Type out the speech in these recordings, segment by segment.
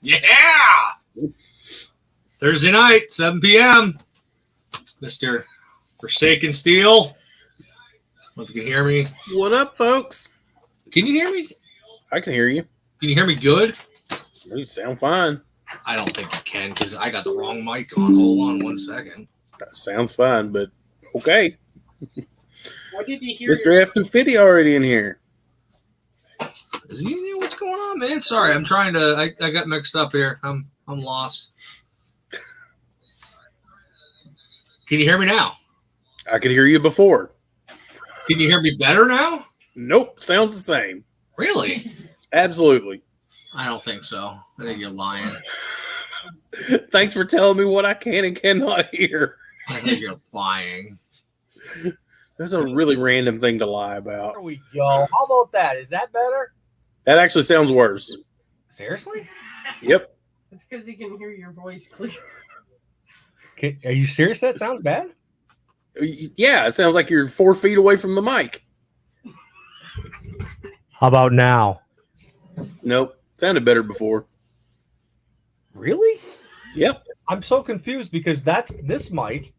Yeah! Thursday night, 7 p.m. Mr. Forsaken Steel. If you can hear me. What up, folks? Can you hear me? I can hear you. Can you hear me good? You sound fine. I don't think you can because I got the wrong mic on. Hold on 1 second. That sounds fine, but okay. What did you hear? Mr. F250 already in here. Is he in here? What's going on, man? Sorry, I'm trying to. I got mixed up here. I'm lost. Can you hear me now? I could hear you before. Can you hear me better now? Nope, sounds the same. Really? Absolutely. I don't think so. I think you're lying. Thanks for telling me what I can and cannot hear. I think you're lying. That's a really random thing to lie about. There we go. How about that? Is that better? That actually sounds worse. Seriously? Yep. It's because he can hear your voice clear. Are you serious? That sounds bad? Yeah, it sounds like you're 4 feet away from the mic. How about now? Nope. Sounded better before. Really? Yep. I'm so confused because that's this mic,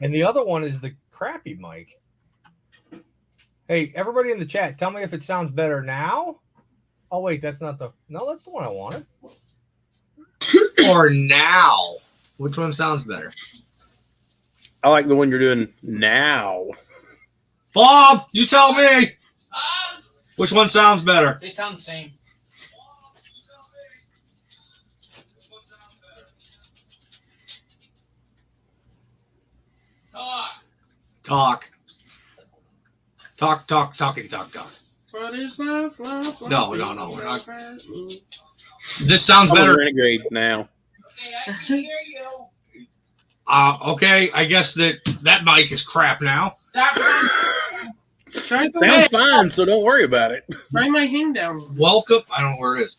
and the other one is the crappy mic. Hey, everybody in the chat, tell me if it sounds better now. Oh, wait, that's not the... No, that's the one I wanted. Or now. Which one sounds better? I like the one you're doing now. Bob, you tell me. Which one sounds better? They sound the same. Talk. Talking. What is love? No, we're not. This sounds better. Renegade now. Okay, I can hear you. Okay, I guess that mic is crap now. Try Sounds fine, so don't worry about it. Try my hand down. Welcome. I don't know where it is.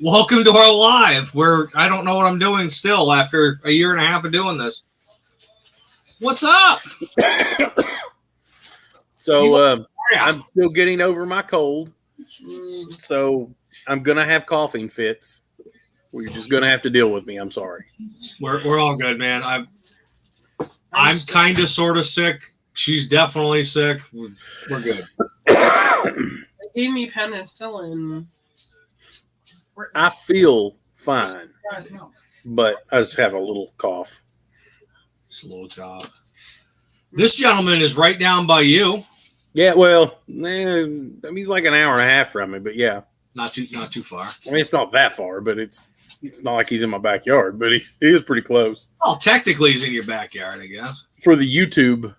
Welcome to our live, where I don't know what I'm doing still after a year and a half of doing this. What's up? So I'm still getting over my cold. So I'm gonna have coughing fits. You're just gonna have to deal with me. I'm sorry. We're all good, man. I'm kind of sort of sick. She's definitely sick. We're good. They gave me penicillin. I feel fine, but I just have a little cough. Just a little job. This gentleman is right down by you. Yeah, well, he's like an hour and a half from me, but yeah, Not too far. I mean, it's not that far, but it's not like he's in my backyard, but he is pretty close. Well, technically, he's in your backyard, I guess. For the YouTube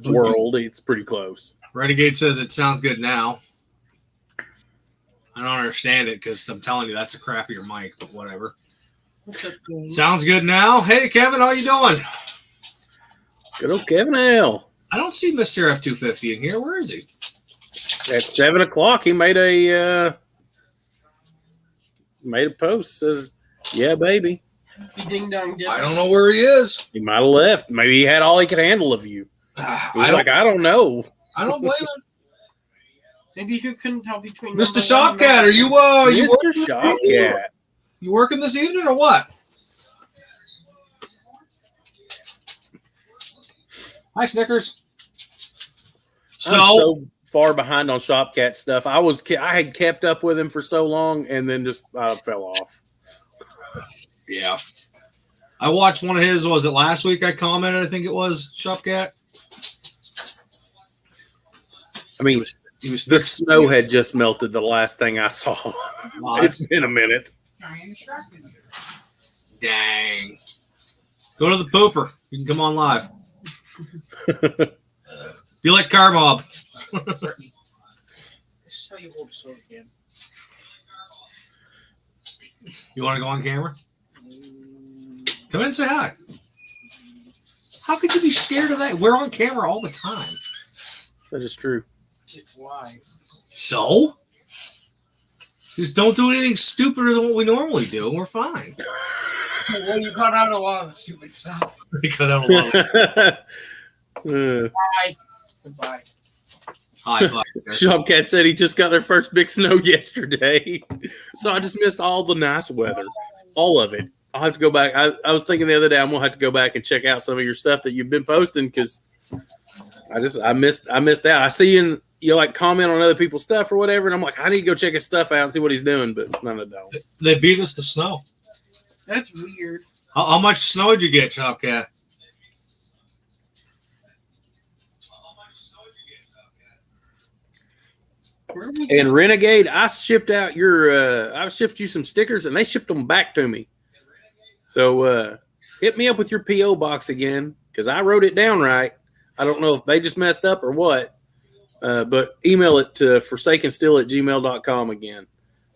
world, it's pretty close. Renegade says it sounds good now. I don't understand it because I'm telling you that's a crappier mic, but whatever. Sounds good now. Hey, Kevin, how you doing? Good old Kevin L. I don't see Mr. F250 in here. Where is he? At 7 o'clock, he made a post. Says, "Yeah, baby." He ding dong dip. I don't know where he is. He might have left. Maybe he had all he could handle of you. He's like, I don't know. I don't blame him. Maybe you couldn't tell between Mr. Shopcat, are you Mr. Shopcat. You working this evening or what? Hi, Snickers. I'm so far behind on Shopcat stuff. I had kept up with him for so long, and then just fell off. Yeah. I watched one of his, was it last week I commented, I think it was, Shopcat? I mean, the snow had just melted the last thing I saw. It's been a minute. Dang. Go to the pooper. You can come on live. Be like Car Mob. You want to go on camera? Come in and say hi. How could you be scared of that? We're on camera all the time. That is true. It's live. So? Just don't do anything stupider than what we normally do, and we're fine. Well, you cut out a lot of the stupid stuff. We cut out a lot of Bye. Goodbye. Hi, Buck. Shopcat said he just got their first big snow yesterday. So I just missed all the nice weather. All of it. I'll have to go back. I was thinking the other day I'm gonna have to go back and check out some of your stuff that you've been posting because I missed out. I see you like comment on other people's stuff or whatever, and I'm like, I need to go check his stuff out and see what he's doing, but none of them. They beat us to snow. That's weird. How much snow did you get, Shopcat? And Renegade, I shipped you some stickers, and they shipped them back to me. So hit me up with your PO box again because I wrote it down right. I don't know if they just messed up or what, but email it to forsakenstill@gmail.com again,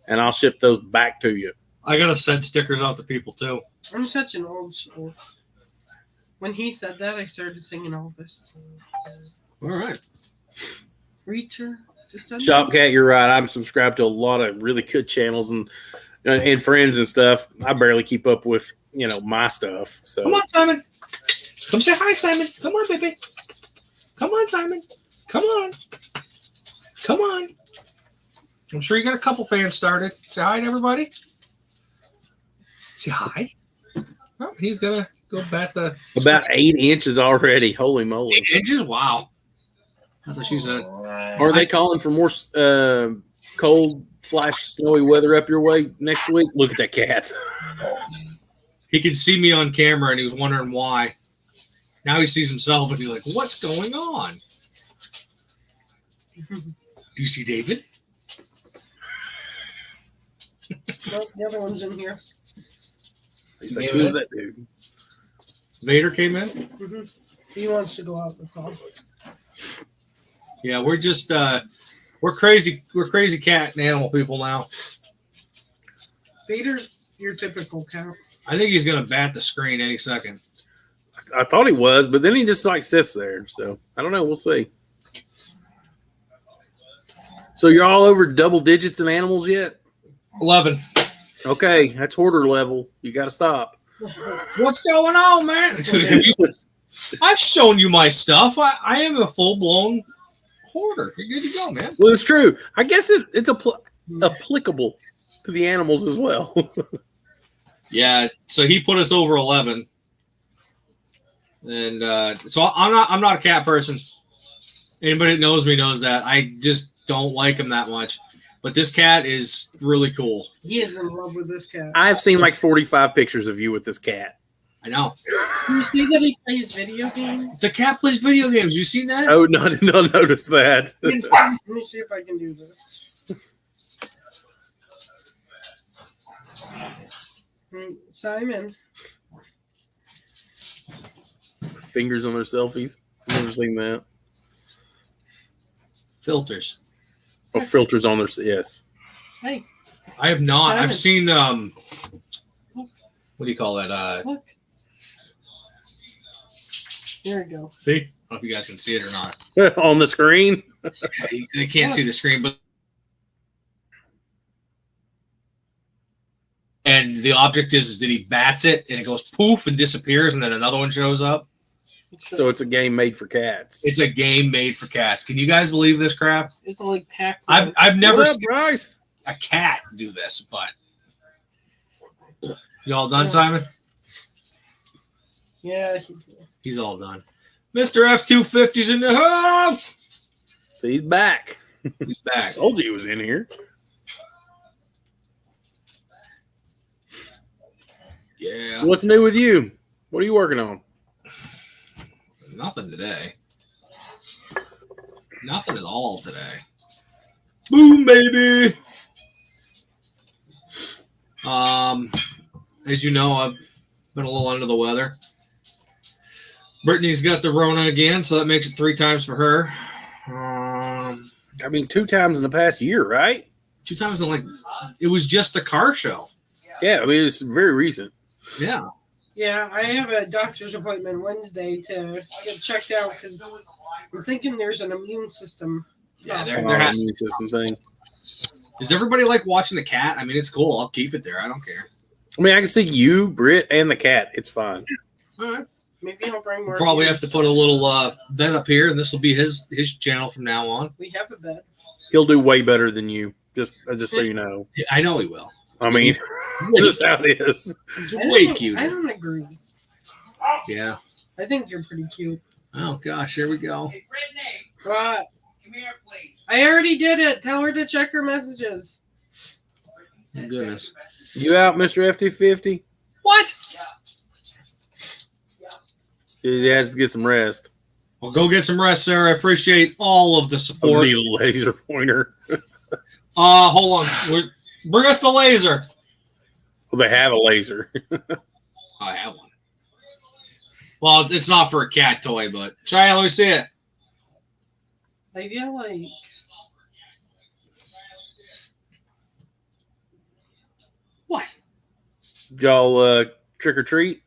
and I'll ship those back to you. I gotta send stickers out to people too. I'm such an old soul. When he said that, I started singing all this. All right. Reacher. Shopcat, you're right. I'm subscribed to a lot of really good channels and friends and stuff. I barely keep up with my stuff. So come on, Simon. Come say hi, Simon. Come on, baby. Come on, Simon. Come on. Come on. I'm sure you got a couple fans started. Say hi to everybody. Say hi. Oh, he's gonna go bat the about 8 inches already. Holy moly! 8 inches. Wow. That's what she said. Are they calling for more cold/snowy weather up your way next week? Look at that cat. He could see me on camera and he was wondering why. Now he sees himself and he's like, what's going on? Do you see David? Nope, the other one's in here. He's like, who's that dude? Vader came in? Mm-hmm. He wants to go out with us. Yeah, we're just we're crazy cat and animal people now. Vader's your typical cat. I think he's gonna bat the screen any second. I thought he was, but then he just sits there. So I don't know. We'll see. So you're all over double digits in animals yet? 11. Okay, that's hoarder level. You got to stop. What's going on, man? I've shown you my stuff. I am a full-blown hoarder. You're good to go, man. Well, it's true. I guess it's applicable to the animals as well. Yeah. So he put us over 11, and so I'm not a cat person. Anybody that knows me knows that. I just don't like him that much. But this cat is really cool. He is in love with this cat. I've seen like 45 pictures of you with this cat. I know. You see that he plays video games? The cat plays video games. You seen that? Oh, no, I did not notice that. Let me see if I can do this. Simon. Fingers on their selfies. Never seen that. Filters. Oh, filters on their yes. Hey. I have not. Simon. I've seen what do you call that? Look. There we go. See? I don't know if you guys can see it or not. On the screen? They can't see the screen, but and the object is that he bats it and it goes poof and disappears and then another one shows up. So it's a game made for cats. It's a game made for cats. Can you guys believe this crap? It's like packed. I've never What up, seen Bryce? a cat do this, but you all done, Simon? Yeah. He's all done. Mr. F-250's in the house. So he's back. He's back. Told you he was in here. Yeah. What's new with you? What are you working on? Nothing today. Nothing at all today. Boom, baby. As you know, I've been a little under the weather. Brittany's got the Rona again, so that makes it 3 times for her. I mean, 2 times in the past year, right? 2 times in it was just a car show. Yeah, I mean, it's very recent. Yeah. Yeah, I have a doctor's appointment Wednesday to get checked out because I'm thinking there's an immune system. Yeah, there has to be thing. Does everybody like watching the cat? I mean, it's cool. I'll keep it there. I don't care. I mean, I can see you, Britt, and the cat. It's fine. All right. Maybe I'll bring more. Probably viewers. have to put a little bed up here, and this will be his channel from now on. We have a bed. He'll do way better than you. Just so you know. Yeah, I know he will. I mean, this is how it is. He's way cute. I don't agree. Yeah. I think you're pretty cute. Oh gosh, here we go. Hey, Brittany, What? come here, please. I already did it. Tell her to check her messages. Oh, goodness. You out, Mr. F-250? What? He has to get some rest. Well, go get some rest, sir. I appreciate all of the A support. needle laser pointer. Hold on. Bring us the laser. Well, they have a laser. I have one. Well, it's not for a cat toy, but try it. Let me see it. I feel like What? Y'all trick or treat?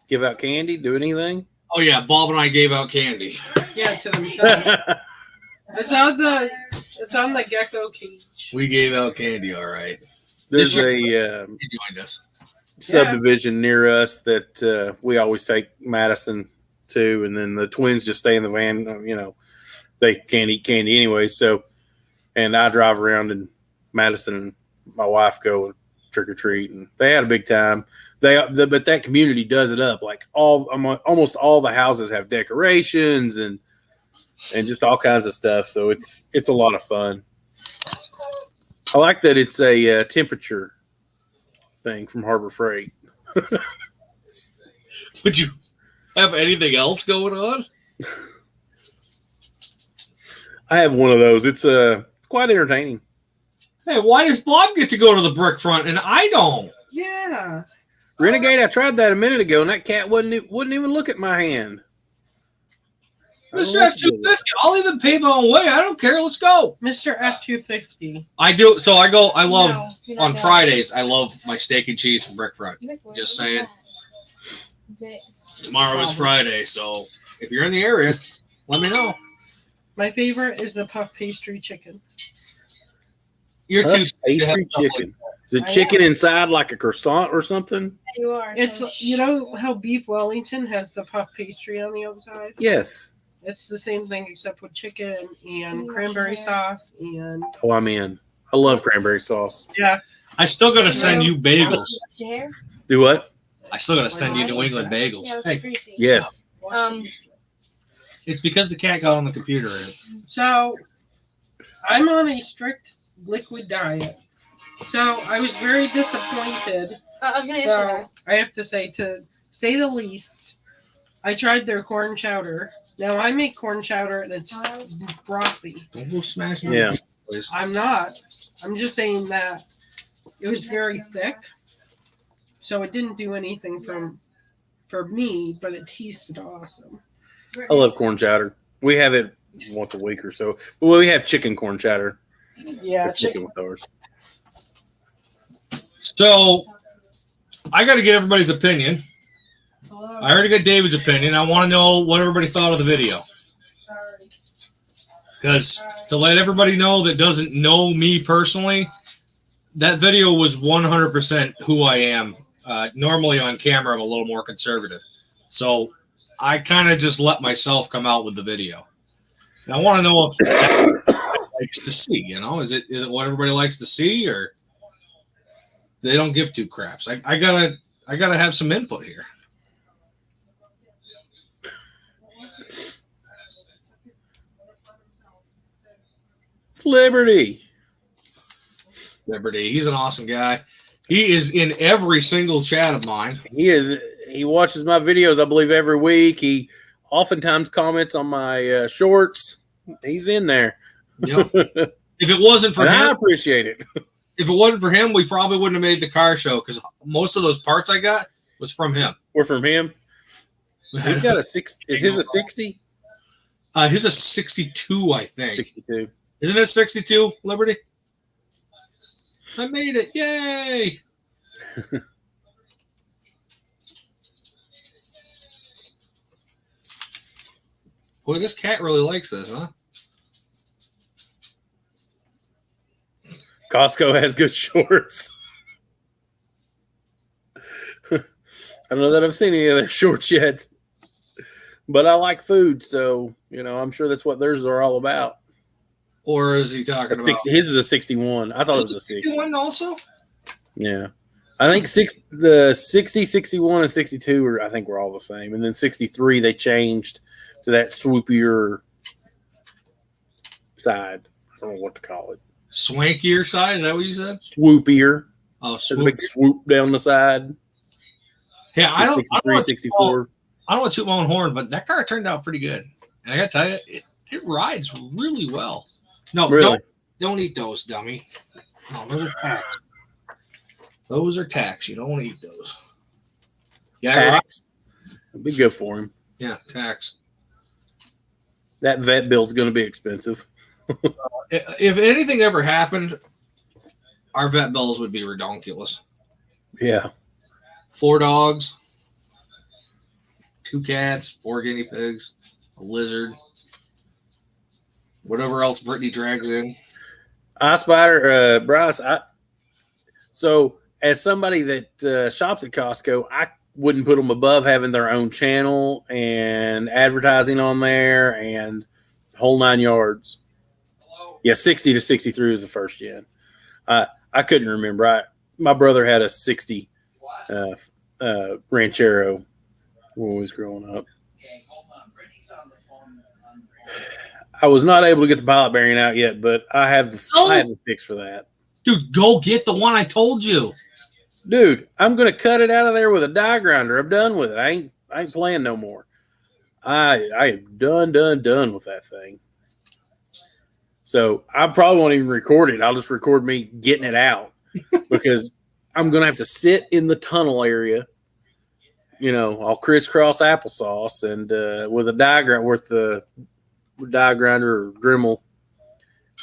Give out candy? Do anything? Oh yeah, Bob and I gave out candy. yeah to themselves. It's on the gecko cage. We gave out candy, all right. There's a He joined us. subdivision near us that we always take Madison to, and then the twins just stay in the van. You know, they can't eat candy anyway. So, and I drive around, and Madison and my wife go and trick or treat, and they had a big time. But that community does it up. Like almost all the houses have decorations and just all kinds of stuff. So it's a lot of fun. I like that it's a temperature thing from Harbor Freight. Would you have anything else going on? I have one of those. It's quite entertaining. Hey, why does Bob get to go to the brick front and I don't? Yeah. Renegade, I tried that a minute ago, and that cat wouldn't even look at my hand. Mr. F-250, I'll even pay my own way. I don't care. Let's go. Mr. F-250. I do. So I love, No, you're not on going. Fridays, I love my steak and cheese from brick front. Just saying. Is it? Tomorrow is Friday, so if you're in the area, let me know. My favorite is the puff pastry chicken. You're Huh? too Pastry chicken. Is it chicken inside like a croissant or something? You are. It's you know how beef Wellington has the puff pastry on the outside? Yes. It's the same thing except with chicken and Mm, cranberry yeah. sauce and Oh, I'm in. I love cranberry sauce. yeah. I still gotta send you bagels. Your hair? Do what? I still gotta send you New England bagels. Yeah, it's Hey, greasy. Yes. it's because the cat got on the computer. So I'm on a strict liquid diet. So I was very disappointed. I was gonna answer So that. I have to say the least. I tried their corn chowder. Now I make corn chowder and it's frothy. Don't go smashing Yeah. please. I'm not. I'm just saying that it was very thick. So it didn't do anything for me, but it tasted awesome. I love corn chowder. We have it once a week or so. Well, we have chicken corn chowder. Yeah, For chicken with ours. So I gotta get everybody's opinion. I already got David's opinion. I want to know what everybody thought of the video. Because to let everybody know that doesn't know me personally, that video was 100% who I am. Normally on camera, I'm a little more conservative. So I kind of just let myself come out with the video. And I want to know if everybody likes to see, you know, is it what everybody likes to see, or they don't give two craps? I gotta have some input here. Liberty. Liberty. He's an awesome guy. He is in every single chat of mine. He is. He watches my videos, I believe, every week. He oftentimes comments on my shorts. He's in there. Yep. If it wasn't for And I him, appreciate it. if it wasn't for him, we probably wouldn't have made the car show because most of those parts I got was from him. We're from him. He's got a 6. Is his a 60? His is 62, I think. 62. Isn't it 62, Liberty? I made it. Yay. Boy, this cat really likes this, huh? Costco has good shorts. I don't know that I've seen any of their shorts yet, but I like food, so I'm sure that's what theirs are all about. Or is he talking about 60, his is a 61. I thought it was a 60. 61 also? Yeah. I think the 60, 61, and 62 I think were all the same. And then 63 they changed to that swoopier side. I don't know what to call it. Swankier side? Is that what you said? Swoopier. Oh, There's a big swoop down the side. Yeah, I don't 63, 64. I don't want to toot my own horn, but that car turned out pretty good. And I got to tell you, it rides really well. No, Really? don't eat those, dummy. No, those are tax. Those are tax. You don't want to eat those. Yeah, Tax. It'd be good for him. Yeah, tax. That vet bill's going to be expensive. If anything ever happened, our vet bills would be redonkulous. Yeah. 4 dogs, 2 cats, 4 guinea pigs, a lizard, whatever else Brittany drags in. Spider, Bryce, so as somebody that shops at Costco, I wouldn't put them above having their own channel and advertising on there and whole 9 yards. Yeah, 60 to 63 was the first gen. I couldn't remember. My brother had a 60 Ranchero when we was growing up. I was not able to get the pilot bearing out yet, but I have the fix for that. Dude, go get the one I told you. Dude, I'm gonna cut it out of there with a die grinder. I'm done with it. I ain't playing no more. I am done with that thing. So I probably won't even record it. I'll just record me getting it out because I'm gonna have to sit in the tunnel area. I'll crisscross applesauce and with a die grinder with the die grinder or Dremel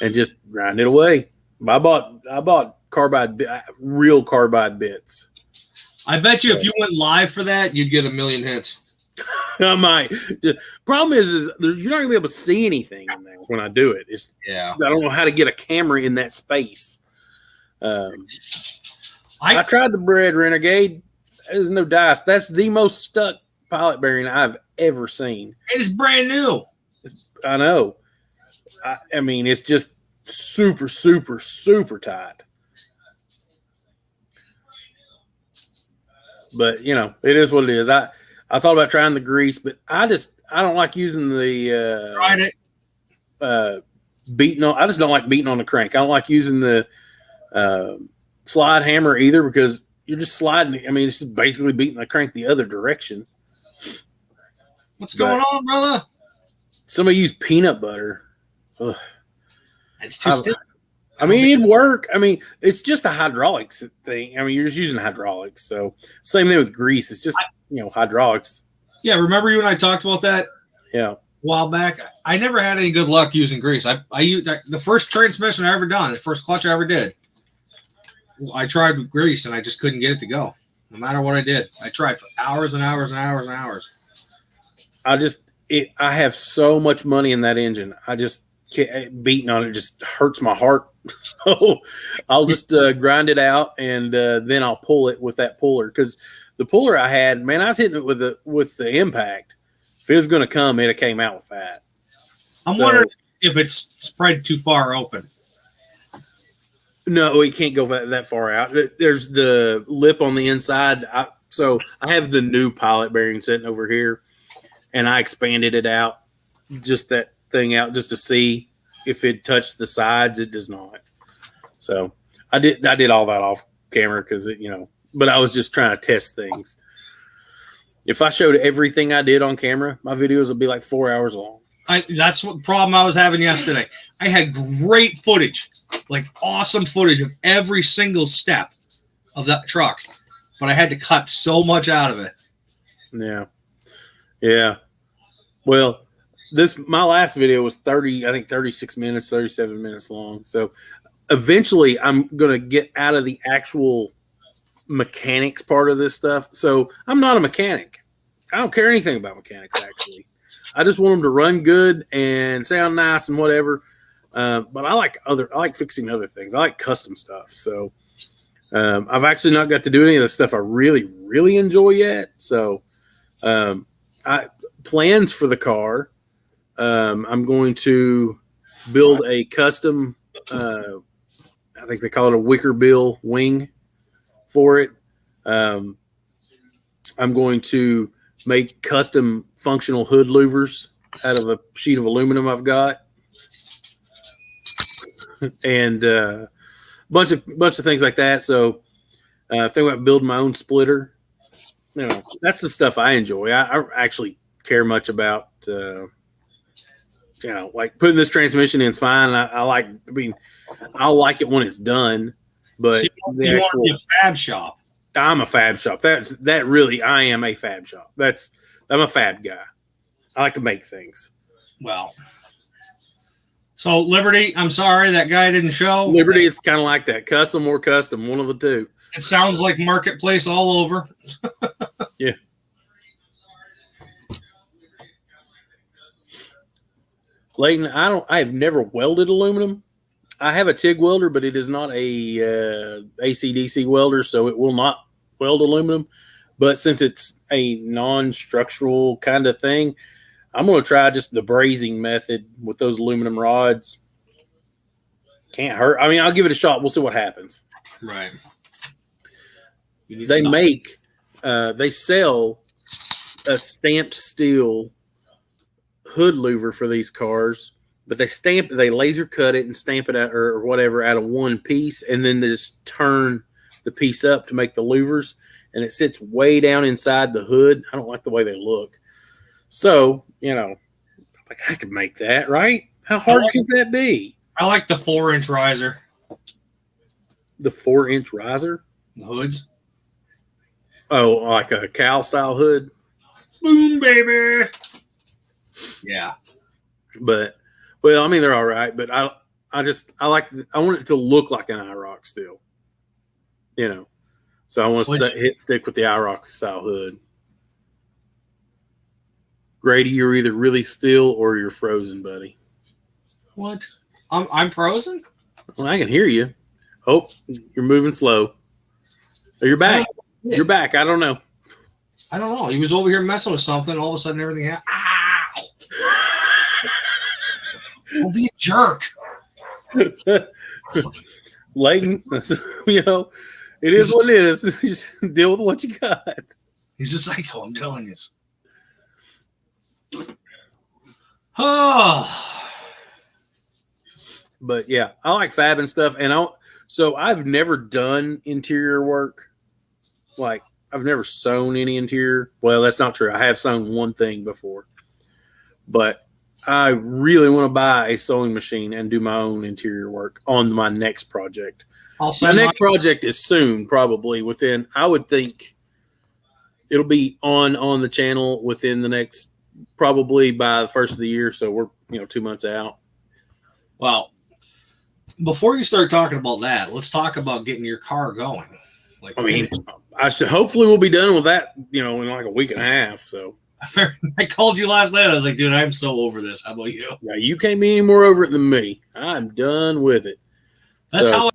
and just grind it away. I bought real carbide bits. I bet you if you went live for that, you'd get 1 million hits. I might. The problem is you're not gonna be able to see anything in there when I do it. I don't know how to get a camera in that space. I tried the Bread Renegade. There's no dice. That's the most stuck pilot bearing I've ever seen. It is brand new. I know. I mean, it's just super, super, super tight. But it is what it is. I thought about trying the grease, but I don't like using the Tried it. Beating on. I just don't like beating on the crank. I don't like using the slide hammer either because you're just sliding. I mean, it's just basically beating the crank the other direction. What's going on, brother? Somebody use peanut butter. Ugh. It's too stiff. I mean, it'd work. I mean, it's just a hydraulics thing. I mean, you're just using hydraulics. So same thing with grease. It's just, hydraulics. Yeah. Remember you and I talked about that? Yeah. A while back. I never had any good luck using grease. I used the first transmission I ever done, the first clutch I ever did. I tried with grease and I just couldn't get it to go. No matter what I did. I tried for hours and hours and hours and hours. I have so much money in that engine. I just beating on it just hurts my heart. So I'll just grind it out and then I'll pull it with that puller because the puller I had, man, I was hitting it with the impact. If it was going to come, it came out with that. I'm wondering if it's spread too far open. No, it can't go that far out. There's the lip on the inside. So I have the new pilot bearing sitting over here, and I expanded it out, just that thing out, just to see if it touched the sides. It does not. So I did all that off camera because but I was just trying to test things. If I showed everything I did on camera, my videos would be like 4 hours long. That's what problem I was having yesterday. I had great footage, like awesome footage of every single step of that truck, but I had to cut so much out of it. Yeah. Well, my last video was 36 minutes, 37 minutes long. So eventually I'm going to get out of the actual mechanics part of this stuff. So I'm not a mechanic. I don't care anything about mechanics, actually. I just want them to run good and sound nice and whatever. But I like fixing other things. I like custom stuff. So I've actually not got to do any of the stuff I really, really enjoy yet. So, plans for the car. I'm going to build a custom. I think they call it a wicker bill wing for it. I'm going to make custom functional hood louvers out of a sheet of aluminum I've got, and bunch of things like that. So, think about building my own splitter. You know, that's the stuff I enjoy. I actually care much about. Like putting this transmission in is fine. I like. I mean, I'll like it when it's done. But So you want to be a fab shop? I'm a fab shop. That really, I am a fab shop. I'm a fab guy. I like to make things. Well, so Liberty, I'm sorry that guy didn't show. Liberty, it's kind of like that. Custom or custom, one of the two. It sounds like marketplace all over. Yeah. Layton, I have never welded aluminum. I have a TIG welder, but it is not a AC/DC welder, so it will not weld aluminum. But since it's a non-structural kind of thing, I'm going to try just the brazing method with those aluminum rods. Can't hurt. I mean, I'll give it a shot. We'll see what happens. Right. They sell a stamped steel hood louver for these cars, but they laser cut it and stamp it out or whatever out of one piece, and then they just turn the piece up to make the louvers, and it sits way down inside the hood. I don't like the way they look. So, like I could make that, right? How hard could that be? I like the 4-inch riser. The 4-inch riser? The hoods. Oh, like a cow style hood? Boom, baby. Yeah. But, well, I mean, they're all right, but I want it to look like an IROC still, so I want to stick with the IROC style hood. Grady, you're either really still or you're frozen, buddy. What? I'm frozen? Well, I can hear you. Oh, you're moving slow. Oh, you're back. You're back. I don't know. I don't know. He was over here messing with something. All of a sudden, everything happened. Ow! Don't be a jerk. Layton, it is what it is. Just deal with what you got. He's a psycho, I'm telling you. Oh. But yeah, I like fab and stuff. And so I've never done interior work. Like, I've never sewn any interior. Well, that's not true. I have sewn one thing before. But I really want to buy a sewing machine and do my own interior work on my next project. My next project is soon, probably within, I would think it'll be on the channel within the next, probably by the first of the year. So we're, 2 months out. Well, before you start talking about that, let's talk about getting your car going. Hopefully we'll be done with that, in like a week and a half. So I called you last night. I was like, dude, I'm so over this. How about you? Yeah, you can't be any more over it than me. I'm done with it. That's how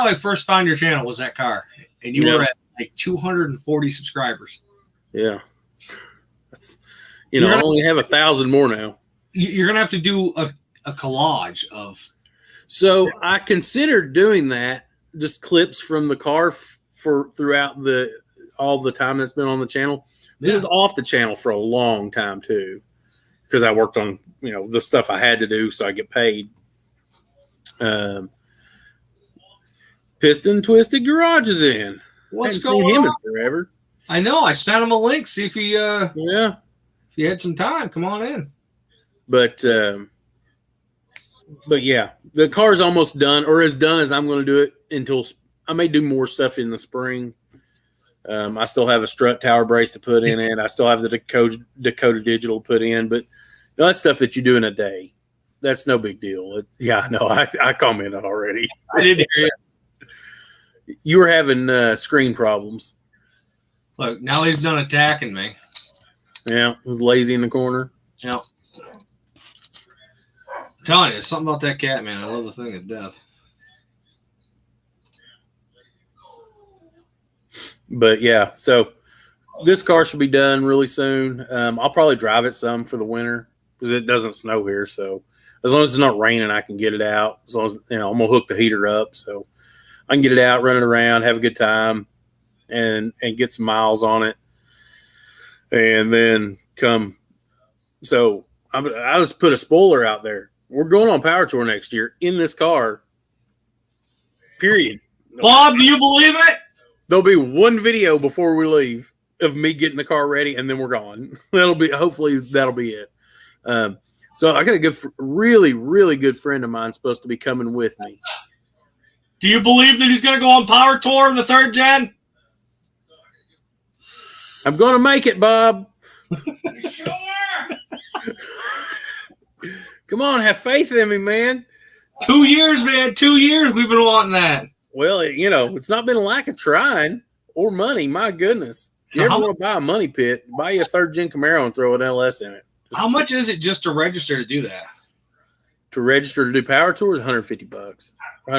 I first found your channel, was that car. And you were at like 240 subscribers. Yeah. That's I only have 1,000 more now. You're gonna have to do a collage of. So I considered doing that, just clips from the car for throughout all the time that's been on the channel. It was off the channel for a long time too, because I worked on the stuff I had to do so I get paid. Piston Twisted Garage is in. What's Haven't going seen him on? in forever. I know. I sent him a link. See if he Yeah. if you had some time, come on in. But yeah, the car's almost done, or as done as I'm going to do it until I may do more stuff in the spring. I still have a strut tower brace to put in it. I still have the Dakota Digital put in, but that's stuff that you do in a day. That's no big deal. I know. I commented already. I did hear you. You were having screen problems. Look, now he's done attacking me. Yeah, was lazy in the corner. Yeah. I'm telling you, something about that cat, man. I love the thing to death. But yeah, so this car should be done really soon. I'll probably drive it some for the winter because it doesn't snow here. So as long as it's not raining, I can get it out. As long as I'm gonna hook the heater up, so I can get it out, run it around, have a good time, and get some miles on it, and then come. So I just put a spoiler out there. We're going on Power Tour next year in this car. Period. Bob, do you believe it? There'll be one video before we leave of me getting the car ready, and then we're gone. Hopefully that'll be it. So I got a good, really, really good friend of mine supposed to be coming with me. Do you believe that he's going to go on Power Tour in the 3rd gen? I'm going to make it, Bob. Sure. Come on, have faith in me, man. 2 years, man. 2 years we've been wanting that. Well, it's not been a lack of trying or money. My goodness. If you ever want to buy a money pit, buy you a 3rd gen Camaro and throw an LS in it. How much is it just to register to do that? To register to do Power Tours, $150, $125. I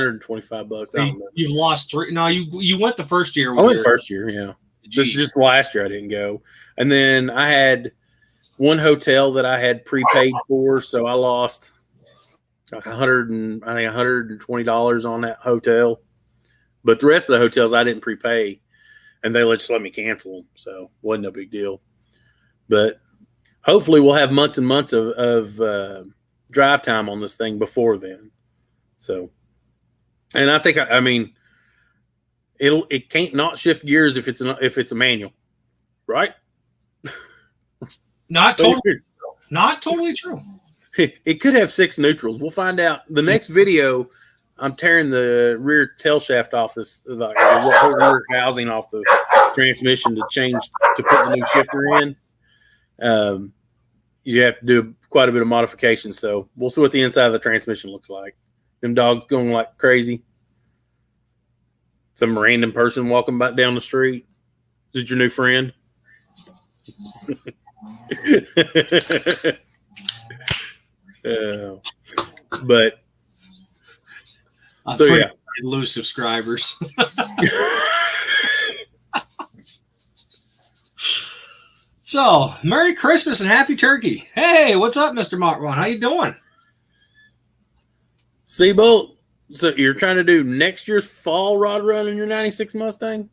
don't know. You've lost 3. No, you went the first year. I went first year, yeah. This is just last year I didn't go. And then I had one hotel that I had prepaid for, so I lost like $120 on that hotel. But the rest of the hotels I didn't prepay, and they just let me cancel them, so wasn't no big deal. But hopefully we'll have months and months of drive time on this thing before then. So, and I think it can't not shift gears if it's a manual, right? Not totally true. It could have 6 neutrals. We'll find out. The next video, I'm tearing the rear tail shaft off the whole rear housing off the transmission to put the new shifter in. You have to do quite a bit of modification. So we'll see what the inside of the transmission looks like. Them dogs going like crazy. Some random person walking back down the street. Is it your new friend? But I'm so yeah, lose subscribers. So, Merry Christmas and Happy Turkey. Hey, what's up, Mr. Mark One? How you doing? Seabolt, so you're trying to do next year's fall rod run in your 96 Mustang?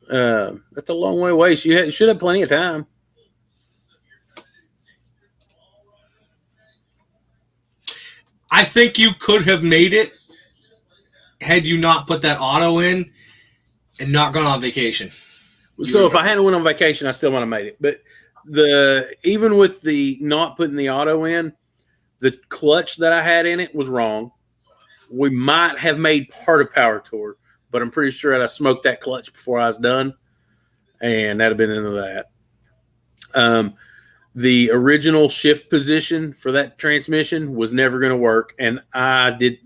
That's a long way away. You should have plenty of time. I think you could have made it had you not put that auto in and not gone on vacation. So if I hadn't went on vacation, I still might have made it. But even with the not putting the auto in, the clutch that I had in it was wrong. We might have made part of Power Tour, but I'm pretty sure I smoked that clutch before I was done, and that'd have been into that. The original shift position for that transmission was never going to work, and I did.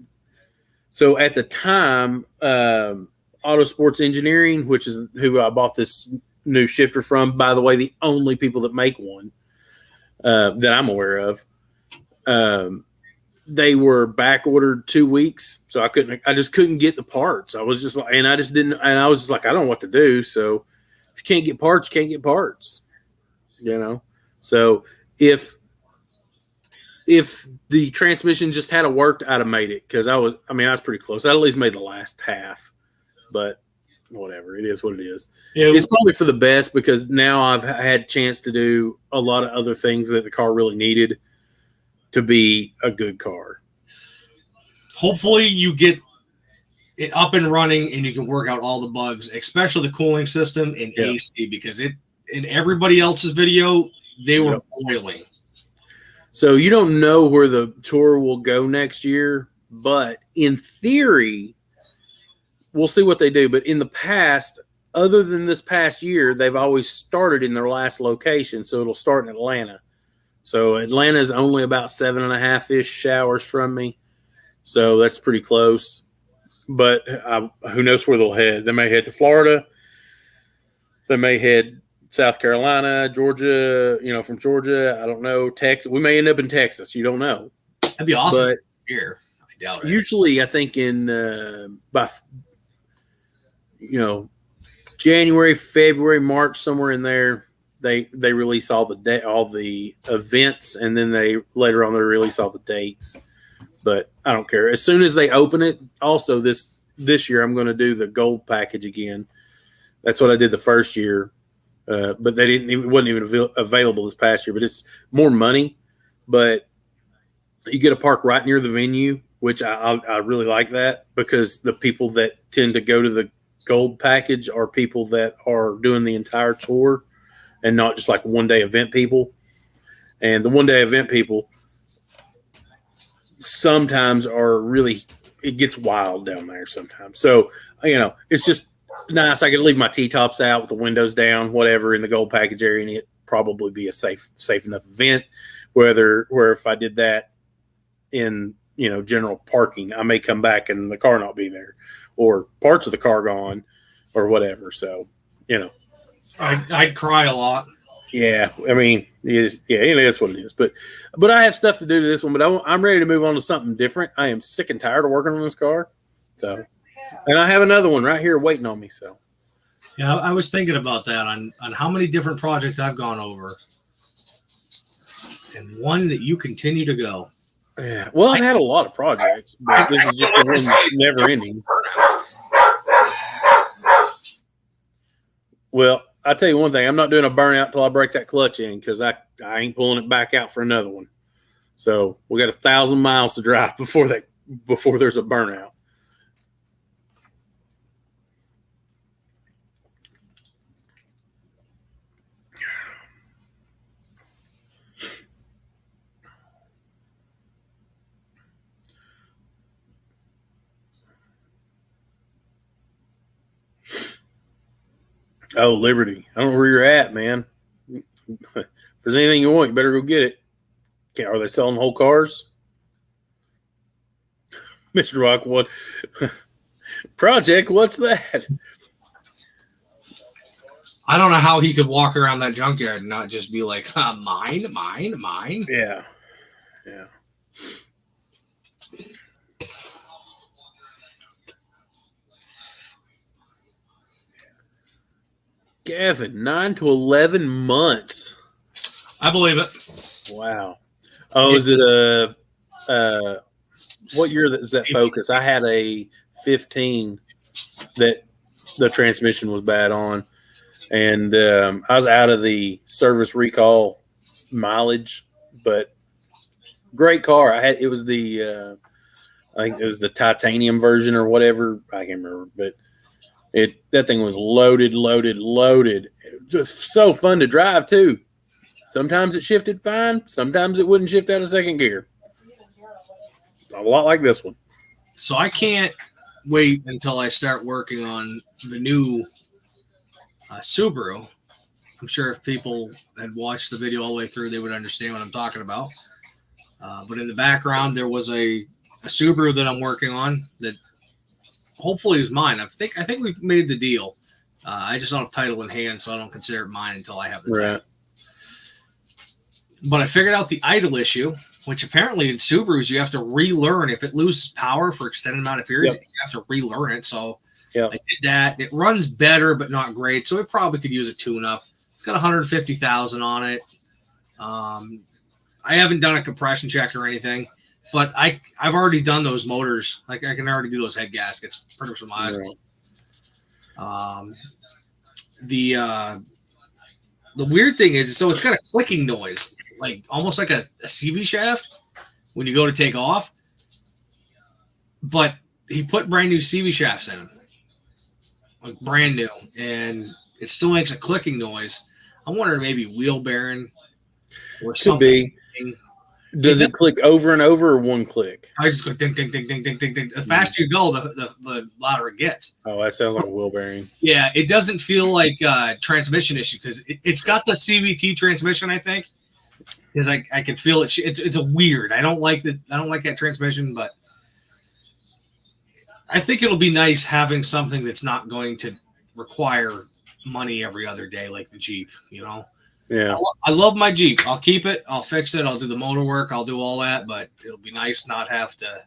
So at the time, Auto Sports Engineering, which is who I bought this new shifter from, by the way, the only people that make one that I'm aware of, they were back ordered 2 weeks, so I just couldn't get the parts. I was just like, and I was just like, I don't know what to do. So if you can't get parts, you can't get parts, So if the transmission just had worked, I'd have made it, because I was pretty close. I at least made the last half, but whatever, it is what it is. Yeah, it's probably for the best, because now I've had a chance to do a lot of other things that the car really needed to be a good car. Hopefully you get it up and running and you can work out all the bugs, especially the cooling system and AC, because in everybody else's video, they were boiling. So you don't know where the tour will go next year, but in theory, we'll see what they do. But in the past, other than this past year, they've always started in their last location. So it'll start in Atlanta. So Atlanta is only about 7.5-ish hours from me. So that's pretty close. But who knows where they'll head. They may head to Florida. They may head South Carolina, Georgia, from Georgia. I don't know. Texas. We may end up in Texas. You don't know. That'd be awesome. But here, I doubt it. Usually, I think in by January, February, March, somewhere in there, they release all the events, and then they later on they release all the dates. But I don't care. As soon as they open it, also this year I'm going to do the gold package again. That's what I did the first year, but it wasn't even available this past year. But it's more money, but you get a park right near the venue, which I really like that, because the people that tend to go to the gold package are people that are doing the entire tour and not just like one day event people. And the one day event people sometimes it gets wild down there sometimes. So, it's just nice. I could leave my T-tops out with the windows down, whatever, in the gold package area, and it'd probably be a safe enough event. Where if I did that in, general parking, I may come back and the car not be there, or parts of the car gone, or whatever. So, I'd cry a lot. Yeah, I mean, it is what it is. But I have stuff to do to this one. But I'm ready to move on to something different. I am sick and tired of working on this car. So, and I have another one right here waiting on me. So, yeah, I was thinking about that on how many different projects I've gone over, and one that you continue to go. Yeah. Well, I've had a lot of projects, but this is just the one never ending. Well, I'll tell you one thing. I'm not doing a burnout till I break that clutch in, because I ain't pulling it back out for another one. So we got 1,000 miles to drive before there's a burnout. Oh, Liberty. I don't know where you're at, man. If there's anything you want, you better go get it. Are they selling whole cars? Mr. Rockwood. Project, what's that? I don't know how he could walk around that junkyard and not just be like, mine. Yeah. Yeah. Gavin, 9 to 11 months. I believe it. Wow. Oh, is it what year is that Focus? I had a 15 that the transmission was bad on, and I was out of the service recall mileage, but great car. It was the I think it was the titanium version or whatever. I can't remember, but that thing was loaded. Just so fun to drive too. Sometimes it shifted fine. Sometimes it wouldn't shift out of second gear. A lot like this one. So I can't wait until I start working on the new Subaru. I'm sure if people had watched the video all the way through, they would understand what I'm talking about. But in the background, there was a Subaru that I'm working on that hopefully is mine. I think we've made the deal. I just don't have title in hand, so I don't consider it mine until I have the title. But I figured out the idle issue, which apparently in Subarus you have to relearn. If it loses power for extended amount of periods, you have to relearn it. So I did that. It runs better, but not great. So it probably could use a tune-up. It's got 150,000 on it. I haven't done a compression check or anything, but I've already done those motors. Like I can already do those head gaskets pretty much with my eyes closed. The weird thing is, so it's got a clicking noise, like almost like a CV shaft when you go to take off. But he put brand new CV shafts in them, like brand new, and it still makes a clicking noise. I'm wondering maybe wheel bearing or something. Could be. Does it click over and over or one click? I just go ding, ding, ding, ding, ding, ding, ding. The faster you go, the louder it gets. Oh, that sounds like a wheel bearing. Yeah, it doesn't feel like a transmission issue because it's got the CVT transmission, I think. Because I can feel it. It's a weird. I don't like that transmission, but I think it'll be nice having something that's not going to require money every other day like the Jeep, you know? Yeah. I love my Jeep. I'll keep it. I'll fix it. I'll do the motor work. I'll do all that, but it'll be nice not have to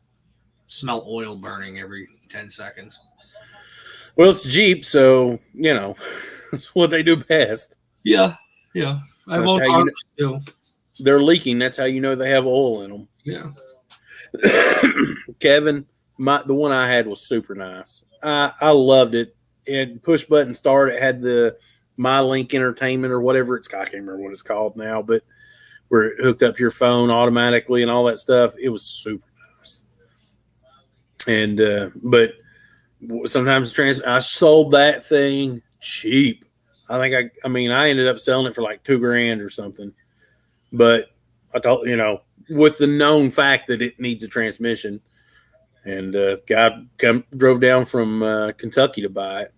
smell oil burning every 10 seconds. Well, it's Jeep, so that's what they do best. Yeah. I That's own how you cars too. They're leaking. That's how you know they have oil in them. Yeah. Kevin, the one I had was super nice. I loved it. It had push button start. It had the MyLink Entertainment or whatever I can't remember what it's called now, but where it hooked up to your phone automatically and all that stuff. It was super nice. And but sometimes I sold that thing cheap. I think I ended up selling it for like $2,000 or something. But I thought, with the known fact that it needs a transmission, and guy drove down from Kentucky to buy it.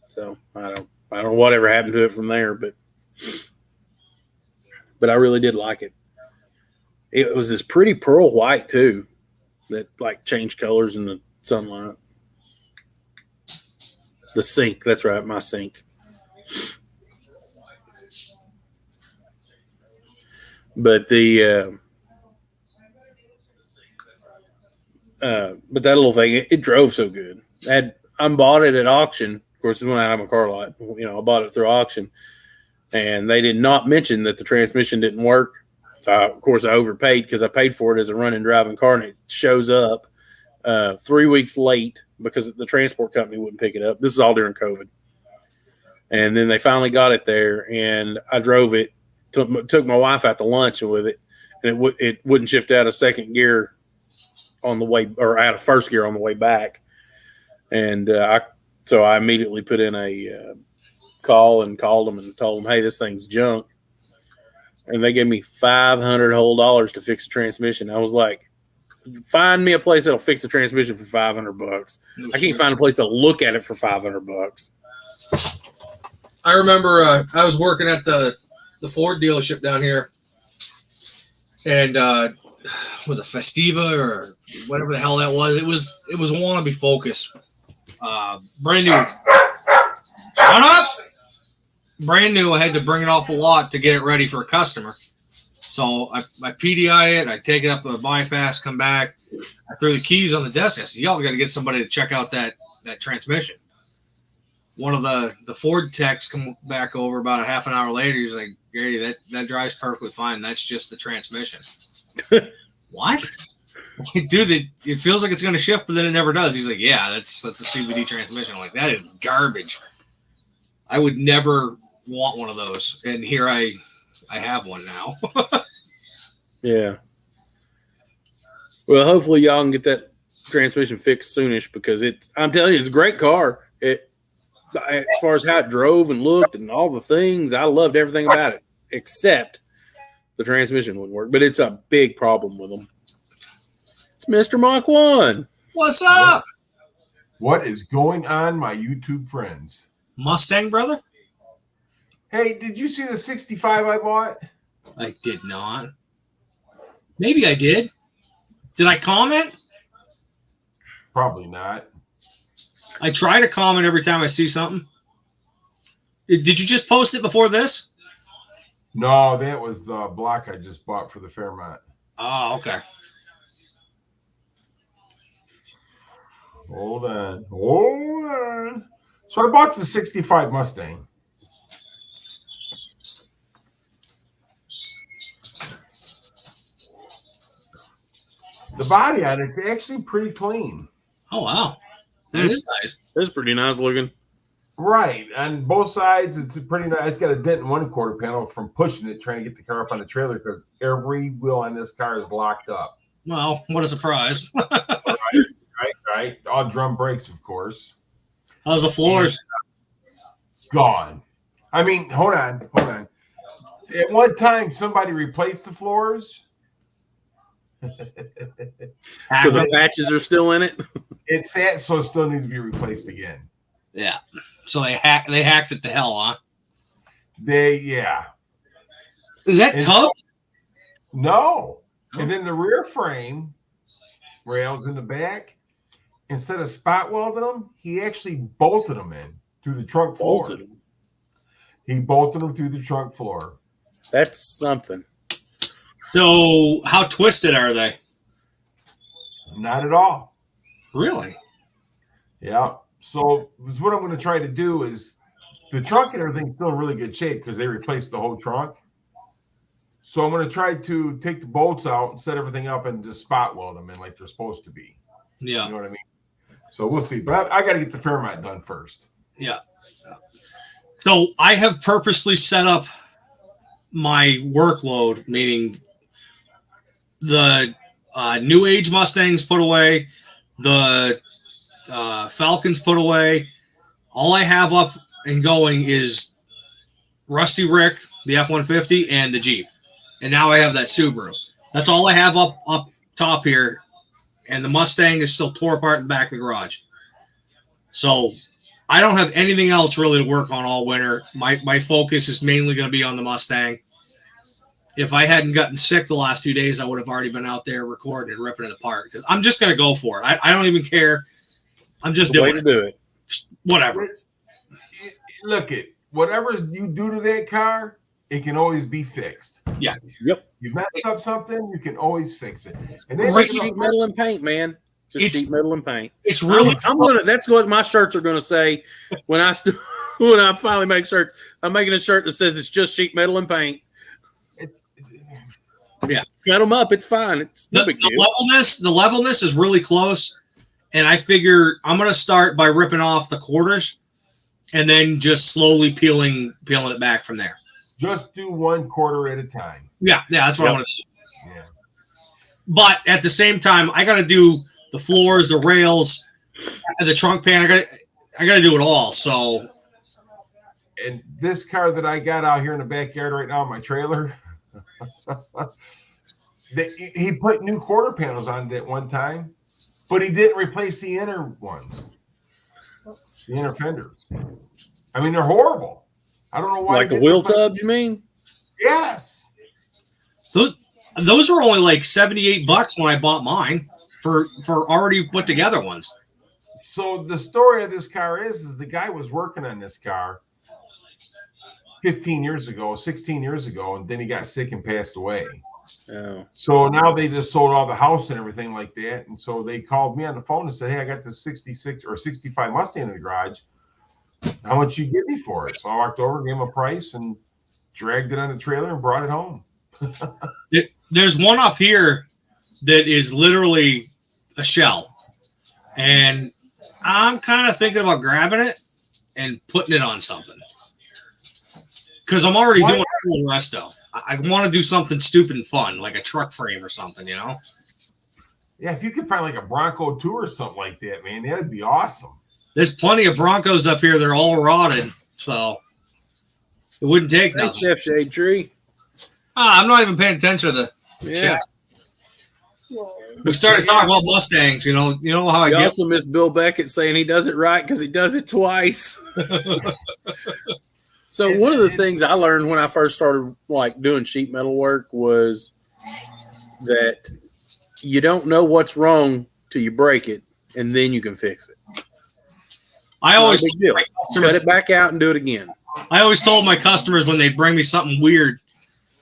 So I don't know whatever happened to it from there, but I really did like it. It was this pretty pearl white too, that like changed colors in the sunlight. The sink, that's right, my sink. But but that little thing, it drove so good. I bought it at auction. Of course, when I have my car lot, I bought it through auction, and they did not mention that the transmission didn't work. So of course I overpaid because I paid for it as a running driving car, and it shows up 3 weeks late because the transport company wouldn't pick it up. This is all during COVID. And then they finally got it there, and I drove it. Took my wife out to lunch with it, and it wouldn't shift out of second gear on the way, or out of first gear on the way back. And so I immediately put in a call and called them and told them, hey, this thing's junk. And they gave me $500 whole to fix the transmission. I was like, find me a place that'll fix the transmission for $500. I can't find a place that'll look at it for $500. I remember I was working at the Ford dealership down here, and was it Festiva or whatever the hell that was? It was a wannabe Focus, brand new. Shut up! Brand new. I had to bring it off the lot to get it ready for a customer. So I PDI it. I take it up the bypass, come back. I threw the keys on the desk. I said, y'all got to get somebody to check out that transmission. One of the Ford techs come back over about a half an hour later. He's like, Gary, that drives perfectly fine. That's just the transmission. What? Dude, it feels like it's going to shift, but then it never does. He's like, yeah, that's a CVD transmission. I'm like, that is garbage. I would never want one of those. And here I have one now. Yeah. Well, hopefully y'all can get that transmission fixed soonish, because I'm telling you, it's a great car. As far as how it drove and looked and all the things, I loved everything about it, except the transmission wouldn't work. But it's a big problem with them. It's Mr. Mach 1. What's up? What is going on, my YouTube friends? Mustang, brother? Hey, did you see the 65 I bought? I did not. Maybe I did. Did I comment? Probably not. I try to comment every time I see something. Did you just post it before this? No, that was the block I just bought for the Fairmont. Oh, okay. Hold on. So I bought the 65 Mustang. The body on it's actually pretty clean. Oh, wow. That is nice. That's pretty nice looking. Right. On both sides, it's pretty nice. It's got a dent in one quarter panel from pushing it, trying to get the car up on the trailer, because every wheel on this car is locked up. Well, what a surprise. Right. All drum brakes, of course. How's the floors? Gone. I mean, hold on. At one time, somebody replaced the floors. So the patches are still in it? It's that, so it still needs to be replaced again. Yeah. So they hacked it to hell, huh? Yeah. Is that tub? No. And then the rear frame rails in the back, instead of spot welding them, he actually bolted them in through the trunk floor. He bolted them through the trunk floor. That's something. So how twisted are they? Not at all. Really? Yeah. So what I'm going to try to do is the trunk and everything's still in really good shape because they replaced the whole trunk. So I'm going to try to take the bolts out and set everything up and just spot weld them in like they're supposed to be. Yeah. You know what I mean? So we'll see. But I got to get the Fairmont done first. Yeah. So I have purposely set up my workload, meaning the new age Mustangs put away, the Falcons put away. All I have up and going is Rusty Rick, the F-150, and the Jeep. And now I have that Subaru. That's all I have up top here. And the Mustang is still tore apart in the back of the garage. So I don't have anything else really to work on all winter. My focus is mainly going to be on the Mustang. If I hadn't gotten sick the last few days, I would have already been out there recording and ripping it apart. Because I'm just going to go for it. I don't even care. I'm just doing it. Whatever. Look, whatever you do to that car, it can always be fixed. Yeah. Yep. You messed up something, you can always fix it. And then Just sheet metal and paint, man. Just sheet metal and paint. It's really. That's what my shirts are going to say when I finally make shirts. I'm making a shirt that says it's just sheet metal and paint. Yeah, cut them up. It's fine. It's no big deal. The levelness is really close, and I figure I'm going to start by ripping off the quarters, and then just slowly peeling it back from there. Just do 1 quarter at a time. Yeah, that's what I want to do. Yeah. But at the same time, I got to do the floors, the rails, the trunk pan. I got to do it all. So, and this car that I got out here in the backyard right now, my trailer, he put new quarter panels on it at one time, but he didn't replace the inner ones, the inner fenders. I mean, they're horrible. I don't know why. Like the wheel tubs, you mean? Yes. Those were only like $78 when I bought mine for already put together ones. So the story of this car is the guy was working on this car 16 years ago, and then he got sick and passed away. Oh. So now they just sold all the house and everything like that. And so they called me on the phone and said, hey, I got this 66 or 65 Mustang in the garage. How much you give me for it? So I walked over, gave him a price, and dragged it on the trailer and brought it home. There's one up here that is literally a shell. And I'm kind of thinking about grabbing it and putting it on something. Because I'm already doing all the rest of. I want to do something stupid and fun, like a truck frame or something, you know? Yeah, if you could find like a Bronco 2 or something like that, man, that'd be awesome. There's plenty of Broncos up here. They're all rotted, so it wouldn't take nothing. Chef Shade Tree. I'm not even paying attention to the chat. We started talking about Mustangs. You know how I You get. also missed Bill Beckett saying he does it right because he does it twice. So one of the things I learned when I first started like doing sheet metal work was that you don't know what's wrong till you break it, and then you can fix it. I always cut it back out and do it again. I always told my customers when they bring me something weird,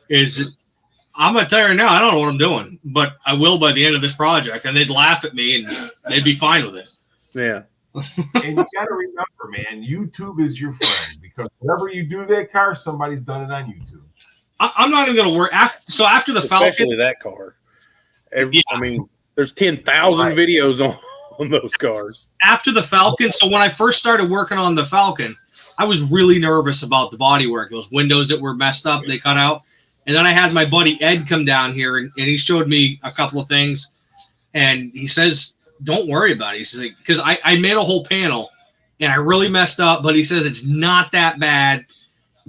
is I'm gonna tell you right now, I don't know what I'm doing, but I will by the end of this project, and they'd laugh at me and they'd be fine with it. Yeah. And you got to remember, man, YouTube is your friend because whenever you do that car, somebody's done it on YouTube. I'm not even gonna work after the Especially Falcon. that car. I mean, there's 10,000 videos on those cars. After the Falcon, so when I first started working on the Falcon, I was really nervous about the bodywork. Those windows that were messed up, they cut out. And then I had my buddy Ed come down here, and he showed me a couple of things. And he says, don't worry about it. He says, because I made a whole panel, and I really messed up, but he says it's not that bad.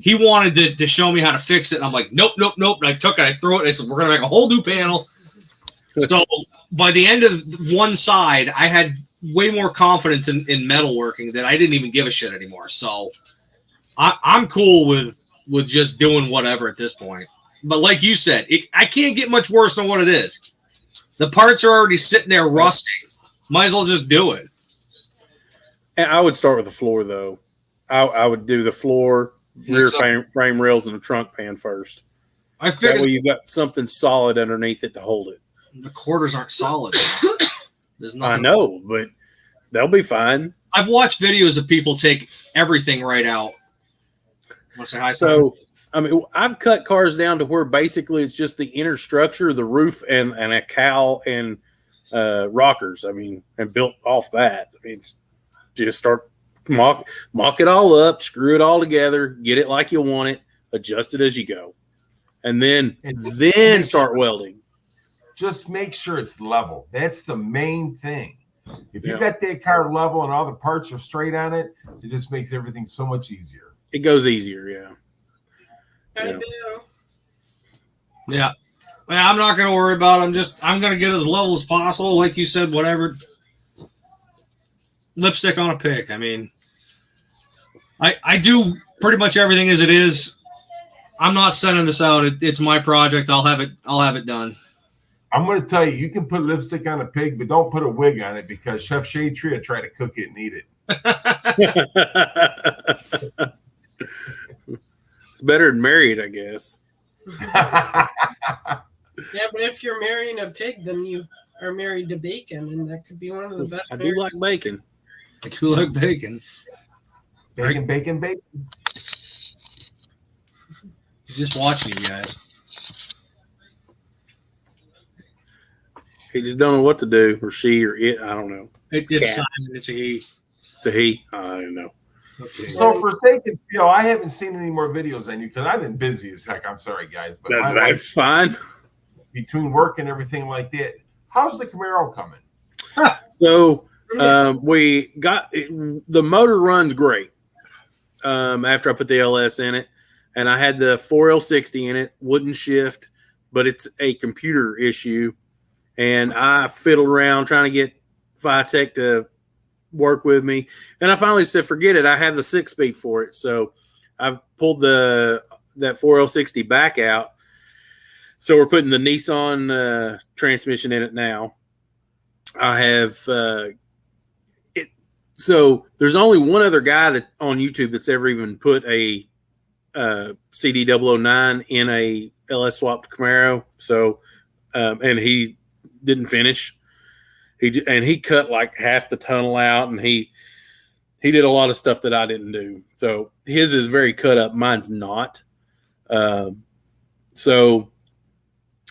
He wanted to show me how to fix it. And I'm like, nope. And I took it, I threw it, and I said, we're going to make a whole new panel. So by the end of one side, I had way more confidence in metalworking that I didn't even give a shit anymore. So I'm cool with just doing whatever at this point. But like you said, I can't get much worse than what it is. The parts are already sitting there rusting. Might as well just do it. And I would start with the floor, though. I would do the floor, rear frame rails, and the trunk pan first. I figured that way you've got something solid underneath it to hold it. The quarters aren't solid. There's nothing. I know, but they'll be fine. I've watched videos of people take everything right out. Want to say hi? Simon? So, I mean, I've cut cars down to where basically it's just the inner structure, the roof, and a cowl and rockers. I mean, and built off that. I mean, just start mock it all up, screw it all together, get it like you want it, adjust it as you go, and then start welding. Just make sure it's level. That's the main thing. If you got that car level and all the parts are straight on it, it just makes everything so much easier. It goes easier, yeah. I Yeah. do. Yeah. Well, I'm not going to worry about it. I'm going to get as level as possible. Like you said, whatever. Lipstick on a pig. I mean, I do pretty much everything as it is. I'm not sending this out. It's my project. I'll have it done. I'm going to tell you can put lipstick on a pig, but don't put a wig on it because Chef Shade Tree will try to cook it and eat it. It's better than married, I guess. Yeah, but if you're marrying a pig, then you are married to bacon, and that could be one of the best. I do like bacon. I do like bacon. Bacon, bacon, bacon. He's just watching you guys. He just don't know what to do, or she, or it. I don't know. It's Cats. Simon. It's a he. To he, I don't know. It's a he. So for sake of Steel, I haven't seen any more videos on you because I've been busy as heck. I'm sorry, guys, but my life, That's fine. between work and everything like that. How's the Camaro coming? So we got the motor runs great. After I put the LS in it, and I had the 4L60 in it, wouldn't shift, but it's a computer issue. And I fiddled around trying to get Vitek to work with me. And I finally said, forget it. I have the 6-speed for it. So I've pulled that 4L60 back out. So we're putting the Nissan transmission in it now. I have it. So there's only one other guy that on YouTube that's ever even put a CD009 in a LS swapped Camaro. So, and he didn't finish. He cut like half the tunnel out, and he did a lot of stuff that I didn't do. So his is very cut up. Mine's not. So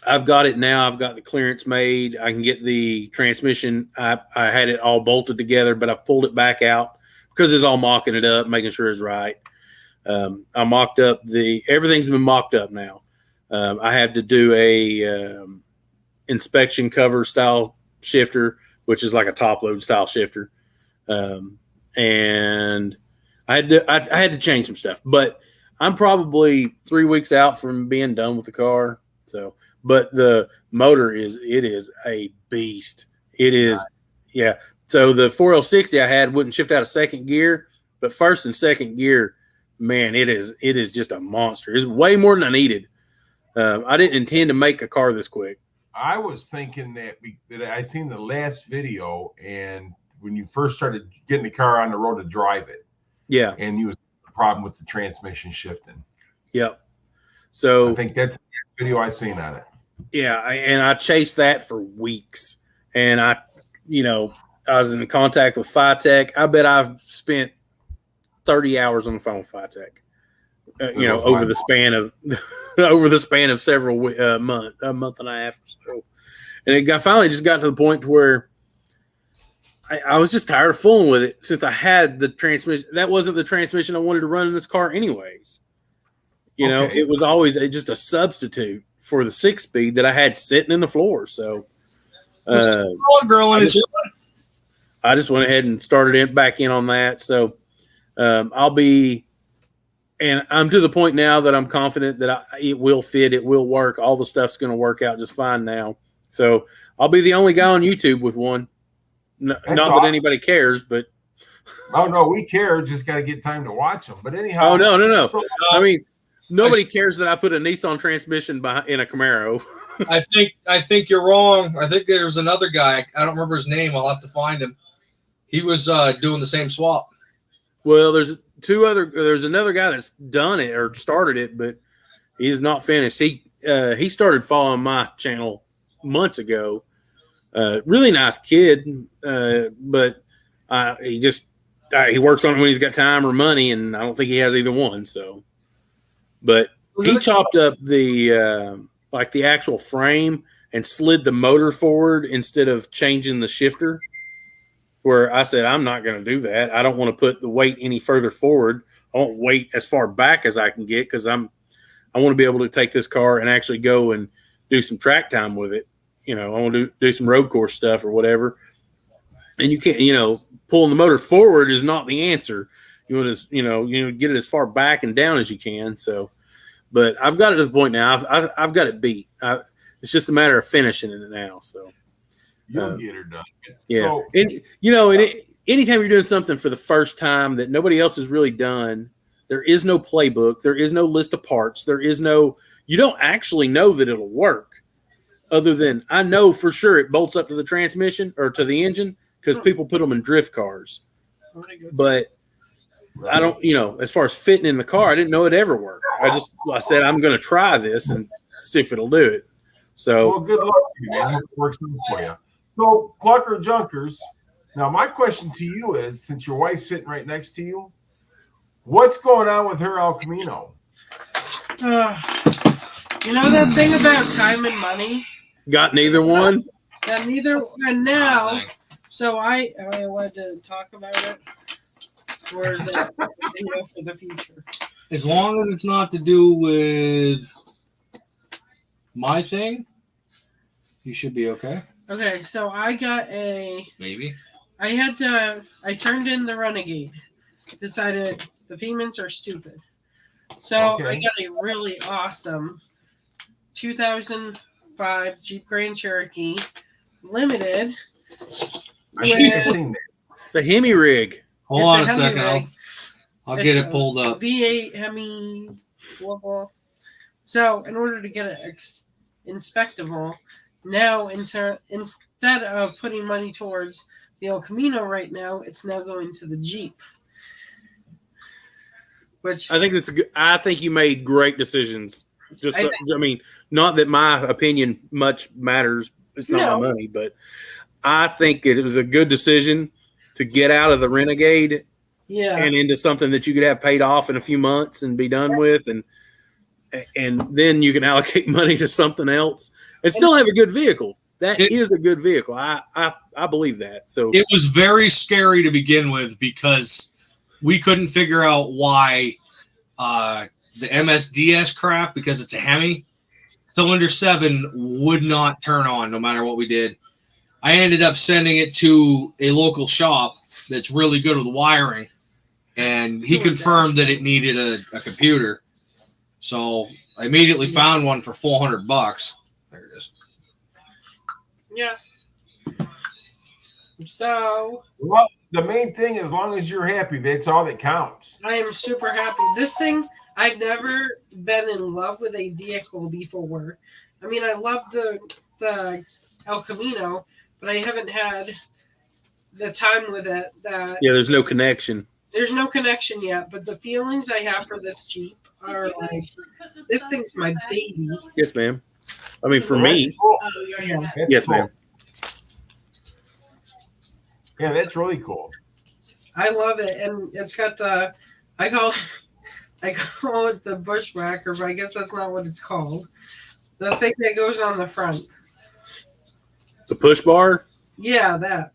I've got it now. I've got the clearance made. I can get the transmission. I had it all bolted together, but I've pulled it back out because it's all mocking it up, making sure it's right. I mocked up everything's been mocked up now. I had to do a inspection cover style shifter, which is like a top load style shifter. And I had to change some stuff, but I'm probably 3 weeks out from being done with the car. So, but the motor is a beast. It is. Yeah. So the 4L60 I had wouldn't shift out of second gear, but first and second gear, man, it is just a monster. It's way more than I needed. I didn't intend to make a car this quick. I was thinking that I seen the last video, and when you first started getting the car on the road to drive it, Yeah. and you was a problem with the transmission shifting. Yep. So I think that's the video I seen on it. yeah, and I chased that for weeks, and I was in contact with Vitek. I bet I've spent 30 hours on the phone with Vitek. Over the span of several months, a month and a half or so, and it finally just got to the point where I was just tired of fooling with it since I had the transmission. That wasn't the transmission I wanted to run in this car, anyways. It was always just a substitute for the 6-speed that I had sitting in the floor. So, growing I just went ahead and started back in on that. So, and I'm to the point now that I'm confident that it will fit, it will work. All the stuff's going to work out just fine now. So I'll be the only guy on YouTube with one. Not awesome. that anybody cares, but Oh no, we care. Just got to get time to watch them. But anyhow, oh no. I mean, nobody cares that I put a Nissan transmission in a Camaro. I think you're wrong. I think there's another guy. I don't remember his name. I'll have to find him. He was doing the same swap. Well, there's another guy that's done it or started it, but he's not finished. He started following my channel months ago. Really nice kid, but he just he works on it when he's got time or money, and I don't think he has either one. So, but he chopped up the like the actual frame and slid the motor forward instead of changing the shifter. Where I said, I'm not going to do that. I don't want to put the weight any further forward. I won't wait as far back as I can get because I want to be able to take this car and actually go and do some track time with it. You know, I want to do some road course stuff or whatever. And you can't, pulling the motor forward is not the answer. You want to, get it as far back and down as you can. So, but I've got it to the point now. I've got it beat. It's just a matter of finishing it now. So you'll get her done. Yeah, So, anytime you're doing something for the first time that nobody else has really done, there is no playbook. There is no list of parts. You don't actually know that it'll work. Other than I know for sure it bolts up to the transmission or to the engine because people put them in drift cars. But I don't, as far as fitting in the car, I didn't know it ever worked. I said I'm going to try this and see if it'll do it. So well, good luck to you, man. I hope it works out for you. So, Clucker Junkerz, now my question to you is, since your wife's sitting right next to you, what's going on with her El Camino? That thing about time and money? got neither one? Got neither. And now, so I wanted to talk about it. Or is it for the future? As long as it's not to do with my thing, you should be okay. Okay, so I got Maybe. I turned in the Renegade. Decided the payments are stupid. So I got a really awesome 2005 Jeep Grand Cherokee Limited. I think I've seen that. It's a Hemi rig. Hold on a second. I'll get it pulled up. V8 Hemi. Blah, blah. So in order to get it inspectable, now instead of putting money towards the El Camino right now, it's now going to the Jeep. Which I think I think you made great decisions. Not that my opinion much matters. It's not my money, but I think it was a good decision to get out of the Renegade and into something that you could have paid off in a few months and be done with, and then you can allocate money to something else and still have a good vehicle. That is a good vehicle. I believe that. So it was very scary to begin with because we couldn't figure out why the MSDS crap, because it's a Hemi, cylinder 7 would not turn on no matter what we did. I ended up sending it to a local shop that's really good with wiring, and he confirmed that it needed a computer. So I immediately found one for $400. There it is. Yeah. So Well, the main thing, as long as you're happy, that's all that counts. I am super happy. This thing, I've never been in love with a vehicle before. I mean, I love the El Camino, but I haven't had the time with it that there's no connection. There's no connection yet, but the feelings I have for this Jeep are like, this thing's my baby. Yes, ma'am. I mean, for me, Cool. Yeah. That's yes, cool. ma'am. Yeah, that's really cool. I love it, and it's got I call it the bushwhacker, but I guess that's not what it's called. The thing that goes on the front. The push bar. Yeah, that.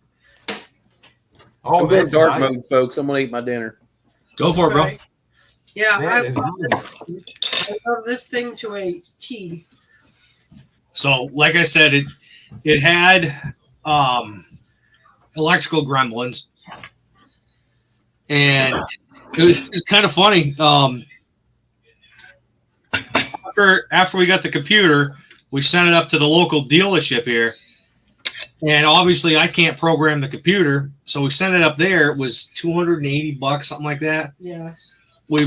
Oh, I'm going that's dark nice. mode, folks. I'm gonna eat my dinner. Go for it, bro. Right. Yeah, That is I love this thing to a T. So, like I said, it had electrical gremlins, and it was kind of funny. After we got the computer, we sent it up to the local dealership here, and obviously I can't program the computer, so we sent it up there. It was $280, something like that. Yeah. We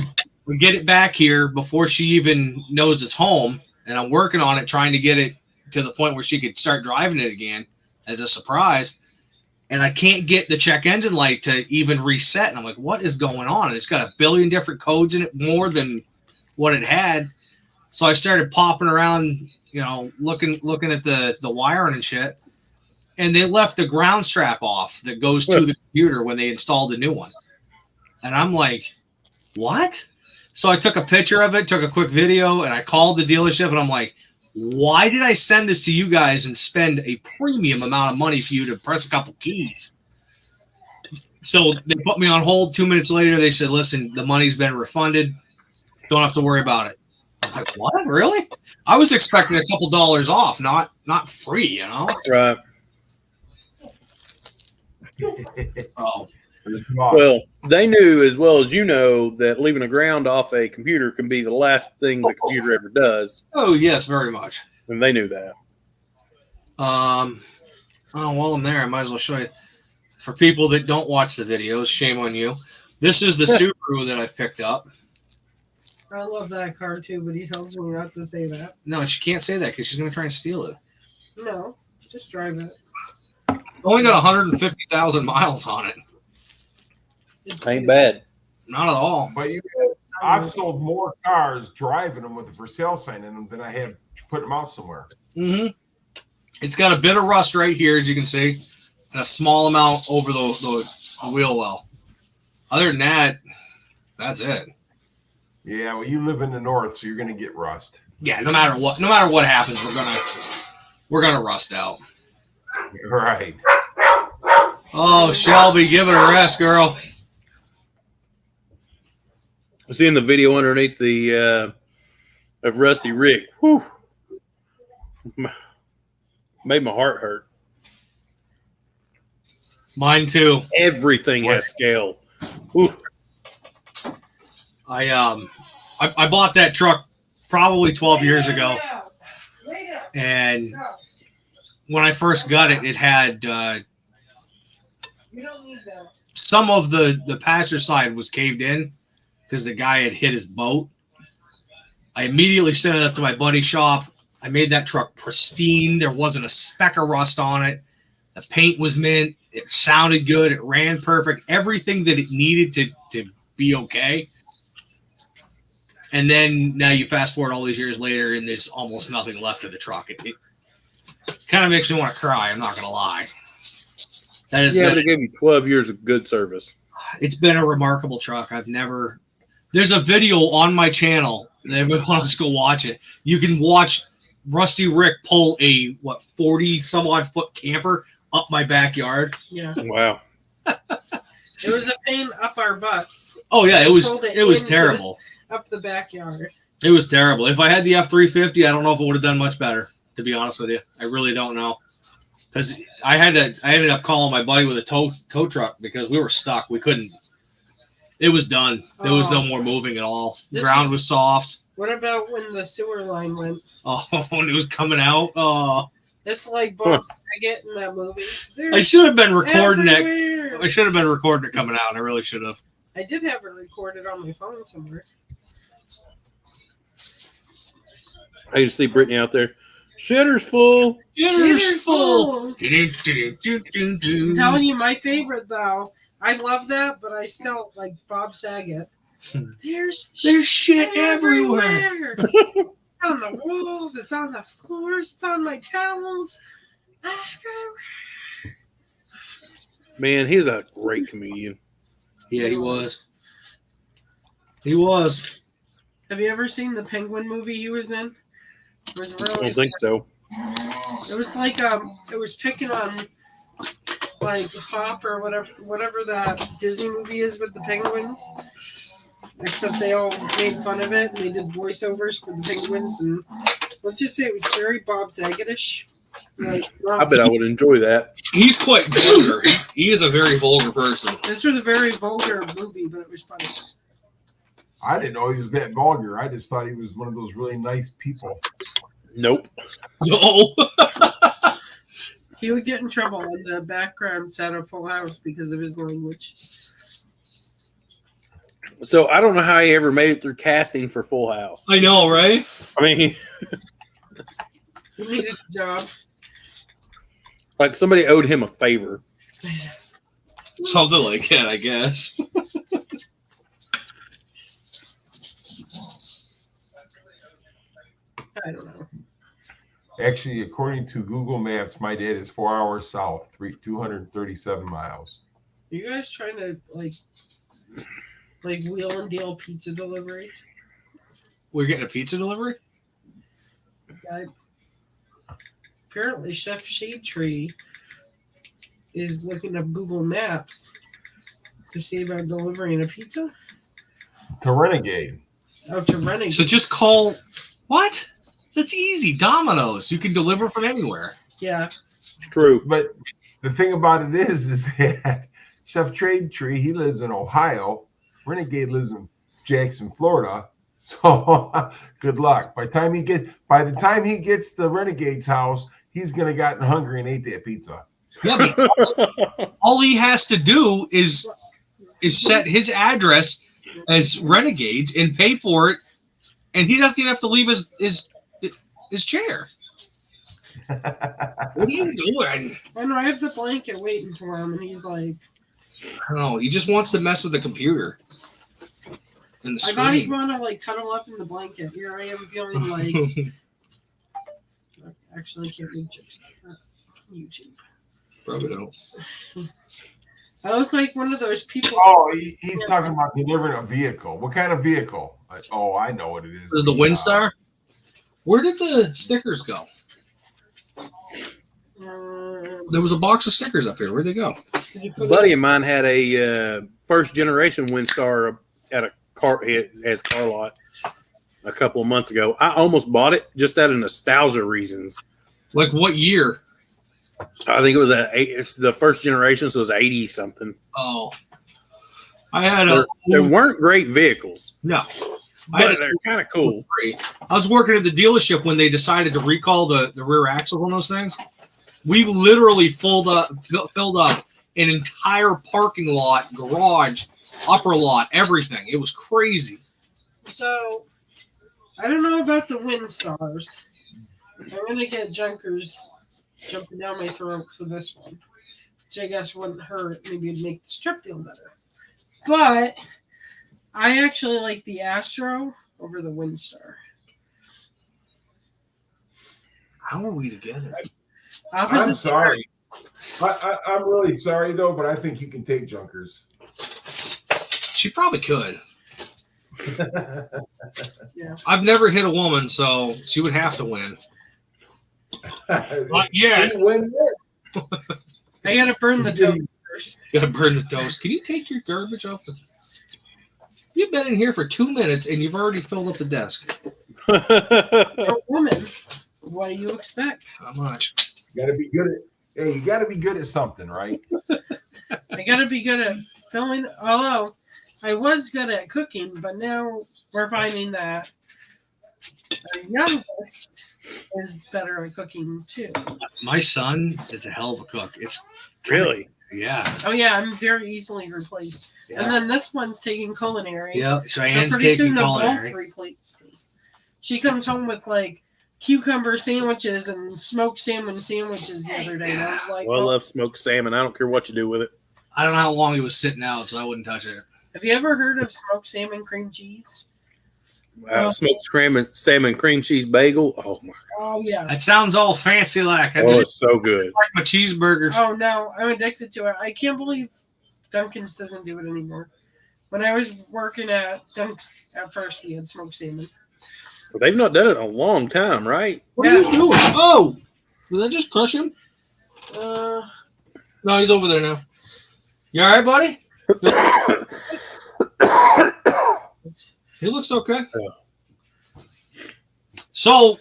get it back here before she even knows it's home, and I'm working on it, trying to get it to the point where she could start driving it again as a surprise. And I can't get the check engine light to even reset. And I'm like, what is going on? And it's got a billion different codes in it, more than what it had. So I started popping around, looking at the wiring and shit. And they left the ground strap off that goes to the computer when they installed the new one. And I'm like, what? So I took a picture of it, took a quick video, and I called the dealership, and I'm like, why did I send this to you guys and spend a premium amount of money for you to press a couple keys? So they put me on hold. 2 minutes later, they said, listen, the money's been refunded. Don't have to worry about it. I'm like, what? Really? I was expecting a couple dollars off, not free, you know? Right. Oh, Well, they knew as well as you know that leaving a ground off a computer can be the last thing the computer ever does. oh yes, very much. And they knew that. Oh, while I'm there, I might as well show you. For people that don't watch the videos, shame on you. This is the Subaru that I've picked up. I love that car too, but he tells me not to say that. No, she can't say that because she's going to try and steal it. No, just drive it. Only got 150,000 miles on it. Ain't bad. Not at all. But I've sold more cars driving them with a for sale sign in them than I have putting them out somewhere. Mm-hmm. It's got a bit of rust right here, as you can see, and a small amount over the wheel well. Other than that, that's it. Yeah, well, you live in the north, so you're going to get rust. Yeah, no matter what happens, we're gonna rust out. Right. Oh, Shelby, give it a rest, girl. Seeing the video underneath the of Rusty Rick, whew, made my heart hurt. Mine too. Everything has scale. Whew. I bought that truck probably 12 years ago, and when I first got it, it had You don't need that. some of the passenger side was caved in because the guy had hit his boat. I immediately sent it up to my buddy's shop. I made that truck pristine. There wasn't a speck of rust on it. The paint was mint. It sounded good. It ran perfect. Everything that it needed to be okay. And then now you fast forward all these years later, and there's almost nothing left of the truck. It kind of makes me want to cry. I'm not going to lie. That is, Yeah, they gave you 12 years of good service. it's been a remarkable truck. There's a video on my channel. Everyone wants to go watch it. You can watch Rusty Rick pull a 40 some odd foot camper up my backyard. Yeah. Wow. It was a pain up our butts. Oh yeah, it was Pulled it into terrible. Up the backyard. It was terrible. If I had the F350, I don't know if it would have done much better, to be honest with you. I really don't know. Because I ended up calling my buddy with a tow truck because we were stuck. We couldn't. It was done. There was no more moving at all. The ground was soft. What about when the sewer line went? Oh, when it was coming out. Oh, It's like Bob Saget in that movie. I should have been recording Everywhere. that. I should have been recording it coming out. I really should have. I did have it recorded on my phone somewhere. I used to see Brittany out there. Shitter's full. Shitter's full. I'm telling you, my favorite though. I love that, but I still like Bob Saget. There's shit everywhere. It's on the walls. It's on the floors. It's on my towels. Everywhere. Man, he's a great comedian. Yeah, he was. He was. Have you ever seen the Penguin movie he was in? It was I really. don't think so. It was like it was picking on like Hop or whatever that Disney movie is with the penguins. Except they all made fun of it and they did voiceovers for the penguins, and let's just say it was very Bob Saget-ish. Like, I bet I would enjoy that. He's quite vulgar. He is a very vulgar person. this was a very vulgar movie, but it was funny. I didn't know he was that vulgar. I just thought he was one of those really nice people. Nope. No. He would get in trouble on the background set of Full House because of his language. So I don't know how he ever made it through casting for Full House. I know, right? I mean, He needed a job. like somebody owed him a favor. Something like that, I guess. I don't know. Actually, according to Google Maps, my dad is 4 hours south, 237 miles. Are you guys trying to like like Wheel and Deal pizza delivery. We're getting a pizza delivery? Apparently, Chef Shade Tree is looking up Google Maps to see about delivering a pizza. To Renegade. Oh, to Renegade. So just call. What? That's easy. Domino's. You can deliver from anywhere. Yeah. It's true. But the thing about it is that Chef Trade Tree, he lives in Ohio. Renegade lives in Jackson, Florida. So good luck. By the time he gets to Renegade's house, he's gonna gotten hungry and ate that pizza. Yeah, but all he has to do is set his address as Renegades and pay for it, and he doesn't even have to leave his chair. What are you doing? I know, I have the blanket waiting for him, and he's like, I don't know. He just wants to mess with the computer and the I thought he'd screen. want to like cuddle up in the blanket. Here I am feeling like actually I can't reach it. YouTube. Probably don't. I look like one of those people. Oh, he's talking about delivering a vehicle. What kind of vehicle? Oh, I know what it is. This is the Windstar. Where did the stickers go? There was a box of stickers up here. Where'd they go? Did you A put buddy of mine had a first generation Windstar at a car lot a couple of months ago. I almost bought it just out of nostalgia reasons. Like what year? I think it was it's the first generation, so it was 80 something. Oh, I had a. They weren't great vehicles, No, I had but a they're kind of cool. I was working at the dealership when they decided to recall the rear axles on those things. We literally filled up an entire parking lot, garage, upper lot, everything. It was crazy. So, I don't know about the Windstars. I'm gonna get Junkerz jumping down my throat for this one, which I guess wouldn't hurt. Maybe it'd make the strip feel better. But I actually like the Astro over the Windstar. How are we together? I'm sorry. I'm really sorry though, but I think you can take Junkerz. She probably could. Yeah. I've never hit a woman, so she would have to win. Not yet. I gotta burn the toast first. Gotta burn the toast. Can you take your garbage off the? You've been in here for 2 minutes and you've already filled up the desk. You're a woman. What do you expect? How much? You gotta be good at. Hey, you gotta be good at something, right? I gotta be good at filling. Although I was good at cooking, but now we're finding that our youngest is better at cooking too. My son is a hell of a cook. It's Really? yeah. Oh yeah, I'm very easily replaced. Yeah. And then this one's taking culinary. Yeah. So Cheyenne's pretty taking soon they'll culinary. both replace me. She comes home with like cucumber sandwiches and smoked salmon sandwiches the other day. And I was like, Well, I love smoked salmon. I don't care what you do with it. I don't know how long he was sitting out, so I wouldn't touch it. have you ever heard of smoked salmon cream cheese? Smoked salmon cream cheese bagel. Oh my! Oh yeah. That sounds all fancy like. I Oh, just it's so good. like my cheeseburgers. Oh no, I'm addicted to it. I can't believe Dunkin's doesn't do it anymore. When I was working at Dunk's, at first we had smoked salmon. Well, they've not done it in a long time, right? What are you doing? Oh, did I just crush him? No, he's over there now. You all right, buddy? He looks okay. So,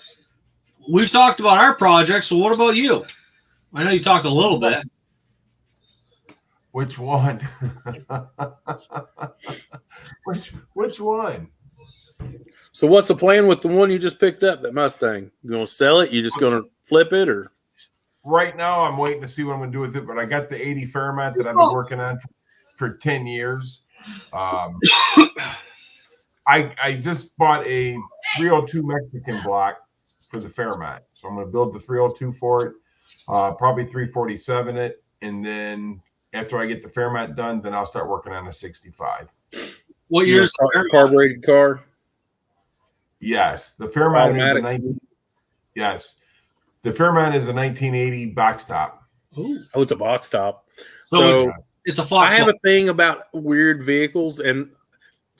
we've talked about our project. So, what about you? I know you talked a little bit. Which one? which one? So, what's the plan with the one you just picked up, that Mustang? You gonna sell it? You just gonna flip it, or? Right now, I'm waiting to see what I'm gonna do with it. But I got the 80 Fairmont that I've been working on for 10 years. I just bought a 302 Mexican block for the Fairmont, so I'm gonna build the 302 for it. Probably 347 it, and then after I get the Fairmont done, then I'll start working on a 65. What year's the Fairmont? Carbureted car? Yes, the Fairmont is a Automatic. yes, the Fairmont is a 1980 box top. Ooh. Oh, it's a box top. So So it's a I Fox. have a thing about weird vehicles, and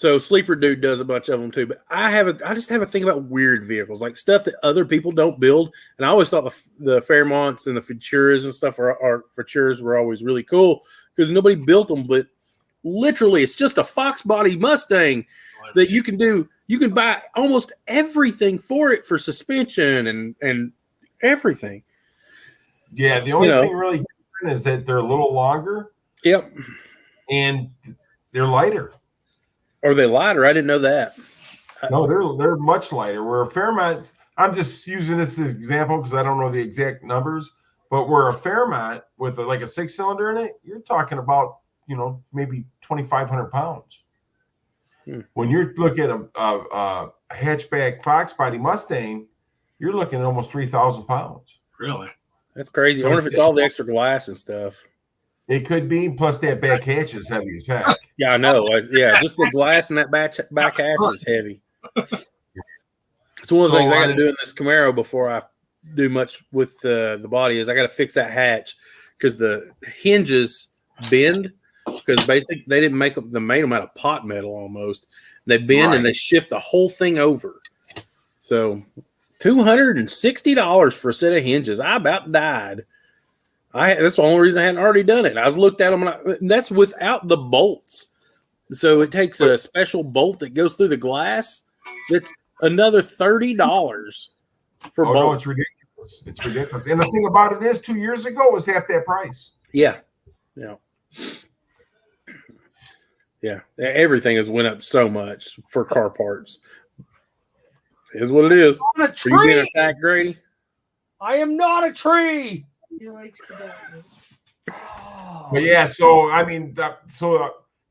So Sleeper Dude does a bunch of them too. But I just have a thing about weird vehicles, like stuff that other people don't build. And I always thought the Fairmonts and the Futuras and stuff are Futuras were always really cool because nobody built them. But literally, it's just a Fox body Mustang that you can do. You can buy almost everything for it for suspension and everything. Yeah, the only thing really different is that they're a little longer. Yep. And they're lighter. Are they lighter? I didn't know that. No, they're much lighter. Where a Fairmont, I'm just using this as an example because I don't know the exact numbers, but where a Fairmont with like a 6-cylinder in it, you're talking about, maybe 2,500 pounds. When you're looking at a hatchback Fox body Mustang, you're looking at almost 3,000 pounds. Really? That's crazy. I wonder if it's all the extra glass and stuff. It could be. Plus, that back hatch is heavy as heck. Yeah, I know. Just the glass and that back hatch is heavy. It's one of the things I got to do in this Camaro before I do much with the body is I got to fix that hatch because the hinges bend because basically they didn't make them. They made them out of pot metal almost. They bend and they shift the whole thing over. So $260 for a set of hinges. I about died. That's the only reason I hadn't already done it. I was looked at them, and that's without the bolts. So it takes a special bolt that goes through the glass. That's another $30 for bolts. No, it's ridiculous. It's ridiculous. And the thing about it is, 2 years ago it was half that price. Yeah. Everything has went up so much for car parts. It is what it is. On a Are tree. you being attacked, Grady? I am not a tree. He likes the Batman. But yeah, so I mean,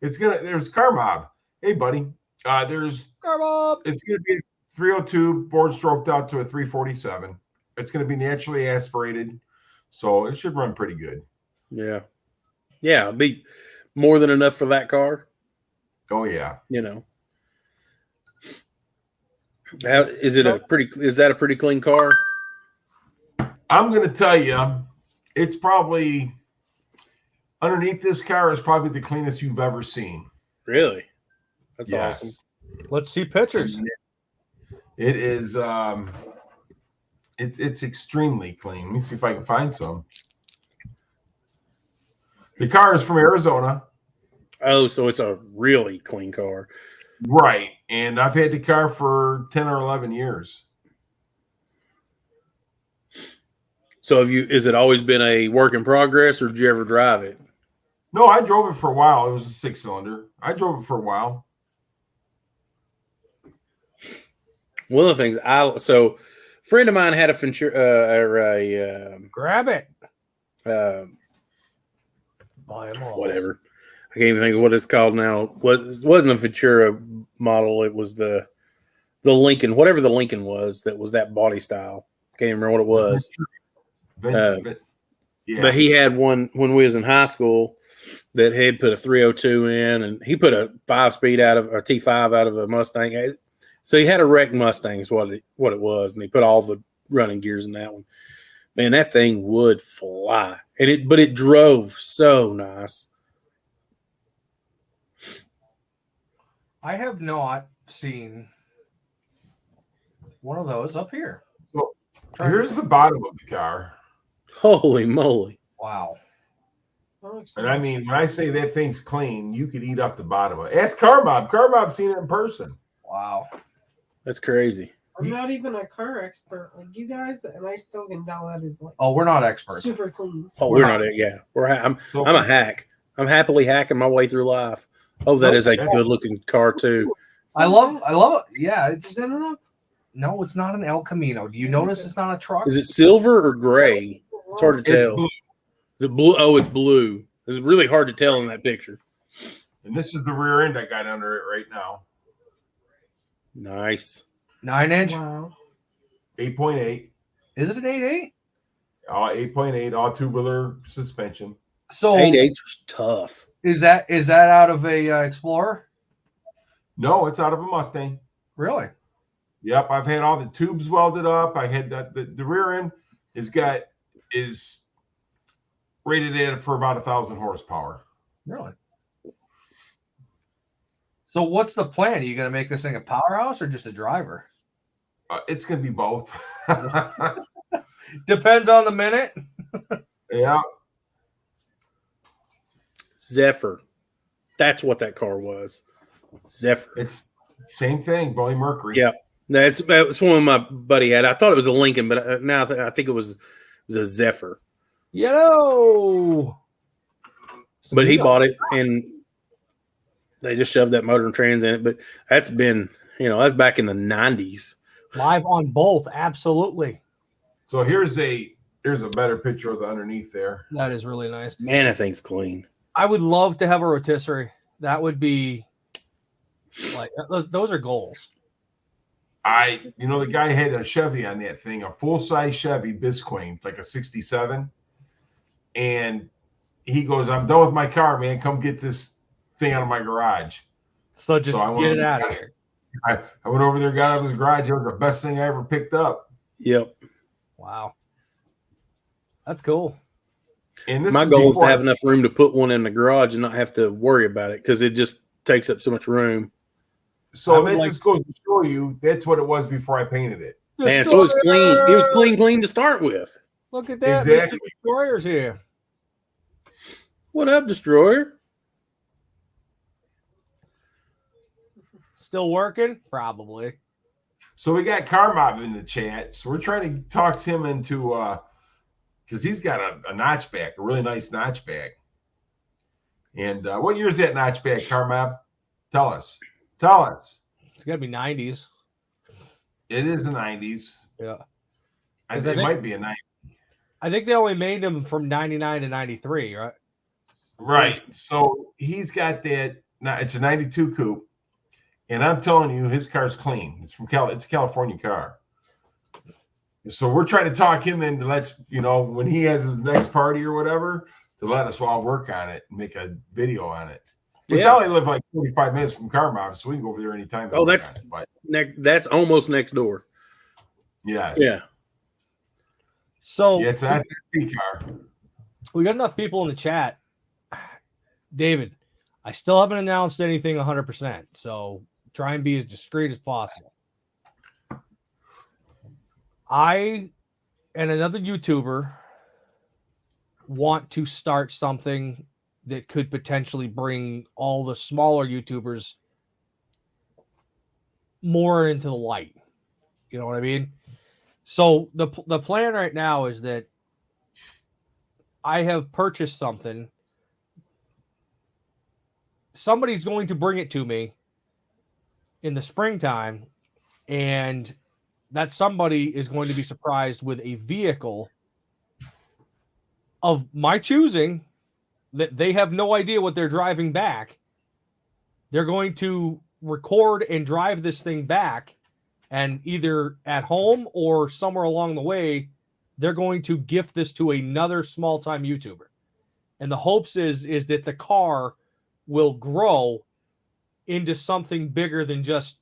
it's gonna. There's Car Mob. Hey, buddy. There's. Garbob. It's gonna be 302 board stroked out to a 347. It's gonna be naturally aspirated, so it should run pretty good. Yeah. It'd be more than enough for that car. Oh yeah. Is that a pretty clean car? I'm gonna tell you, it's probably underneath this car is probably the cleanest you've ever seen. Really? That's Yes. awesome. Let's see pictures. It is. It's extremely clean. Let me see if I can find some. The car is from Arizona. Oh, so it's a really clean car. Right. And I've had the car for 10 or 11 years. So is it always been a work in progress, or did you ever drive it? No, I drove it for a while. It was a 6-cylinder. I drove it for a while. One of the things a friend of mine had a Ventura, Grab it. Buy them all. whatever. I can't even think of what it's called now. It wasn't a Ventura model. It was the Lincoln, whatever the Lincoln was. That was that body style. Can't even remember what it was. Yeah. But he had one when we was in high school that had put a 302 in, and he put a 5-speed out of a T5 out of a Mustang. So he had a wrecked Mustang is what it was, and he put all the running gears in that one. Man, that thing would fly, but it drove so nice. I have not seen one of those up here. So here's the bottom of the car. Holy moly! Wow. And I mean, when I say that thing's clean, you could eat off the bottom of it. Ask Car Mob. Car Mob's seen it in person. Wow. That's crazy. I'm not even a car expert like you guys, and I still can tell that is like Oh, we're not experts. super clean. Oh, we're not. Yeah, I'm a hack. I'm happily hacking my way through life. Oh, that is a good-looking car too. I love it. Yeah, Is it's that enough? no, it's not an El Camino. Do you notice it's not a truck? Is it silver or gray? It's hard to It's tell. blue. Is it blue? Oh, it's blue. It's really hard to tell in that picture. And this is the rear end I got under it right now. Nice. 9-inch. Wow. 8.8. Is it an 8.8? 8.8, all tubular suspension. So 8.8 was tough. is that out of a Explorer? No, it's out of a Mustang. Really? Yep, I've had all the tubes welded up. I had the rear end is rated at for about 1,000 horsepower. Really? So what's the plan? Are you gonna make this thing a powerhouse or just a driver? It's gonna be both. Depends on the minute. Yeah. Zephyr. That's what that car was. Zephyr. It's same thing, Bully Mercury. Yeah. That's one my buddy had. I thought it was a Lincoln, but now I think it was a Zephyr. Yo. But he bought it, and they just shoved that motor and trans in it. But that's been, that's back in the 90s. Live on both, absolutely. So here's a better picture of the underneath there. That is really nice. Man, that thing's clean. I would love to have a rotisserie. That would be like, those are goals. The guy had a Chevy on that thing, a full-size Chevy Bisqueen, like a 67. And he goes, I'm done with my car, man. Come get this thing out of my garage. So get it out of here. I went over there, got out of his garage. It was the best thing I ever picked up. Yep. Wow. That's cool. And my goal is to have enough room to put one in the garage and not have to worry about it because it just takes up so much room. So that just goes to show you that's what it was before I painted it. Man, so it was clean. It was clean to start with. Look at that. Exactly. Mr. Destroyer's here. What up, Destroyer? Still working? Probably. So we got Car Mob in the chat. So we're trying to talk him into because he's got a notchback, a really nice notchback. And what year is that notchback, Car Mob? Tell us. It's got to be 90s. It is the 90s. Yeah. I think it might be a 90s. I think they only made them from 99 to 93, right? Right. So he's got that. It's a 92 coupe. And I'm telling you, his car's clean. It's it's a California car. So we're trying to talk him into when he has his next party or whatever, to let us all work on it and make a video on it. Which I only live like 45 minutes from Car Mob, so we can go over there anytime. Oh, that's almost next door. Yes. Yeah. So it's an SSP car. We got enough people in the chat. David, I still haven't announced anything 100%, so try and be as discreet as possible. I and another YouTuber want to start something that could potentially bring all the smaller YouTubers more into the light. You know what I mean? So the plan right now is that I have purchased something. Somebody's going to bring it to me in the springtime, and that somebody is going to be surprised with a vehicle of my choosing that they have no idea what they're driving back. They're going to record and drive this thing back, and either at home or somewhere along the way, they're going to gift this to another small-time YouTuber. And the hopes is that the car will grow into something bigger than just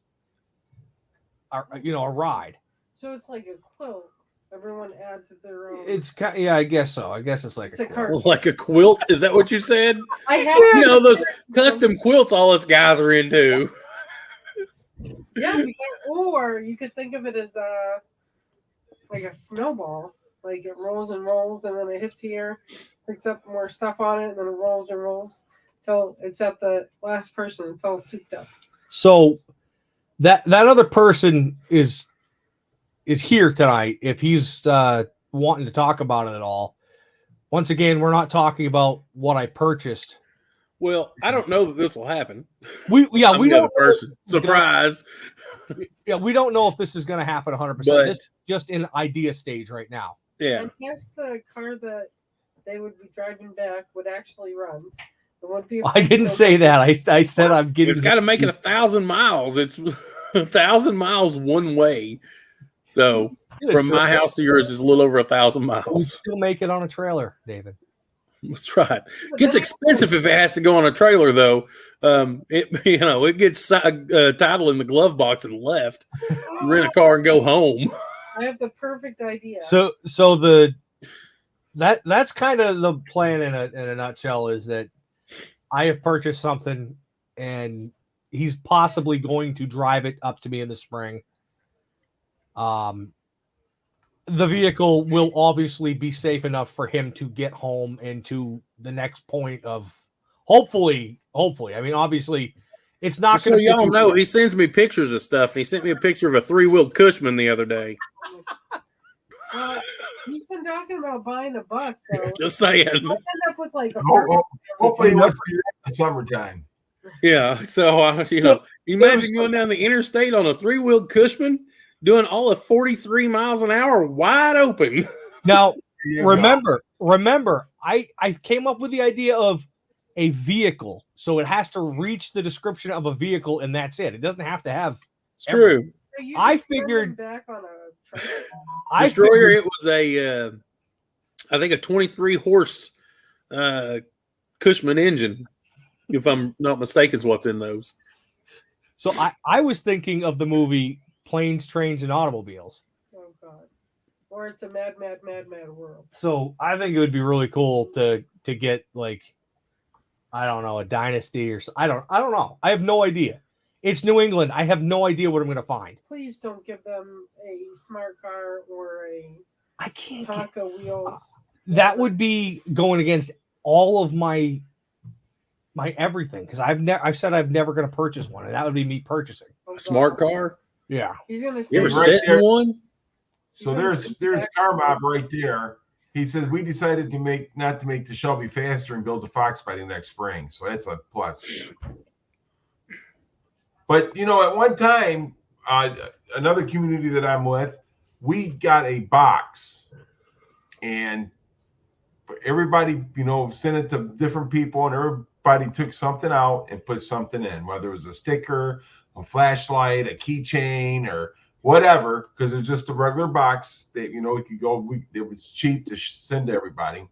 a ride. So it's like a quilt. Everyone adds their own. It's I guess so. I guess it's like a quilt. Like a quilt? Is that what you said? I have those custom quilts all us guys are into. Yeah, or you could think of it as like a snowball. Like it rolls and rolls, and then it hits here, picks up more stuff on it, and then it rolls and rolls till it's at the last person. It's all souped up. So that other person is here tonight. If he's wanting to talk about it at all. Once again, we're not talking about what I purchased. Well, I don't know that this will happen. We don't. Person. Surprise. We don't know if this is going to happen 100%. This is just in idea stage right now. Yeah. I guess the car that they would be driving back would actually run. I didn't say that. I said I'm getting. It's got to make it 1,000 miles. It's 1,000 miles one way. So from my house to yours is a little over 1,000 miles. We still make it on a trailer, David. That's right. It gets expensive if it has to go on a trailer, though. It gets title in the glove box and left. You rent a car and go home. I have the perfect idea. So that's kind of the plan in a nutshell. Is that I have purchased something, and he's possibly going to drive it up to me in the spring. The vehicle will obviously be safe enough for him to get home and to the next point of hopefully. I mean, obviously, it's not So going to. y'all know, he sends me pictures of stuff, and he sent me a picture of a 3-wheel Cushman the other day. He's been talking about buying a bus, so Just saying. I'll end up with like a Hopefully, he wants to do that in the summertime. Yeah. So you imagine going down the interstate on a 3-wheel Cushman, doing all of 43 miles an hour, wide open. Now, There you remember, I came up with the idea of a vehicle, so it has to reach the description of a vehicle, and that's it. It doesn't have to have. It's true. So you I just throw figured- them back on a truck. Destroyer. It was I think a 23 horse Cushman engine, if I'm not mistaken, is what's in those. So I was thinking of the movie Planes, Trains, and Automobiles. Oh God! Or it's a mad world. So I think it would be really cool to get like, I don't know, a dynasty or I don't know. I have no idea. It's New England. I have no idea what I'm going to find. Please don't give them a smart car or a I can't. Get, Tonka wheels. that would be going against all of my everything because I've said I'm never going to purchase one, and that would be me purchasing. Oh, A smart God. car. Yeah. He's gonna You ever say Right sit in there. one? So there's Car Mob right there. He says we decided not to make the Shelby faster and build the Fox by the next spring. So that's a plus. But at one time, another community that I'm with, we got a box, and everybody sent it to different people, and everybody took something out and put something in, whether it was a sticker, a flashlight, a keychain, or whatever, because it's just a regular box that we could go. It was cheap to send to everybody,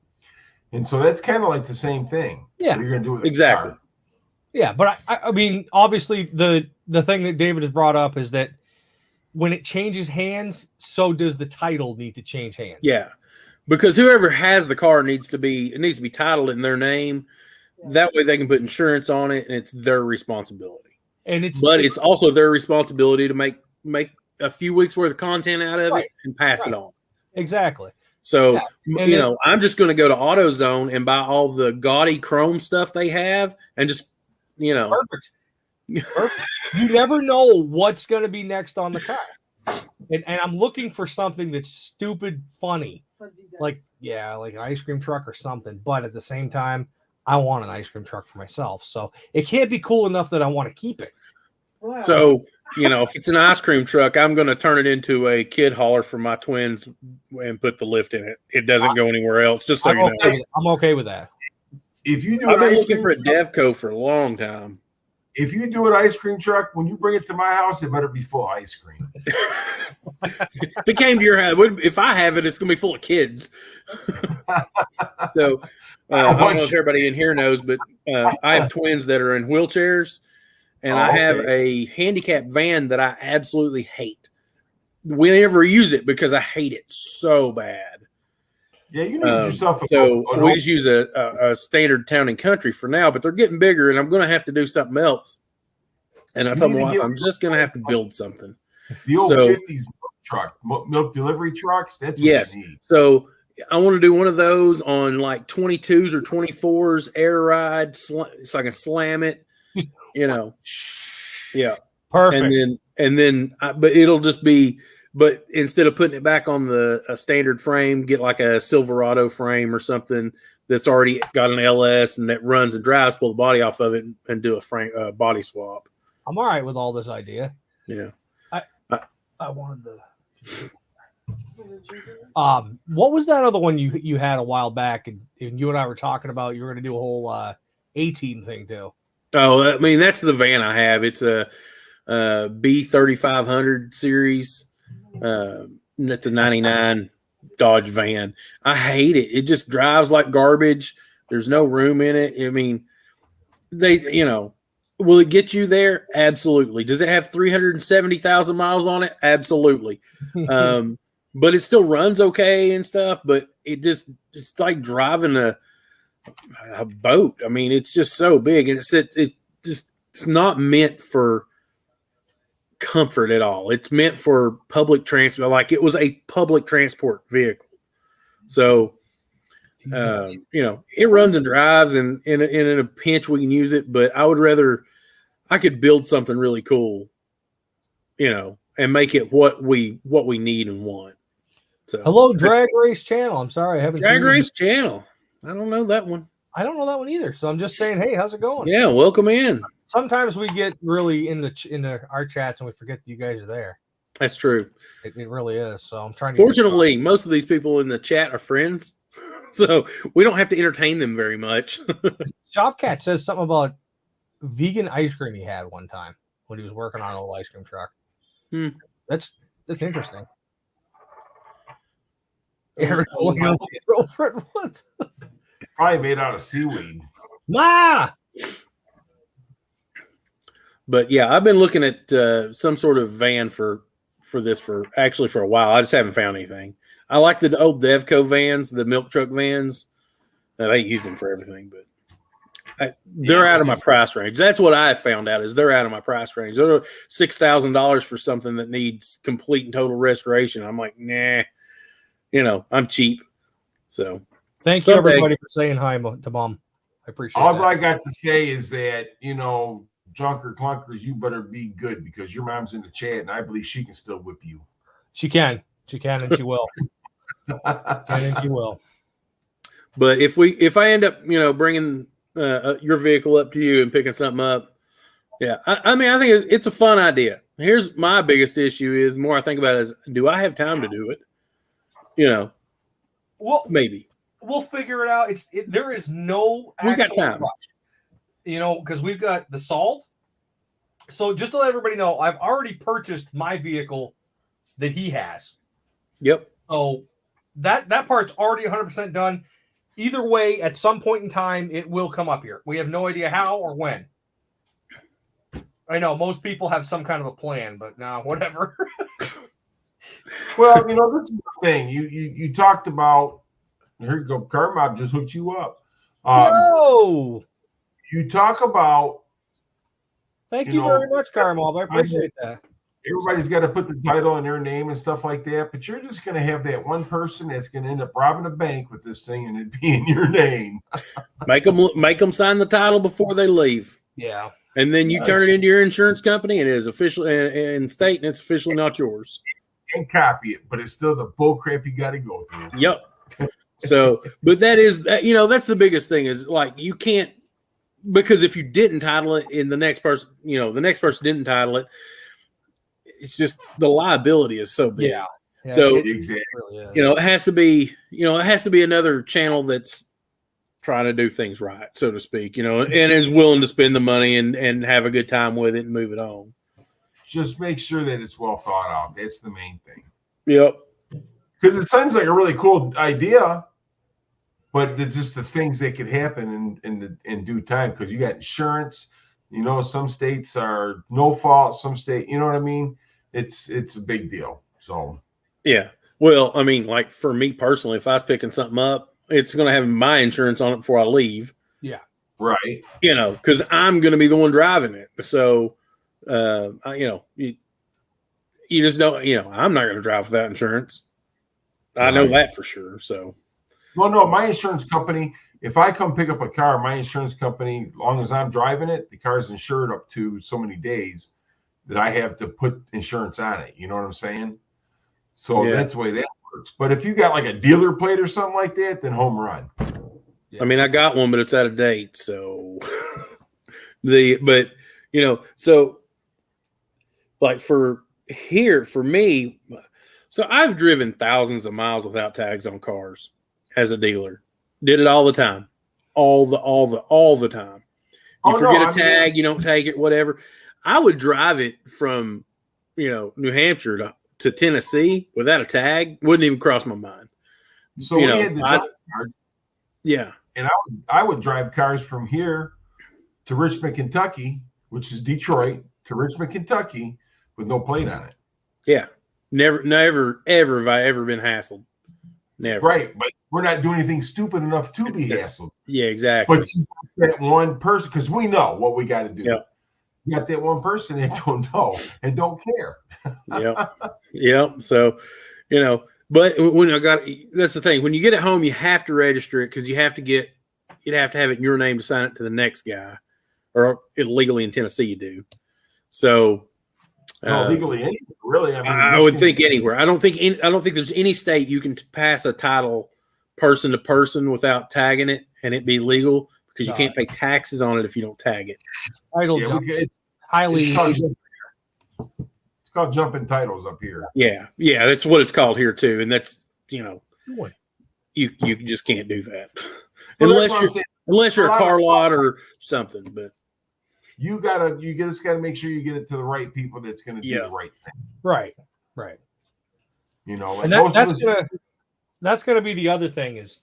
and so that's kind of like the same thing. Yeah. What are you gonna do with Exactly. a car? Yeah, but I mean, obviously, the thing that David has brought up is that when it changes hands, so does the title need to change hands. Yeah, because whoever has the car needs to be titled in their name. That way, they can put insurance on it, and it's their responsibility. And it's also their responsibility to make a few weeks worth of content out of Right. it and pass it on. exactly. So, And I'm just going to go to AutoZone and buy all the gaudy chrome stuff they have and just, Perfect. You never know what's going to be next on the car. And I'm looking for something that's stupid funny. fuzzy dice. Like an ice cream truck or something. But at the same time, I want an ice cream truck for myself. So it can't be cool enough that I want to keep it. Wow. So, if it's an ice cream truck, I'm going to turn it into a kid hauler for my twins and put the lift in it. It doesn't go anywhere else, just so I'm you know. I'm okay with that. If you do I've an been ice looking cream for a truck, Devco for a long time. if you do an ice cream truck, when you bring it to my house, it better be full of ice cream. If it came to your house, if I have it, it's going to be full of kids. So, I don't know if everybody in here knows, but I have twins that are in wheelchairs, and I have a handicap van that I absolutely hate. We never use it because I hate it so bad. Yeah, you need yourself a So we just use a standard town and country for now, but they're getting bigger, and I'm going to have to do something else. And I told my wife, I'm just going to have to build something. the old so- 50s truck, milk delivery trucks. That's what Yes. you need. So I want to do one of those on like 22s or 24s, air ride, so I can slam it, Yeah. Perfect. But it'll just be, but instead of putting it back on a standard frame, get like a Silverado frame or something that's already got an LS and that runs and drives, pull the body off of it and do a body swap. I'm all right with all this idea. Yeah. I wanted the. What was that other one you had a while back, and you and I were talking about? You were going to do a whole A-team thing too. Oh, I mean, that's the van I have. It's a B3500 series. It's a 99 Dodge van. I hate it. It just drives like garbage. There's no room in it. I mean, will it get you there? Absolutely. Does it have 370,000 miles on it? Absolutely. But it still runs okay and stuff, but it's like driving a boat. I mean, it's just so big, and it just It's not meant for comfort at all. It's meant for public transport. Like it was a public transport vehicle. So, it runs and drives, and in a pinch we can use it. But I would rather I could build something really cool, and make it what we need and want. So, hello, Drag Race Channel. I'm sorry, I haven't Drag seen Race Channel. I don't know that one. I don't know that one either. So I'm just saying, hey, how's it going? Yeah, welcome in. Sometimes we get really in our chats and we forget that you guys are there. That's true. It really is. So I'm trying to. Fortunately, most of these people in the chat are friends, so we don't have to entertain them very much. Shopcat says something about vegan ice cream he had one time when he was working on an old ice cream truck. That's interesting. It's probably made out of seaweed. Ma! But yeah, I've been looking at some sort of van for this for a while. I just haven't found anything. I like the old Devco vans, the milk truck vans. They use them for everything, but they're out of my price range. That's what I found out is they're out of my price range. They're $6,000 for something that needs complete and total restoration. I'm like, nah, I'm cheap. So thank you everybody for saying hi to Mom. I appreciate it. All I got to say is that, Junker Clunkers, you better be good because your mom's in the chat and I believe she can still whip you. She can and she will. And she will. But if I end up, bringing your vehicle up to you and picking something up, yeah, I mean, I think it's a fun idea. Here's my biggest issue is the more I think about it is, do I have time to do it? Well, maybe we'll figure it out. There is no we got time. rush. Because we've got the salt. So just to let everybody know, I've already purchased my vehicle that he has. Yep. So that part's already 100% done. Either way, at some point in time, it will come up here. We have no idea how or when. I know most people have some kind of a plan, but no, whatever. Well, this is the thing. You talked about, here you go, Car Mob just hooked you up. Whoa! You talk about. Thank you very much, Car Mob. I appreciate that. Everybody's got to put the title in their name and stuff like that, but you're just going to have that one person that's going to end up robbing a bank with this thing and it being your name. Make them sign the title before they leave. Yeah. And then you turn it into your insurance company and it is official and state and it's officially not yours. And copy it, but it's still the bull crap you got to go through. Yep. So, but that's the biggest thing is like you can't, because if you didn't title it and the next person didn't title it, it's just the liability is so big. Yeah. So exactly. It has to be another channel that's trying to do things right, so to speak, and is willing to spend the money and have a good time with it and move it on. Just make sure that it's well thought out. That's the main thing. Yep. Because it seems like a really cool idea, but just the things that could happen in due time. Because you got insurance, some states are no fault, some state, you know what I mean? It's a big deal. So yeah. Well, I mean, like for me personally, if I was picking something up, it's going to have my insurance on it before I leave. Yeah. Right. Because I'm going to be the one driving it. So, you just don't, I'm not going to drive without insurance. I know that for sure. So, well, no, my insurance company, if I come pick up a car, my insurance company, as long as I'm driving it, the car's insured up to so many days that I have to put insurance on it. You know what I'm saying? So that's the way that works. But if you got like a dealer plate or something like that, then home run. Yeah. I mean, I got one, but it's out of date. So so like for me, so I've driven thousands of miles without tags on cars as a dealer. Did it all the time. All the time. You forget a tag, you don't take it, whatever. I would drive it from, New Hampshire to Tennessee without a tag. Wouldn't even cross my mind. So we had the drive card. Yeah. And I would drive cars from here to Richmond, Kentucky, which is Detroit, to Richmond, Kentucky, with no plate on it. Yeah. Never, ever have I ever been hassled. Never. Right. But we're not doing anything stupid enough to be hassled. Yeah, exactly. But that one person, because we know what we got to do. Yep. You got that one person that don't know and don't care. Yep. So, but when that's the thing. When you get it home, you have to register it because you'd have to have it in your name to sign it to the next guy, or legally in Tennessee you do. So, legally anywhere, really. I would think anywhere. I don't think there's any state you can pass a title person to person without tagging it and it be legal because you can't pay taxes on it if you don't tag it. Title it's highly. It's called jumping titles up here. Yeah, that's what it's called here too, and that's you just can't do that unless you're a car lot or something. But you just gotta make sure you get it to the right people that's gonna do the right thing. Right. And that's gonna be the other thing is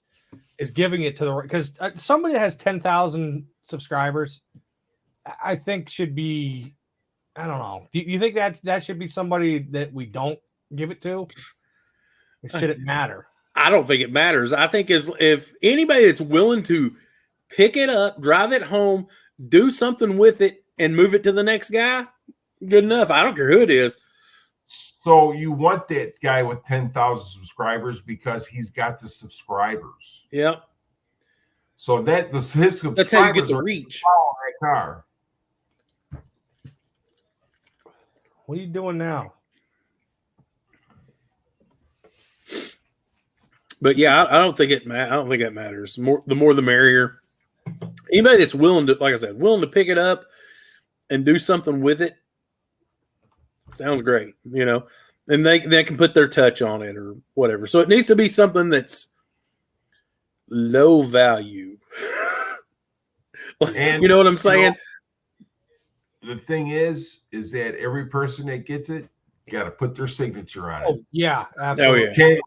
giving it to the right, because somebody that has 10,000 subscribers, I think should be. I don't know. Do you think that should be somebody that we don't give it to? Or should it matter? I don't think it matters. I think if anybody that's willing to pick it up, drive it home, do something with it, and move it to the next guy, good enough. I don't care who it is. So you want that guy with 10,000 subscribers because he's got the subscribers. Yep. So his subscribers, that's how you get the reach. That car. What are you doing now? But yeah, I don't think it matters. The more the merrier. Anybody that's willing to, like I said, willing to pick it up and do something with it, sounds great. And they can put their touch on it or whatever. So it needs to be something that's low value. And you know what I'm saying? The thing is that every person that gets it got to put their signature on it. Oh, yeah, absolutely. Oh, yeah.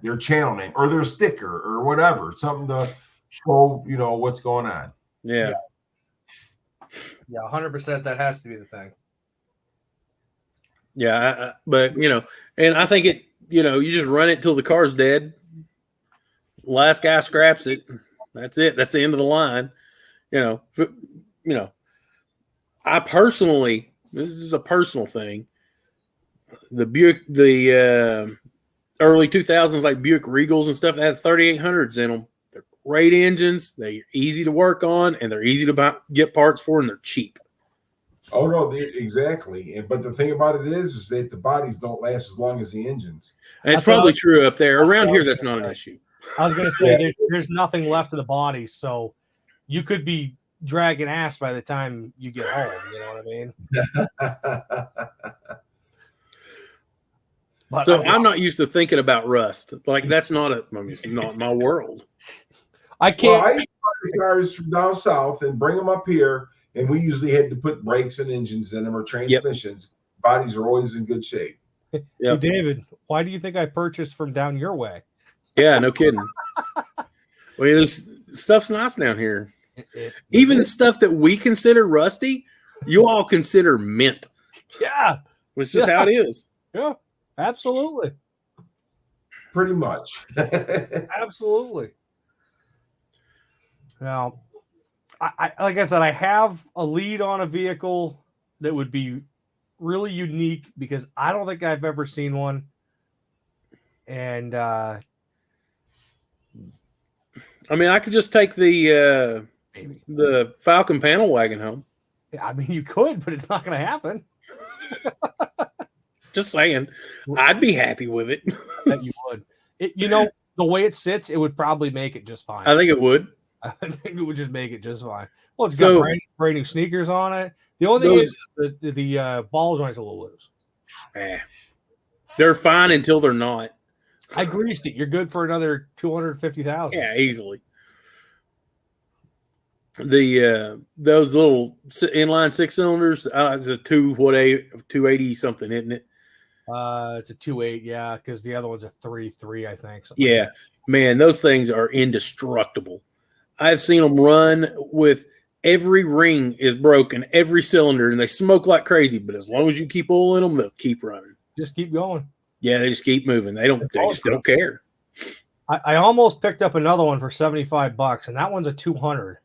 Their channel name or their sticker or whatever, something to show what's going on. Yeah. 100%. That has to be the thing. Yeah, but and I think it. You just run it till the car's dead. Last guy scraps it. That's it. That's the end of the line. I personally, this is a personal thing. The Buick, the early 2000s, like Buick Regals and stuff, that had 3800s in them. They're great engines. They're easy to work on, and they're easy to get parts for, and they're cheap. Oh no, exactly. But the thing about it is that the bodies don't last as long as the engines. And it's probably true up there. Around here, that's not an issue. I was going to say there's nothing left of the body, so you could be dragging ass by the time you get home. You know what I mean? But So I'm not used to thinking about rust. Like that's not it's not my world. I can't. Well, I used to buy cars from down south and bring them up here, and we usually had to put brakes and engines in them or transmissions. Yep. Bodies are always in good shape. Hey, David, why do you think I purchased from down your way? Yeah, no kidding. There's stuff's nice down here. Even stuff that we consider rusty, you all consider mint. Yeah. It's just how it is. Yeah, absolutely. Pretty much. Absolutely. Now, I like I said, I have a lead on a vehicle that would be really unique because I don't think I've ever seen one. And I could just take the Falcon panel wagon home. Yeah, I mean, you could, but it's not going to happen. Just saying, I'd be happy with it. That you would. The way it sits, it would probably make it just fine. I think it would. I think it would just make it just fine. Well, it's got brand new sneakers on it. The only thing is the ball joint's a little loose. They're fine until they're not. I greased it. You're good for another 250,000. Yeah, easily. Those little inline 6-cylinders, it's a 280 something, isn't it? It's a 2.8, yeah, because the other one's a 3.3, I think. Yeah, man, those things are indestructible. I've seen them run with every ring is broken, every cylinder, and they smoke like crazy. But as long as you keep oil in them, they'll keep running. Just keep going. Yeah, they just keep moving. They just don't care. I almost picked up another one for $75, and that one's a 200.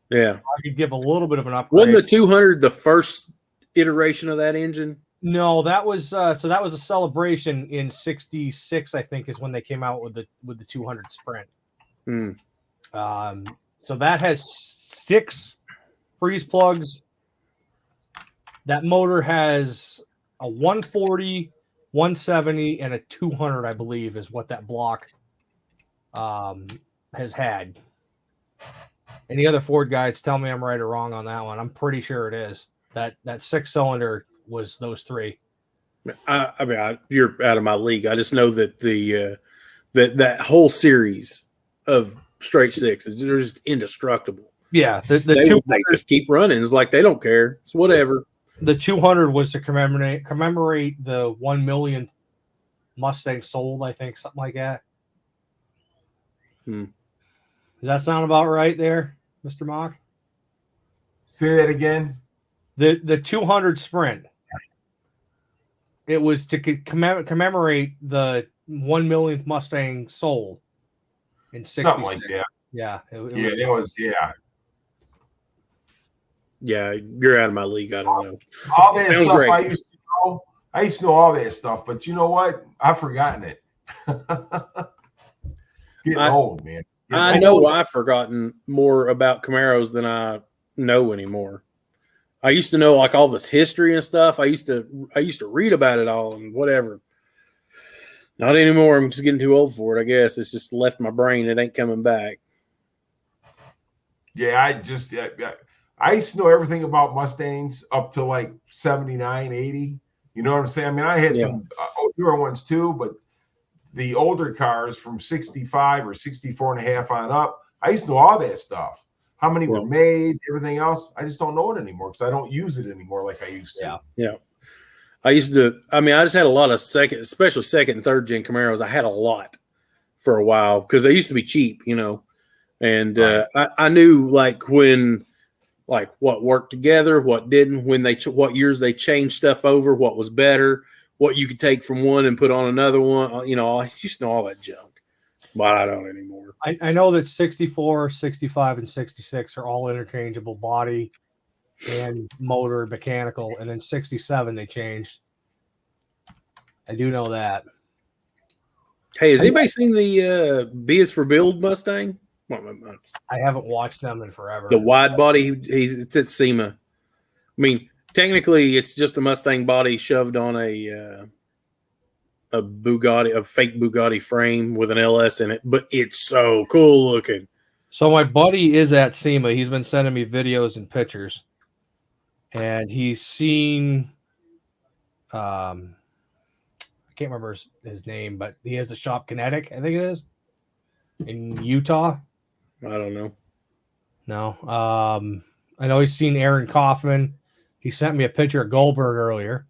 Yeah, I could give a little bit of an upgrade. Wasn't the 200 the first iteration of that engine? No, that was so that was a celebration in '66, I think, is when they came out with the 200 Sprint. Hmm. So that has 6 freeze plugs. That motor has a 140, 170, and a 200, I believe, is what that block has had. Any other Ford guys tell me I'm right or wrong on that one. I'm pretty sure it is. That 6-cylinder was those 3. You're out of my league. I just know that that whole series of straight sixes, they're just indestructible. Yeah, they just keep running. It's like they don't care. It's whatever. The 200 was to commemorate the 1 millionth Mustang sold, I think, something like that. Does that sound about right there, Mr. Mock? Say that again. The 200 Sprint. It was to commemorate the 1 millionth Mustang sold in 66. Something like that. Yeah. Yeah. You're out of my league. I don't know. All that Sounds stuff great. I used to know. I used to know all that stuff, but you know what? I've forgotten it. Getting old, man. I know I've forgotten more about Camaros than I know anymore. I used to know like all this history and stuff. I used to read about it all and whatever. Not anymore. I'm just getting too old for it, I guess. It's just left my brain. It ain't coming back. Yeah, I used to know everything about Mustangs up to like 79, 80. You know what I'm saying? I mean, I had some newer ones too, but the older cars from 65 or 64 and a half on up, I used to know all that stuff. How many were made, everything else. I just don't know it anymore because I don't use it anymore like I used to. Yeah. I just had a lot of especially second and third gen Camaros. I had a lot for a while because they used to be cheap, you know. And I knew like when, like what worked together, what didn't, what years they changed stuff over, what was better, what you could take from one and put on another one. You know, I used to know all that junk, but I don't anymore. I know that 64, 65, and 66 are all interchangeable body and motor mechanical, and then 67 they changed. I do know that. Hey, has anybody seen the B is for Build Mustang? I haven't watched them in forever. The wide body, it's at SEMA. I mean, technically, it's just a Mustang body shoved on a Bugatti, a fake Bugatti frame with an LS in it, but it's so cool looking. So my buddy is at SEMA. He's been sending me videos and pictures, and he's seen. I can't remember his name, but he has the shop Kinetic, I think it is, in Utah. I don't know. No. I know he's seen Aaron Kaufman. He sent me a picture of Goldberg earlier.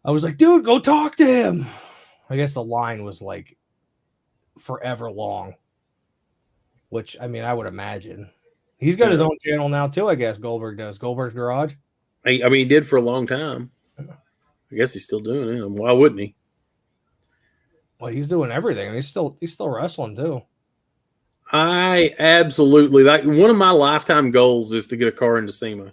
I was like, dude, go talk to him. I guess the line was like forever long, which, I mean, I would imagine. He's got his own channel now, too, I guess. Goldberg does. Goldberg's Garage. I mean, he did for a long time. I guess he's still doing it. Why wouldn't he? Well, he's doing everything. He's still wrestling, too. I absolutely like one of my lifetime goals is to get a car into SEMA,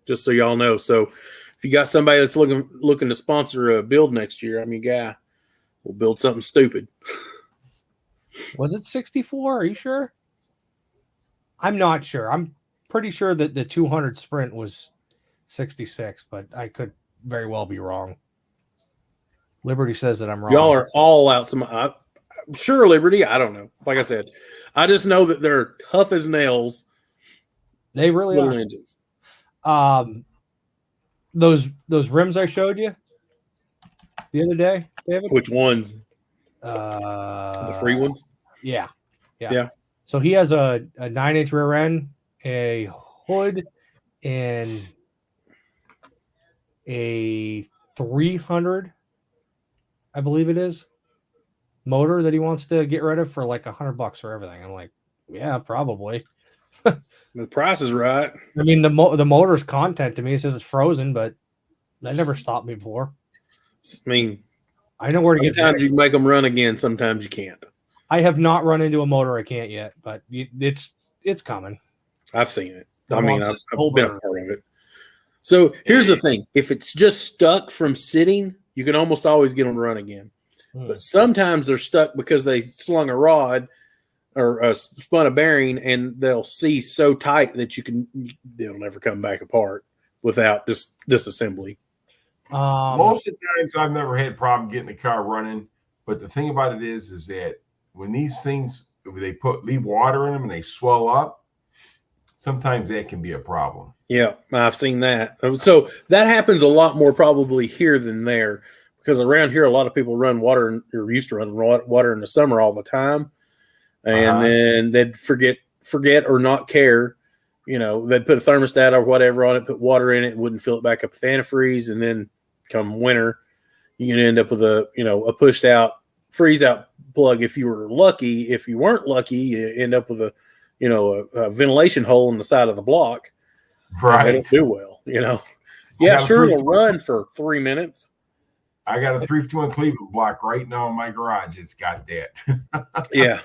just so y'all know. So if you got somebody that's looking to sponsor a build next year, I'm your guy. We'll build something stupid. Was it 64? Are you sure? I'm not sure. I'm pretty sure that the 200 Sprint was 66, but I could very well be wrong. Liberty says that I'm wrong. Y'all are all out. I'm sure Liberty. I don't know. Like I said, I just know that they're tough as nails. They really are. Engines. Those rims I showed you the other day, David. Which ones? The free ones. Yeah. So he has a 9-inch rear end, a hood, and a 300, I believe it is, motor that he wants to get rid of for like $100 for everything. I'm like, yeah, probably. The price is right. I mean, the motor's content to me, it says it's frozen, but that never stopped me before. I mean, I know where to get. Sometimes you can make them run again. Sometimes you can't. I have not run into a motor I can't yet, but it's coming. I've seen it. I mean, I've been a part of it. So here's the thing: if it's just stuck from sitting, you can almost always get them to run again. But sometimes they're stuck because they slung a rod or spun a bearing, and they'll seize so tight that they'll never come back apart without just disassembly. Most of the times, I've never had a problem getting the car running. But the thing about it is that when these things leave water in them and they swell up, sometimes that can be a problem. Yeah, I've seen that. So that happens a lot more probably here than there, because around here a lot of people run water or used to run water in the summer all the time, and then they'd forget or not care. They'd put a thermostat or whatever on it, put water in it, wouldn't fill it back up with antifreeze, and then come winter, you can end up with a pushed out freeze out plug if you were lucky. If you weren't lucky, you end up with a ventilation hole in the side of the block. Right. They don't do well, Yeah, sure, it'll run for 3 minutes. I got a 351 Cleveland block right now in my garage. It's got that. Yeah.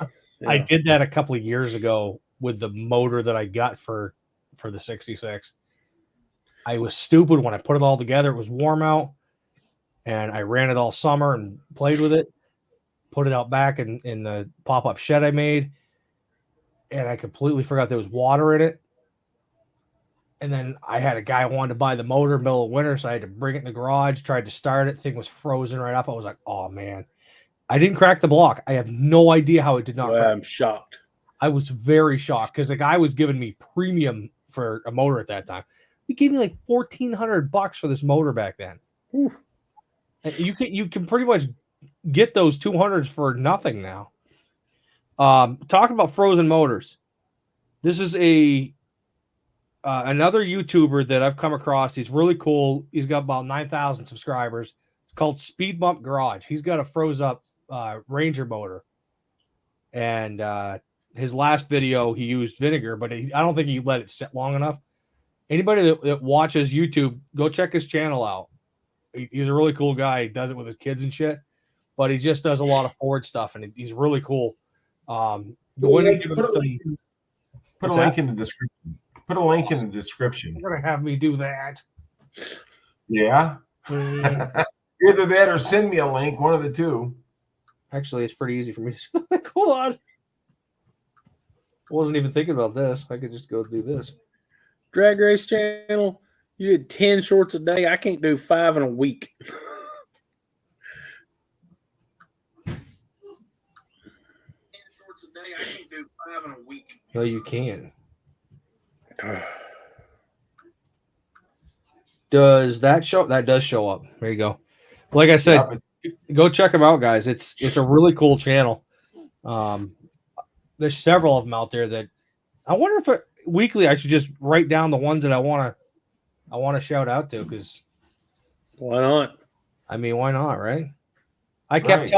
I did that a couple of years ago with the motor that I got for the 66. I was stupid when I put it all together. It was warm out, and I ran it all summer and played with it. Put it out back in the pop-up shed I made, and I completely forgot there was water in it. And then I had a guy who wanted to buy the motor middle of winter, so I had to bring it in the garage, tried to start it. Thing was frozen right up. I was like, oh, man. I didn't crack the block. I have no idea how it did not crack. I'm shocked. I was very shocked because the guy was giving me premium for a motor at that time. He gave me like $1,400 for this motor back then. Ooh. And you can pretty much get those 200s for nothing now. Talking about frozen motors, this is another YouTuber that I've come across. He's really cool. He's got about 9,000 subscribers. It's called Speed Bump Garage. He's got a froze up Ranger motor, and his last video he used vinegar, but I don't think he let it sit long enough. Anybody that watches YouTube, go check his channel out. He's a really cool guy. He does it with his kids and shit, but he just does a lot of Ford stuff, and he's really cool. Put a link in the description. Put a link in the description. You're gonna have me do that. Yeah. Either that or send me a link, one of the two. Actually, it's pretty easy for me to hold on. I wasn't even thinking about this. I could just go do this. Drag Race Channel, you did 10 shorts a day. I can't do 5 in a week. 10 shorts a day. I can't do 5 in a week. No, you can. Does that show? That does show up. There you go. Like I said, go check them out, guys. It's a really cool channel. There's several of them out there that I wonder if weekly I should just write down the ones that I want to shout out to, because why not? I mean, why not, right? I kept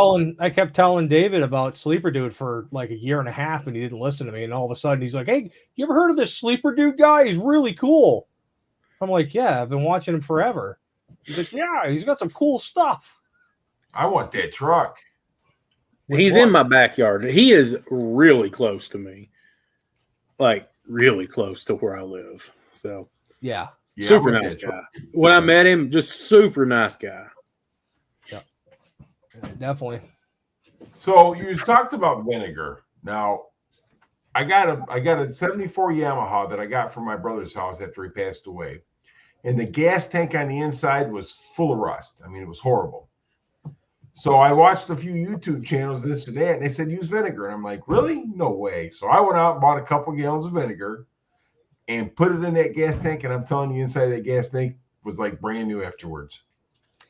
telling David about Sleeper Dude for like a year and a half, and he didn't listen to me. And all of a sudden, he's like, "Hey, you ever heard of this Sleeper Dude guy? He's really cool." I'm like, "Yeah, I've been watching him forever." He's like, "Yeah, he's got some cool stuff." I want that truck. He's in my backyard. He is really close to me, like really close to where I live. So yeah, super nice guy. When I met him, just super nice guy. Yeah, definitely. So you talked about vinegar. Now, I got a 74 Yamaha that I got from my brother's house after he passed away, and the gas tank on the inside was full of rust. I mean, it was horrible. So I watched a few YouTube channels, this and that, and they said use vinegar. And I'm like, really? No way. So I went out and bought a couple gallons of vinegar and put it in that gas tank. And I'm telling you, inside that gas tank was like brand new afterwards.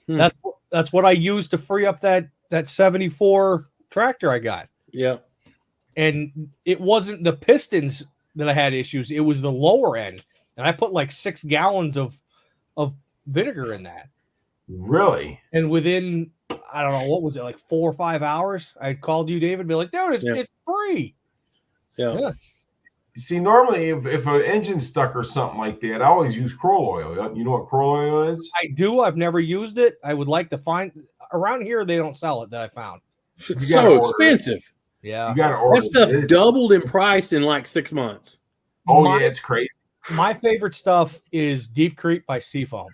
That's what I used to free up that 74 tractor I got. Yeah. And it wasn't the pistons that I had issues. It was the lower end. And I put like 6 gallons of vinegar in that. Really? And within, I don't know, what was it, like 4 or 5 hours? I called you, David, and be like, dude, it's free. Yeah. You see, normally if an engine's stuck or something like that, I always use Kroll oil. You know what Kroll oil is? I do. I've never used it. I would like to find around here. They don't sell it that I found. It's so expensive. Yeah. You got to order that stuff doubled in price in like 6 months. Oh, yeah, it's crazy. My favorite stuff is Deep Creep by Seafoam.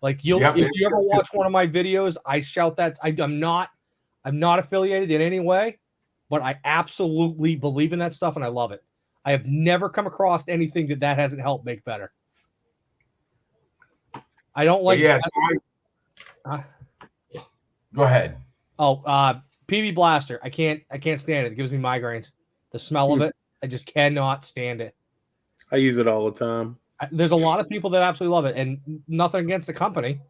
Like Yep, if you ever watch one of my videos, I shout that. I'm not affiliated in any way, but I absolutely believe in that stuff and I love it. I have never come across anything that hasn't helped make better. I don't like. Yes. Go ahead. Oh, PB Blaster. I can't stand it. It gives me migraines. The smell of it, I just cannot stand it. I use it all the time. There's a lot of people that absolutely love it, and nothing against the company.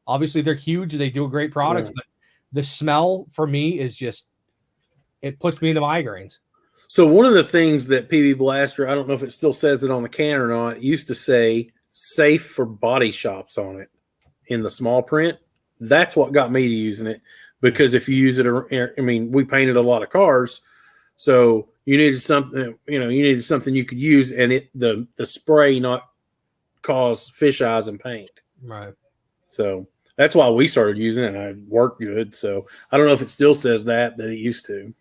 Obviously, they're huge. They do great products, but the smell for me is just, it puts me into migraines. So one of the things that PB Blaster, I don't know if it still says it on the can or not, it used to say safe for body shops on it in the small print. That's what got me to using it, because if you use it, I mean, we painted a lot of cars, so you needed something, you could use, and the spray not cause fish eyes and paint. Right. So that's why we started using it, and it worked good. So I don't know if it still says that it used to.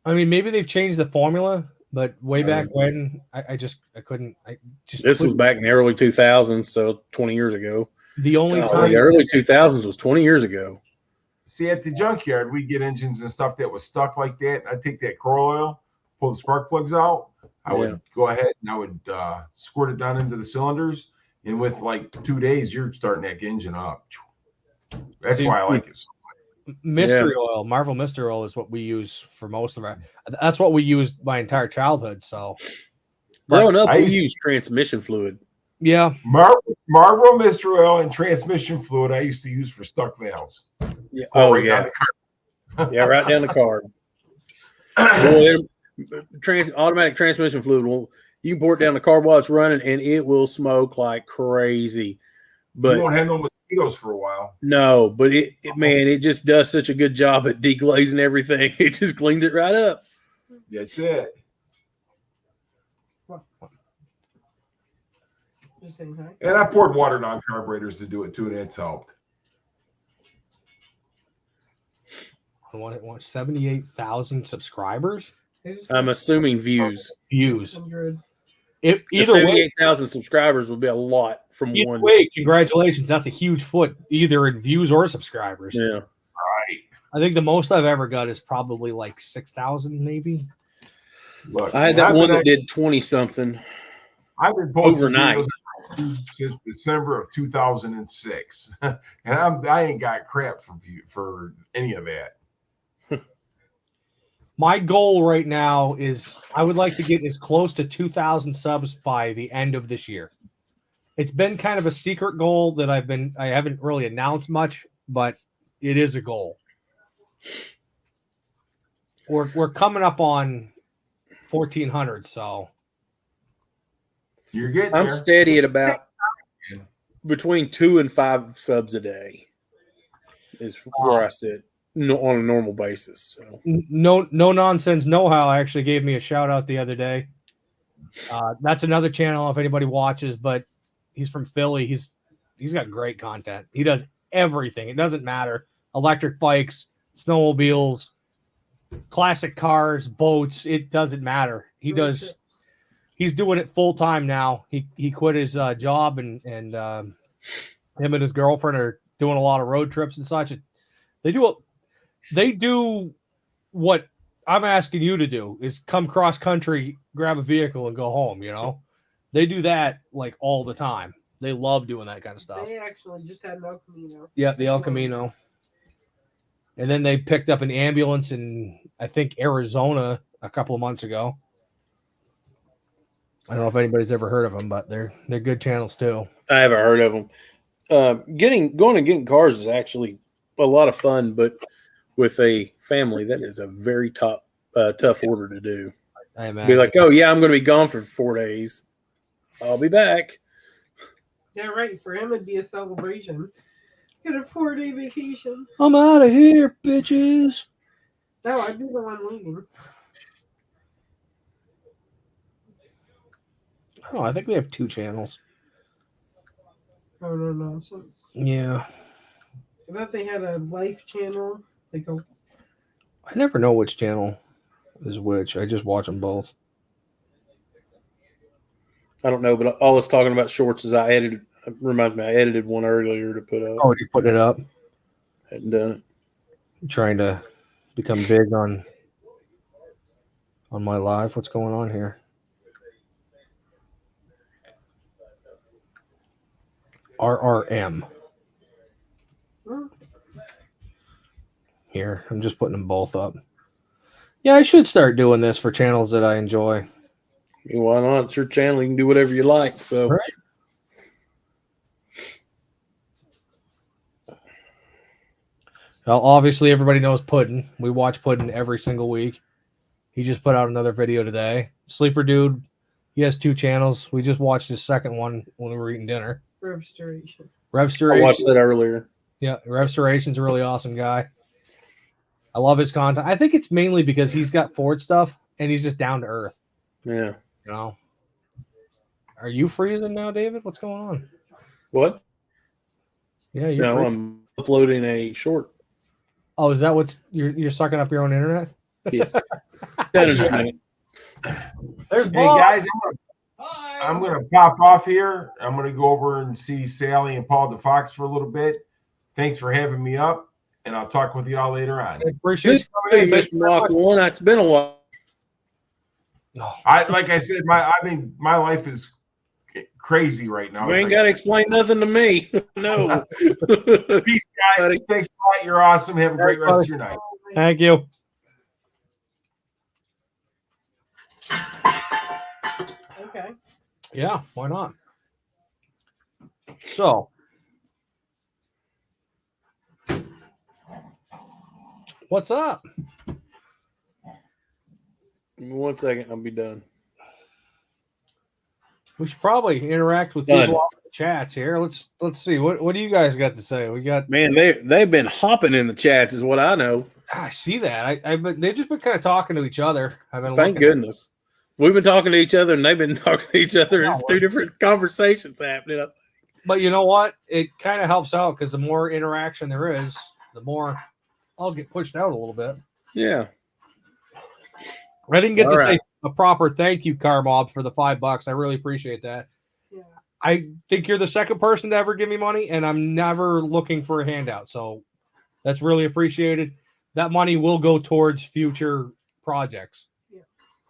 I mean, maybe they've changed the formula, but way back when, I couldn't. This was back in the early 2000s, so 20 years ago. The only time the early 2000s was 20 years ago. See, at the junkyard, we get engines and stuff that was stuck like that. I'd take that core oil, pull the spark plugs out. I would go ahead and I would squirt it down into the cylinders. And with like 2 days, you're starting that engine up. That's why I like it. Mystery oil, Marvel Mystery Oil is what we use for most of our. That's what we used my entire childhood. So, growing up, we used transmission fluid. Yeah, Marvel Mystery Oil and transmission fluid I used to use for stuck valves. Yeah. Oh yeah, yeah, right down the card. Automatic transmission fluid. Well, you can pour it down the carb while it's running, and it will smoke like crazy. But you won't have no mosquitoes for a while. No, but it just does such a good job at deglazing everything. It just cleans it right up. That's it. And I poured water down carburetors to do it too, and it's helped. I want 78,000 subscribers. I'm assuming views. If either 78,000 subscribers would be a lot from one. Way, congratulations! That's a huge foot, either in views or subscribers. Yeah, right. I think the most I've ever got is probably like 6,000, maybe. Look, I had that one that did 20 something. I've been posting overnight since December of 2006, and I ain't got crap for any of that. My goal right now is I would like to get as close to 2,000 subs by the end of this year. It's been kind of a secret goal that I haven't really announced much, but it is a goal. We're coming up on 1,400, so you're getting I'm there. steady at about between 2 and 5 subs a day is where I sit. No, on a normal basis. So. No nonsense. Know-how actually gave me a shout out the other day. That's another channel if anybody watches, but he's from Philly. He's got great content. He does everything. It doesn't matter. Electric bikes, snowmobiles, classic cars, boats. It doesn't matter. He's doing it full time now. He quit his job and him and his girlfriend are doing a lot of road trips and such. They do what I'm asking you to do, is come cross country, grab a vehicle, and go home. They do that like all the time. They love doing that kind of stuff. They actually just had an El Camino. Yeah, the El Camino. And then they picked up an ambulance in, I think, Arizona a couple of months ago. I don't know if anybody's ever heard of them, but they're good channels too. I haven't heard of them. Going and getting cars is actually a lot of fun, but with a family, that is a very tough order to do. I imagine. Be like, oh yeah, I'm going to be gone for 4 days. I'll be back. Yeah, right. For him, it'd be a celebration. Get a 4-day vacation. I'm out of here, bitches. No, I'd be the one leaving. Oh, I think they have 2 channels. Oh, no. Yeah. I thought they had a life channel. I never know which channel is which. I just watch them both. I don't know, but all I was talking about shorts is I edited one earlier to put up. Oh, you putting it up? Hadn't done it. Trying to become big on my live. What's going on here? RRM. Here, I'm just putting them both up. Yeah, I should start doing this for channels that I enjoy. I mean, why not? It's your channel. You can do whatever you like. So, Right. Well, obviously, everybody knows Puddin. We watch Puddin every single week. He just put out another video today. Sleeper Dude, he has 2 channels. We just watched his second one when we were eating dinner. Restoration. I watched that earlier. Yeah, Restoration's a really awesome guy. I love his content. I think it's mainly because he's got Ford stuff and he's just down to earth. Yeah. You know. Are you freezing now, David? What's going on? What? Yeah, you're No, freezing. I'm uploading a short. Oh, is that what's you're sucking up your own internet? Yes. That is right. There's Hey Bob. guys, I'm gonna pop off here. I'm gonna go over and see Sally and Paul DeFox for a little bit. Thanks for having me up, and I'll talk with y'all later on. I appreciate you coming in. Hey, Thank Mr. you very Rock much. One, it's been a while. Like I said, my life is crazy right now. You ain't got to explain nothing to me. No. Peace, guys. Buddy. Thanks a lot. You're awesome. Have a great rest of your night. Thank you. Okay. Yeah, why not? So, what's up? Give me 1 second, I'll be done. We should probably interact with Done. people off the chats here. Let's see. What do you guys got to say? We got. Man, they've been hopping in the chats, is what I know. I see that. They've just been kind of talking to each other. I've been Thank looking at- goodness. We've been talking to each other, and they've been talking to each other. It's Yeah, 2 different conversations happening. But you know what? It kind of helps out because the more interaction there is, the more I'll get pushed out a little bit. Yeah. I didn't get All to right. say a proper thank you, Car Mob, for the $5. I really appreciate that. Yeah. I think you're the second person to ever give me money, and I'm never looking for a handout. So that's really appreciated. That money will go towards future projects. Yeah.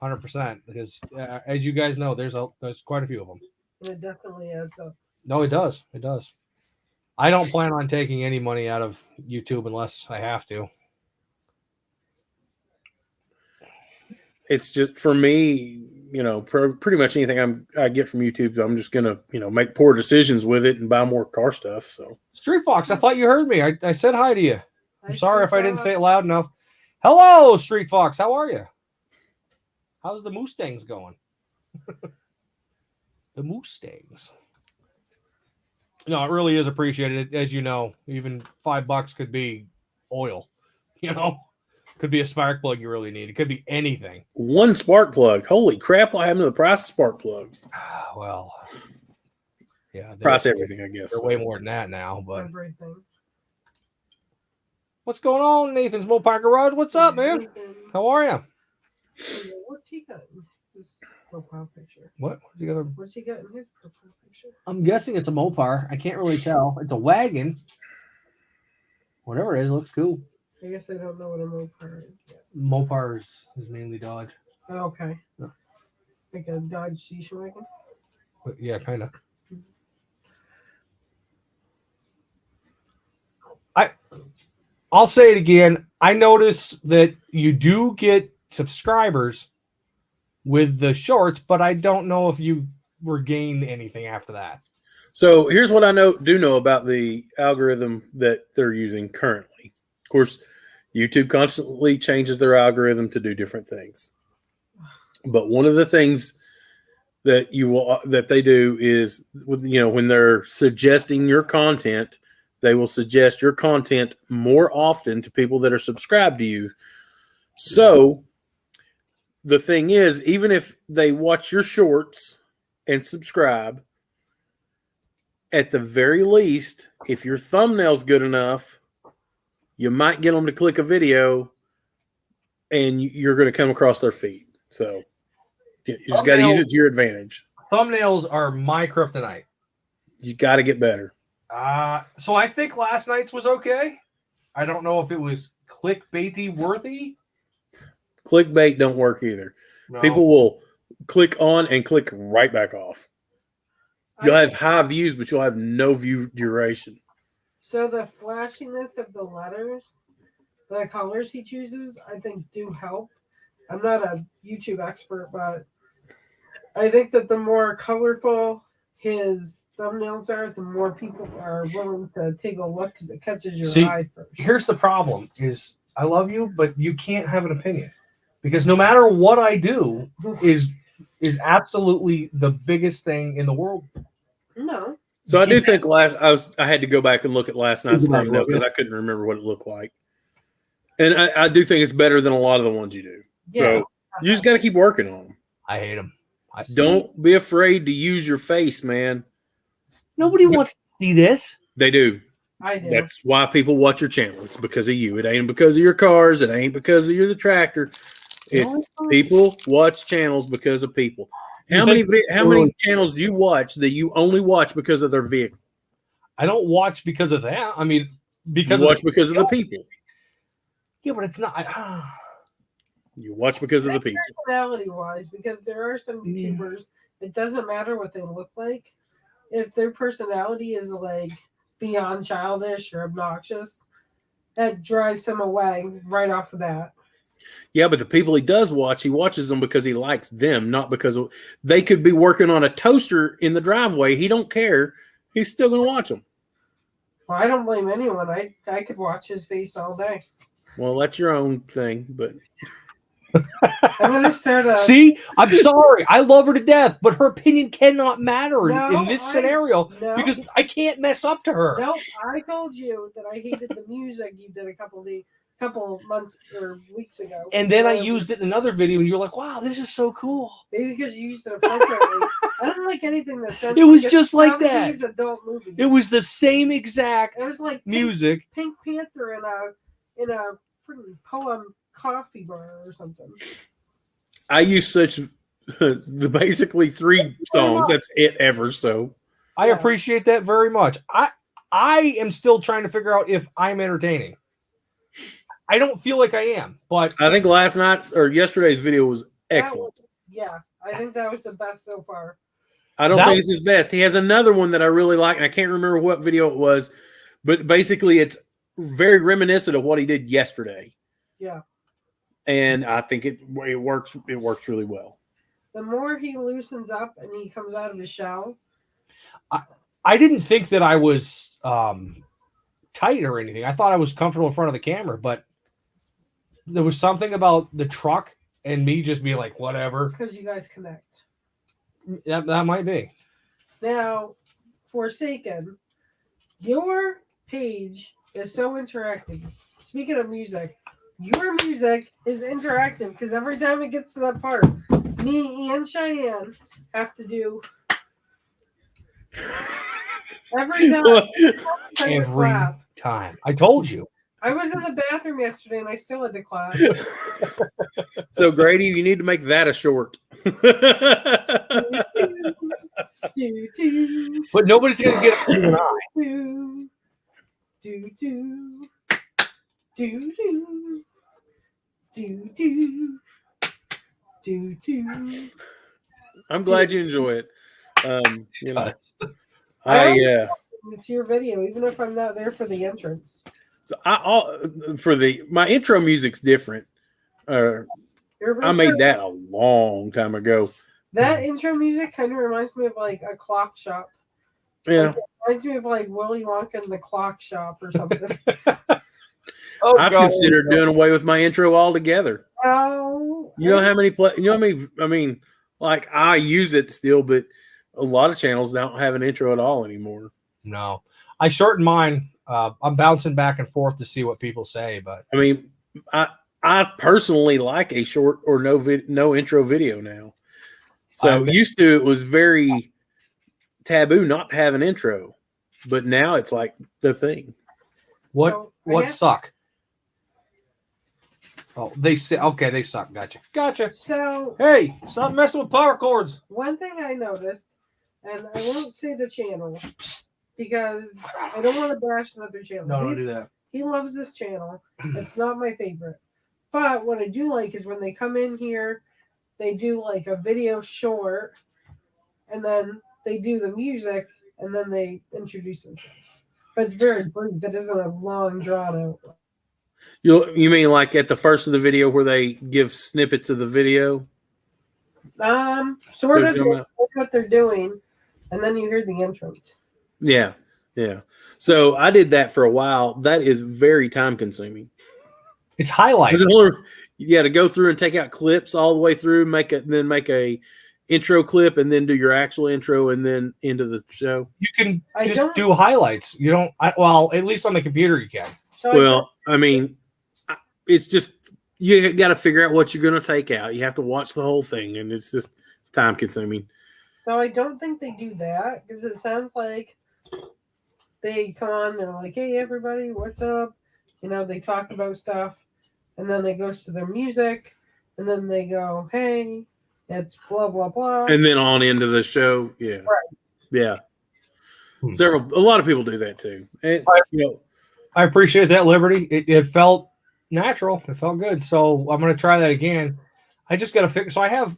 100%. Because as you guys know, there's quite a few of them. And it definitely adds up. No, it does. It does. I don't plan on taking any money out of YouTube unless I have to. It's just for me, pretty much anything I get from YouTube, I'm just gonna, make poor decisions with it and buy more car stuff. So Street Fox, I thought you heard me. I said hi to you. I'm Hi, sorry if Street I didn't say it Fox. loud enough. Hello, Street Fox. How are you? How's the Mustangs going? The Mustangs. No, it really is appreciated. As you know, even $5 could be oil. Could be a spark plug you really need. It could be anything. 1 spark plug. Holy crap! What happened to the price of spark plugs? Well, yeah, Price everything, I guess. They're way more than that now. But Everything. what's going on, Nathan's Mopar Garage? What's up, man? How are you? What's he got in his profile picture? What? What's he got? What's he got in his profile picture? I'm guessing it's a Mopar. I can't really tell. It's a wagon. Whatever it is, it looks cool. I guess I don't know what a Mopar is yet. Mopar is mainly Dodge. Oh, okay. Yeah. Like a Dodge station wagon? But yeah, kind of. I'll say it again. I notice that you do get subscribers with the shorts, but I don't know if you regain anything after that. So here's what I do know about the algorithm that they're using currently. Of course, YouTube constantly changes their algorithm to do different things. But one of the things that they do is, when they're suggesting your content, they will suggest your content more often to people that are subscribed to you. So the thing is, even if they watch your shorts and subscribe, at the very least, if your thumbnail's good enough, you might get them to click a video and you're going to come across their feed. So you just got to use it to your advantage. thumbnails are my kryptonite. You got to get better. So I think last night's was okay. I don't know if it was clickbaity worthy. Clickbait don't work either. No. People will click on and click right back off. You'll have high views, but you'll have no view duration. So the flashiness of the letters, the colors he chooses, I think do help. I'm not a YouTube expert, but I think that the more colorful his thumbnails are, the more people are willing to take a look because it catches your eye first. Here's the problem: is I love you, but you can't have an opinion because no matter what I do, is absolutely the biggest thing in the world. No. So I do think I had to go back and look at last night's thumbnail because I couldn't remember what it looked like. And I do think it's better than a lot of the ones you do. Yeah. So you just got to keep working on them. I hate them. Don't be afraid to use your face, man. Nobody wants to see this. They do. I do. That's why people watch your channel. It's because of you. It ain't because of your cars. It ain't because of you're the tractor. It's people watch channels because of people. How many channels do you watch that you only watch because of their vehicle? I don't watch because of that. I mean, because you watch because of the people. Yeah, but it's not. You watch because of the people. Personality-wise, because there are some YouTubers, it doesn't matter what they look like. If their personality is like beyond childish or obnoxious, that drives him away right off the bat. Yeah, but the people he does watch, he watches them because he likes them, not because they could be working on a toaster in the driveway. He don't care. He's still going to watch them. Well, I don't blame anyone. I could watch his face all day. Well, that's your own thing, but I'm gonna start See, I'm sorry. I love her to death, but her opinion cannot matter in this scenario because I can't mess up to her. No, I told you that I hated the music you did a couple months or weeks ago. And then I used it in another video, and you're like, "Wow, this is so cool." Maybe because you used it appropriately. I don't like anything that sounds. It was just like that. Adult movie. It was the same exact. It was like music. Pink Panther in a freaking poem coffee bar or something. I use the basically 3 songs. That's it ever. So I appreciate that very much. I am still trying to figure out if I'm entertaining. I don't feel like I am, but I think last night or yesterday's video was excellent. I think that was the best so far. I don't think it's his best. He has another one that I really like, and I can't remember what video it was, but basically it's very reminiscent of what he did yesterday. Yeah. And I think it works. It works really well. The more he loosens up and he comes out of his shell. I didn't think that I was tight or anything. I thought I was comfortable in front of the camera, but there was something about the truck and me just being like, whatever. Because you guys connect. That might be. Now, Forsaken, your page is so interactive. Speaking of music, your music is interactive because every time it gets to that part, me and Cheyenne have to do every time. I told you. I was in the bathroom yesterday and I still had to clap. So Grady, you need to make that a short. But nobody's gonna get it an eye. I'm glad you enjoy it. You know, it's your video, even if I'm not there for the entrance. So my intro music's different. I made that a long time ago. That intro music kind of reminds me of like a clock shop. Yeah, like, it reminds me of like Willy Wonka and the Clock Shop or something. I've considered doing away with my intro altogether. Oh, you know how many? I mean, like I use it still, but a lot of channels don't have an intro at all anymore. No, I shortened mine. I'm bouncing back and forth to see what people say, but I mean, I personally like a short or no intro video now. So used to it was very taboo not to have an intro, but now it's like the thing. What suck? Oh, they say okay. They suck. Gotcha. So Hey, stop messing with power cords. one thing I noticed, and I won't say the channel because I don't want to bash another channel. No, don't do that. He loves this channel. It's not my favorite. But what I do like is when they come in here, they do like a video short, and then they do the music, and then they introduce themselves. But it's very brief. That isn't a long, drawn out. You mean like at the first of the video where they give snippets of the video? Sort So of zoom out. what they're doing, and then you hear the intro. Yeah. So I did that for a while. That is very time consuming. It's highlights. Yeah, to go through and take out clips all the way through, make a intro clip, and then do your actual intro, and then into the show. You can just do highlights. You don't. Well, at least on the computer you can. So Well, I mean, it's just you got to figure out what you're going to take out. You have to watch the whole thing, and it's time consuming. So I don't think they do that because it sounds like they come on, they're like, "Hey, everybody, what's up?" You know, they talk about stuff, and then it goes to their music, and then they go, "Hey, it's blah blah blah," And then on into the show. Yeah. Right. Yeah. A lot of people do that too. And, I appreciate that, Liberty. It felt natural. It felt good. So I'm going to try that again. I just got to fix. So I have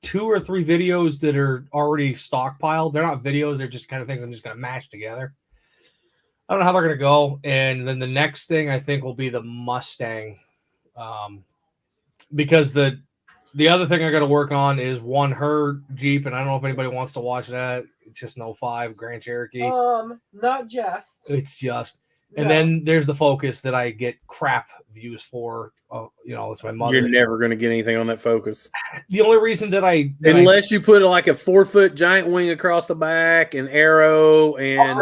2 or 3 videos that are already stockpiled. They're not videos. They're just kind of things I'm just going to mash together. I don't know how they're going to go. And then the next thing I think will be the Mustang. Because the other thing I got to work on is her Jeep. And I don't know if anybody wants to watch that. It's just an 05 Grand Cherokee. Not just. It's just. And then there's the Focus that I get crap views for. It's my mother. You're never going to get anything on that Focus. The only reason unless you put like a 4-foot giant wing across the back and arrow and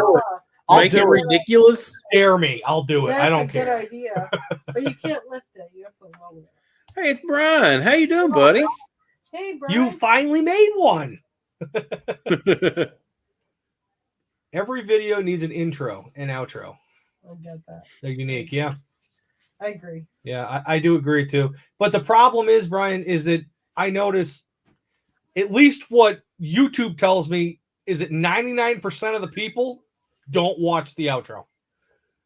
make it ridiculous. Scare me. I'll do it. I don't care. That's a good idea. But you can't lift it. You have to lower it. Hey, it's Brian. How you doing, buddy? Hey, Brian. You finally made one. Every video needs an intro and outro. I get that. They're unique. Yeah. I agree. Yeah, I do agree too. But the problem is, Brian, is that I notice at least what YouTube tells me is that 99% of the people don't watch the outro.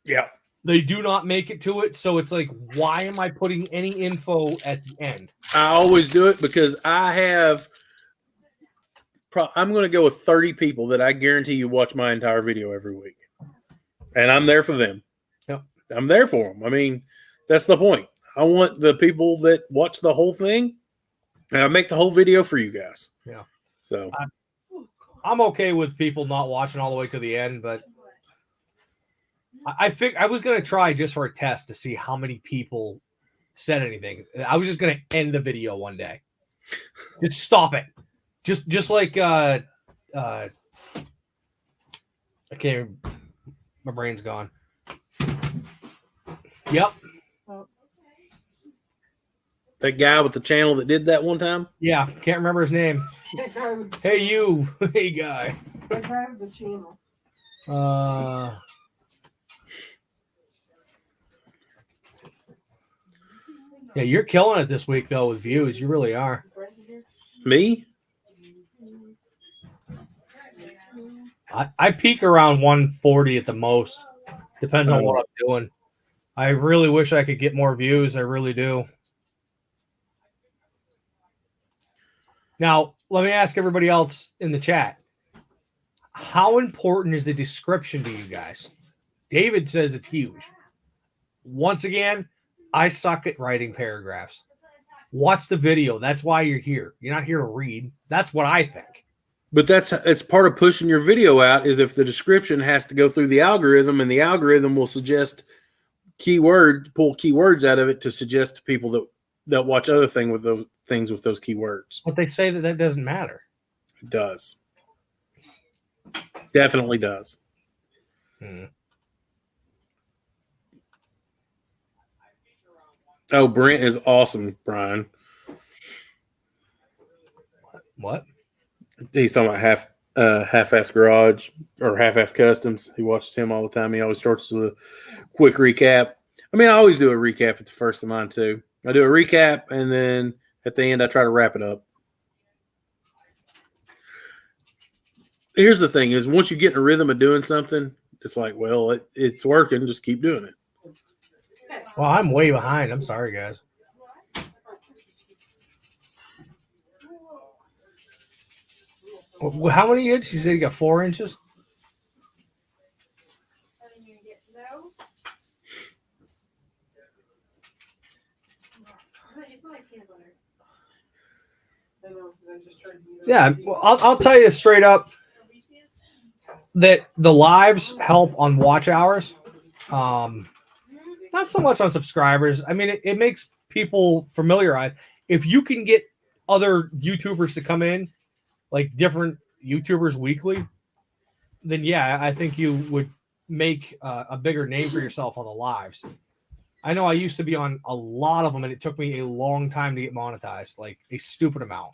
Yeah. They do not make it to it. So it's like, why am I putting any info at the end? I always do it because I'm going to go with 30 people that I guarantee you watch my entire video every week. And I'm there for them. Yep. I'm there for them. I mean, that's the point. I want the people that watch the whole thing, and I make the whole video for you guys. Yeah. So I'm okay with people not watching all the way to the end, but I think I was going to try just for a test to see how many people said anything. I was just going to end the video one day. Just stop it. Just like I can't. My brain's gone. Yep. that guy with the channel that did that one time. Yeah, can't remember his name. Hey, you. Hey, guy. I have the channel. Yeah, you're killing it this week, though, with views. You really are. Me? I peak around 140 at the most. Depends on what I'm doing. I really wish I could get more views. I really do. Now, let me ask everybody else in the chat. How important is the description to you guys? David says it's huge. Once again, I suck at writing paragraphs. Watch the video. That's why you're here. You're not here to read. That's what I think. But it's part of pushing your video out is if the description has to go through the algorithm, and the algorithm will suggest pull keywords out of it to suggest to people that watch other things with those keywords. But they say that doesn't matter. It does. Definitely does. Oh, Brent is awesome, Brian. What? He's talking about half-ass garage or half-ass customs. He watches him all the time. He always starts with a quick recap. I mean, I always do a recap at the first of mine too. I do a recap, and then at the end, I try to wrap it up. Here's the thing: is once you get in a rhythm of doing something, it's like, well, it's working. Just keep doing it. Well, I'm way behind. I'm sorry, guys. How many inches? You said you got 4 inches? Yeah, well, I'll tell you straight up that the lives help on watch hours. Not so much on subscribers. I mean, it makes people familiarized. If you can get other YouTubers to come in, like different YouTubers weekly, then yeah, I think you would make a bigger name for yourself on the lives. I know I used to be on a lot of them, and it took me a long time to get monetized, like a stupid amount.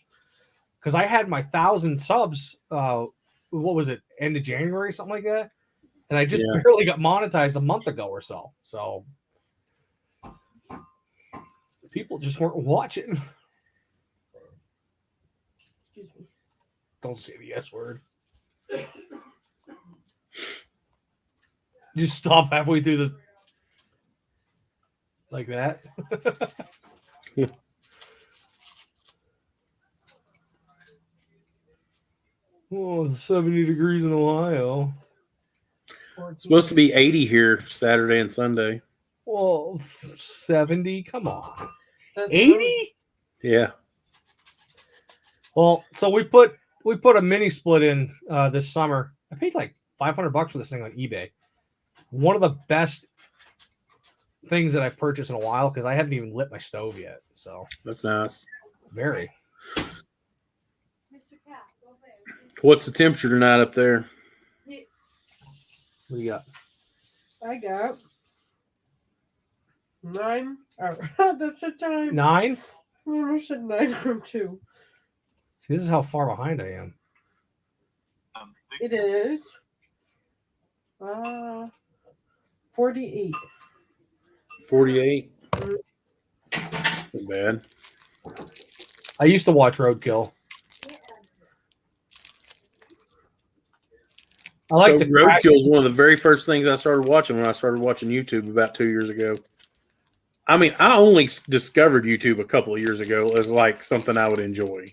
Because I had my 1,000 subs, what was it, end of January, something like that? And I just barely got monetized a month ago or so. So people just weren't watching. Excuse me. Don't say the S word. Just stop halfway through the... Like that. Oh, it's 70 degrees in Ohio. It's supposed to be 80 here Saturday and Sunday. Well, 70? Come on. 80? Yeah. Well, so we put a mini split in this summer. I paid like $500 for this thing on eBay. One of the best things that I've purchased in a while because I haven't even lit my stove yet. So that's nice. Very. What's the temperature tonight up there? What do you got? I got 9. Oh, that's a time. 9? I almost said 9 from 2. See, this is how far behind I am. It is 48. 48. Not bad. I used to watch Roadkill. I like the Roadkill is one of the very first things I started watching when I started watching YouTube about 2 years ago. I mean, I only discovered YouTube a couple of years ago as like something I would enjoy.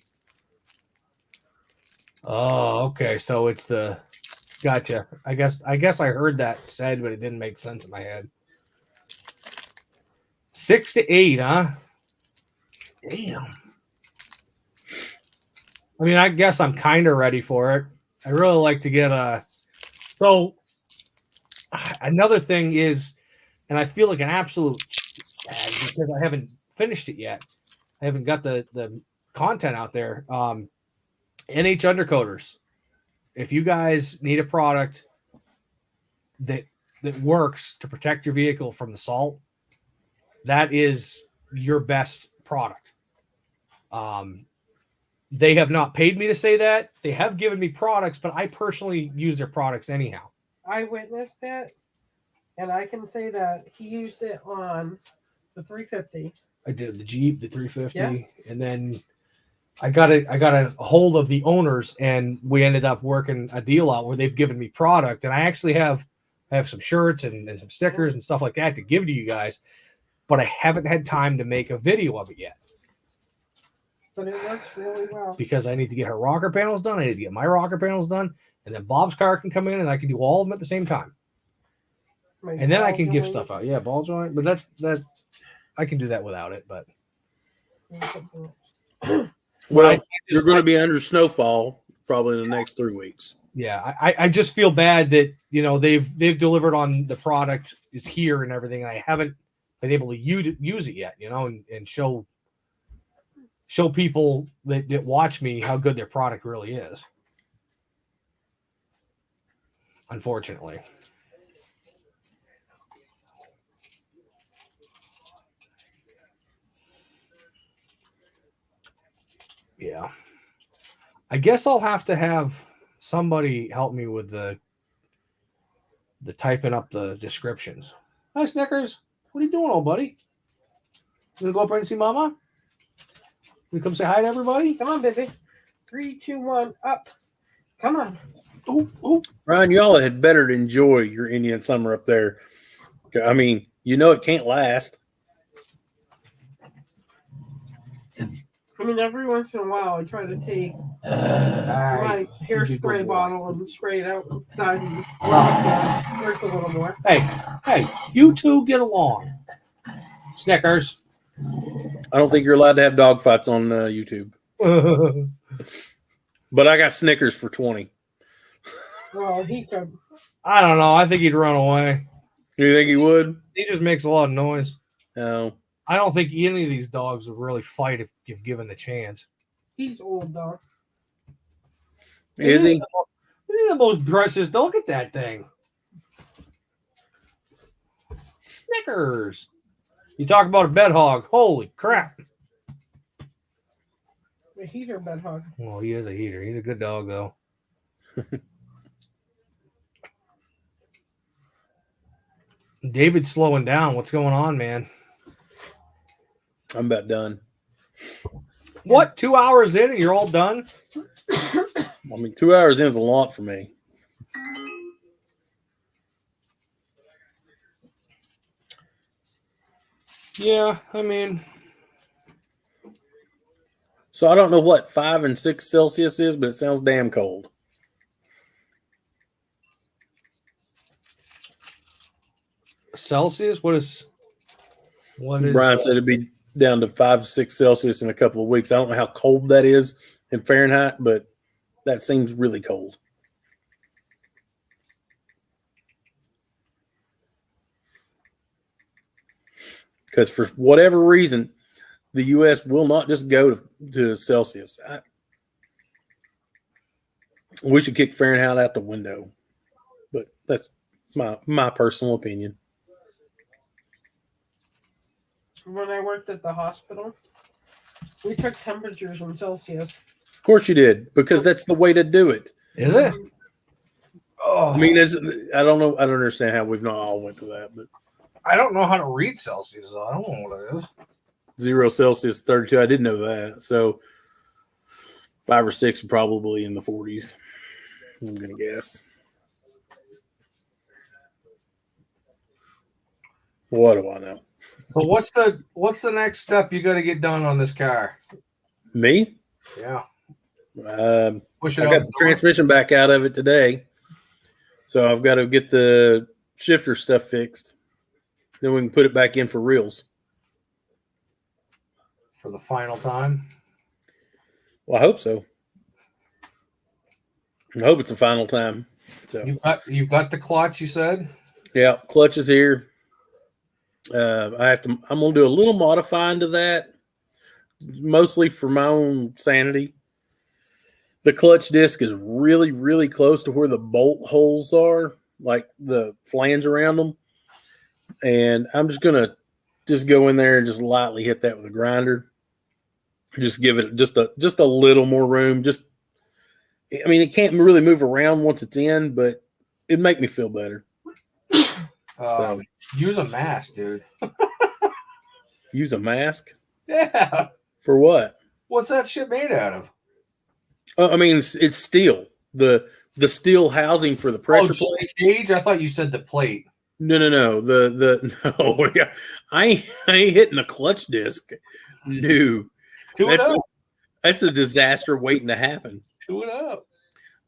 Oh, okay. So it's the gotcha. I guess I heard that said, but it didn't make sense in my head. 6 to 8, huh? Damn. I mean, I guess I'm kind of ready for it. I really like to get a. So another thing is, and I feel like an absolute because I haven't finished it yet. I haven't got the content out there. NH Undercoaters. If you guys need a product that works to protect your vehicle from the salt, that is your best product. They have not paid me to say that. They have given me products, but I personally use their products anyhow. I witnessed it, and I can say that he used it on the 350. I did the Jeep, the 350, Yeah. and then I got a hold of the owners, and we ended up working a deal out where they've given me product, and I actually have some shirts and some stickers and stuff like that to give to you guys, but I haven't had time to make a video of it yet. But it works really well. Because I need to get her rocker panels done. I need to get my rocker panels done. And then Bob's car can come in and I can do all of them at the same time. And then I can give stuff out. Yeah, ball joint. But that I can do that without it. But well, you're going to be under snowfall probably in the next 3 weeks. Yeah, I just feel bad that they've delivered on the product is here and everything. And I haven't been able to use it yet, and show people that watch me how good their product really is. Unfortunately. Yeah. I guess I'll have to have somebody help me with the typing up the descriptions. Hi, Snickers. What are you doing, old buddy? You gonna go up there and see Mama? You come say hi to everybody? Come on, baby. 3, 2, 1, up. Come on. Oh, oh. Ryan, y'all had better enjoy your Indian summer up there. I mean, it can't last. I mean, every once in a while, I try to take my hairspray bottle and spray it outside and work a little more. Hey, you two get along. Snickers. I don't think you're allowed to have dog fights on YouTube. But I got Snickers for 20. Well, he could. I don't know. I think he'd run away. You think he would? He just makes a lot of noise. No. I don't think any of these dogs would really fight if given the chance. He's old, though. Is he? He's the most precious. Look at that thing. Snickers. You talk about a bed hog. Holy crap. A heater bed hog. Well, he is a heater. He's a good dog, though. David's slowing down. What's going on, man? I'm about done. What? 2 hours in and you're all done? I mean, 2 hours in is a lot for me. Yeah, I mean. So I don't know what 5 and 6 Celsius is, but it sounds damn cold. Celsius? What is Brian said it'd be down to 5 6 Celsius in a couple of weeks. I don't know how cold that is in Fahrenheit, but that seems really cold. Because for whatever reason, the U.S. will not just go to Celsius. We should kick Fahrenheit out the window, but that's my personal opinion. When I worked at the hospital, we took temperatures in Celsius. Of course you did, because that's the way to do it. Is it? Oh, I mean, I don't know. I don't understand how we've not all went to that, but I don't know how to read Celsius. I don't know what it is. 0 Celsius, 32. I didn't know that. So 5 or 6 are probably in the 40s. I'm gonna guess. What do I know? But what's the next step you got to get done on this car? Me? Yeah. I got the transmission back out of it today. So I've got to get the shifter stuff fixed. Then we can put it back in for reals. For the final time? Well, I hope so. I hope it's the final time. So you've got the clutch, you said? Yeah, clutch is here. I'm gonna do a little modifying to that, mostly for my own sanity. The clutch disc is really, really close to where the bolt holes are, like the flange around them. And I'm just gonna go in there and just lightly hit that with a grinder. Just give it just a little more room. I mean, it can't really move around once it's in, but it'd make me feel better. Use a mask, dude. Use a mask? Yeah. For what? What's that shit made out of? I mean, it's steel. The steel housing for the pressure plate. The cage? I thought you said the plate. No. No, yeah. I ain't hitting the clutch disc. No. That's a disaster waiting to happen. Chew it up.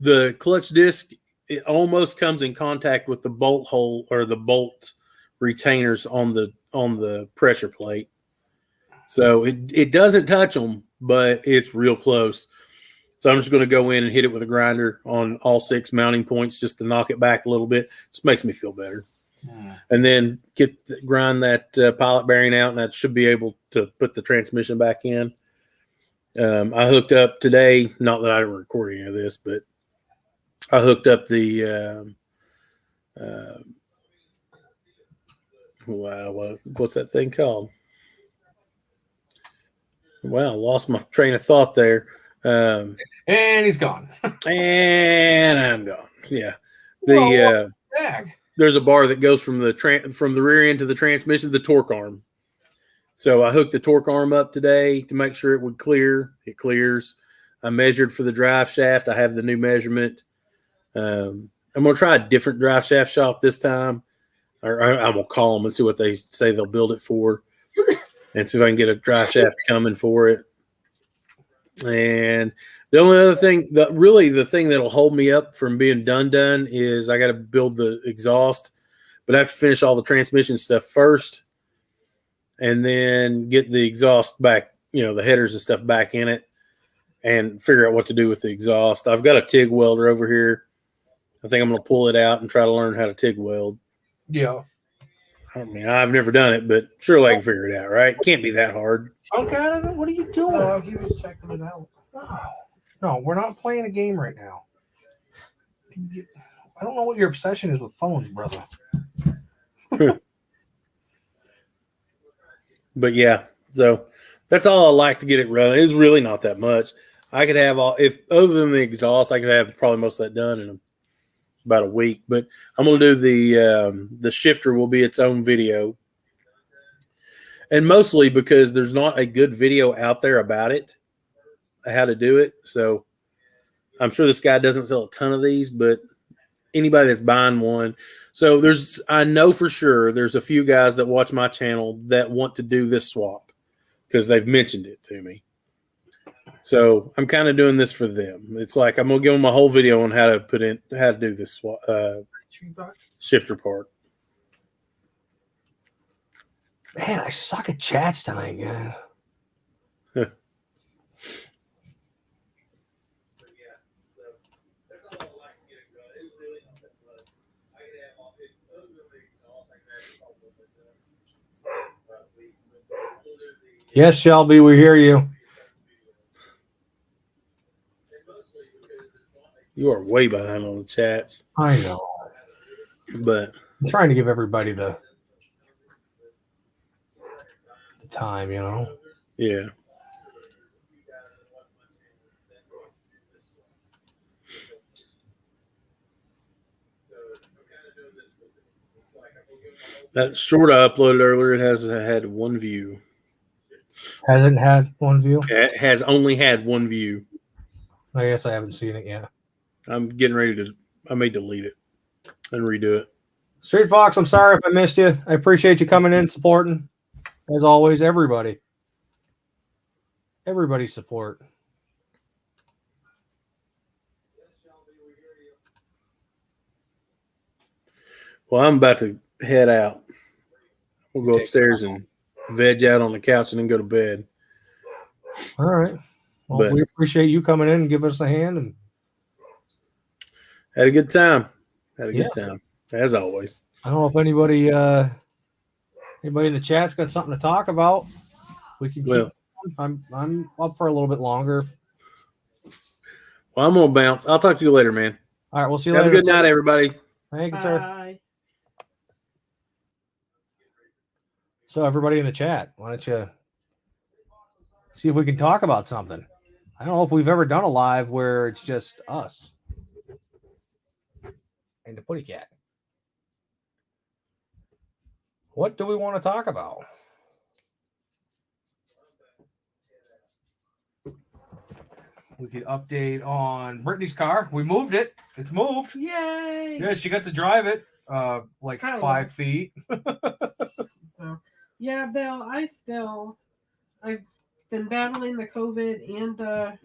The clutch disc, it almost comes in contact with the bolt hole or the bolt retainers on the pressure plate. So it doesn't touch them, but it's real close. So I'm just going to go in and hit it with a grinder on all 6 mounting points just to knock it back a little bit. Just makes me feel better. And then grind that pilot bearing out, and that should be able to put the transmission back in. I hooked up today, not that I didn't record any of this, but I hooked up the what's that thing called? Wow, lost my train of thought there. And he's gone. And I'm gone. Yeah. there's a bar that goes from the from the rear end to the transmission, the torque arm. So I hooked the torque arm up today to make sure it would clear. It clears. I measured for the drive shaft. I have the new measurement. I'm going to try a different drive shaft shop this time. Or I'm going to call them and see what they say they'll build it for. And see if I can get a drive shaft coming for it. And the only other thing, the thing that'll hold me up from being done is I got to build the exhaust. But I have to finish all the transmission stuff first. And then get the exhaust back, the headers and stuff back in it and figure out what to do with the exhaust. I've got a TIG welder over here. I think I'm going to pull it out and try to learn how to TIG weld. Yeah. I mean, I've never done it, but surely I can figure it out, right? It can't be that hard. Chunk out of it? What are you doing? Oh, he was checking it out. No, we're not playing a game right now. I don't know what your obsession is with phones, brother. But yeah, so that's all I like to get it running. It's really not that much. I could have other than the exhaust, I could have probably most of that done in about a week. But I'm going to do the shifter will be its own video. And mostly because there's not a good video out there about it, how to do it. So I'm sure this guy doesn't sell a ton of these, but anybody that's buying one. So I know for sure there's a few guys that watch my channel that want to do this swap because they've mentioned it to me. So I'm kind of doing this for them. It's like I'm gonna give them a whole video on how to do this swap, shifter part. Man, I suck at chats tonight, man. Yes, Shelby, we hear you. You are way behind on the chats. I know. But I'm trying to give everybody the time, Yeah. That short I uploaded earlier, it has had one view. Hasn't had one view? It has only had one view. I guess I haven't seen it yet. I'm getting ready I may delete it and redo it. Street Fox, I'm sorry if I missed you. I appreciate you coming in and supporting. As always, everybody. Everybody's support. Well, I'm about to head out. We'll go upstairs and veg out on the couch and then go to bed. All right. Well, we appreciate you coming in and giving us a hand. And had a good time. Good time, as always. I don't know if anybody in the chat's got something to talk about. We can. Well, I'm up for a little bit longer. Well, I'm gonna bounce. I'll talk to you later, man. All right, we'll see you later. later. Have a good night, everybody. Thank you, Bye. sir. So, everybody in the chat, why don't you see if we can talk about something? I don't know if we've ever done a live where it's just us and the Putty Cat. What do we want to talk about? We could update on Brittany's car. We moved it. It's moved. Yay! Yeah, she got to drive it like Kinda 5 feet. So, yeah, Bill, I've been battling the COVID and the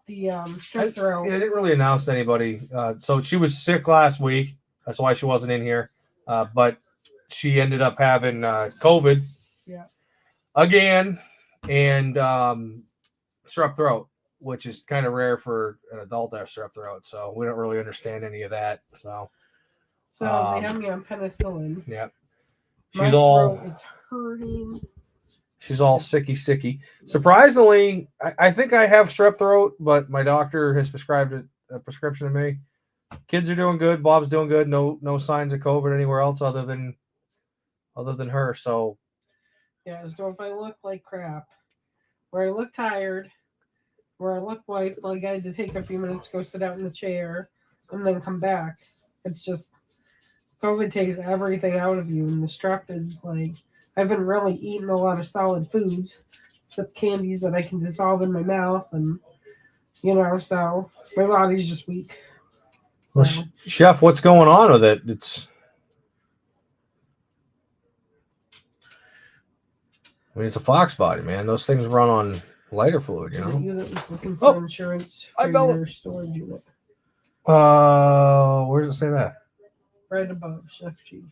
strep throat. Yeah, I didn't really announce to anybody. So she was sick last week. That's why she wasn't in here. But she ended up having COVID again and strep throat, which is kind of rare for an adult to have strep throat. So we don't really understand any of that. So they have me on penicillin. Yeah. My throat is hurting. She's all sicky. Surprisingly, I think I have strep throat, but my doctor has prescribed a prescription to me. Kids are doing good. Bob's doing good. No signs of COVID anywhere else other than her. So yeah. So if I look like crap, or I look tired, or I look like I had to take a few minutes to go sit out in the chair and then come back, it's just COVID takes everything out of you, and the strep is like I haven't really eaten a lot of solid foods, except candies that I can dissolve in my mouth, and so my body's just weak. Well, Chef, what's going on with it? It's a fox body, man. Those things run on lighter fluid, You that was looking for insurance for your storage unit. Where does it say that? Right above Chef G.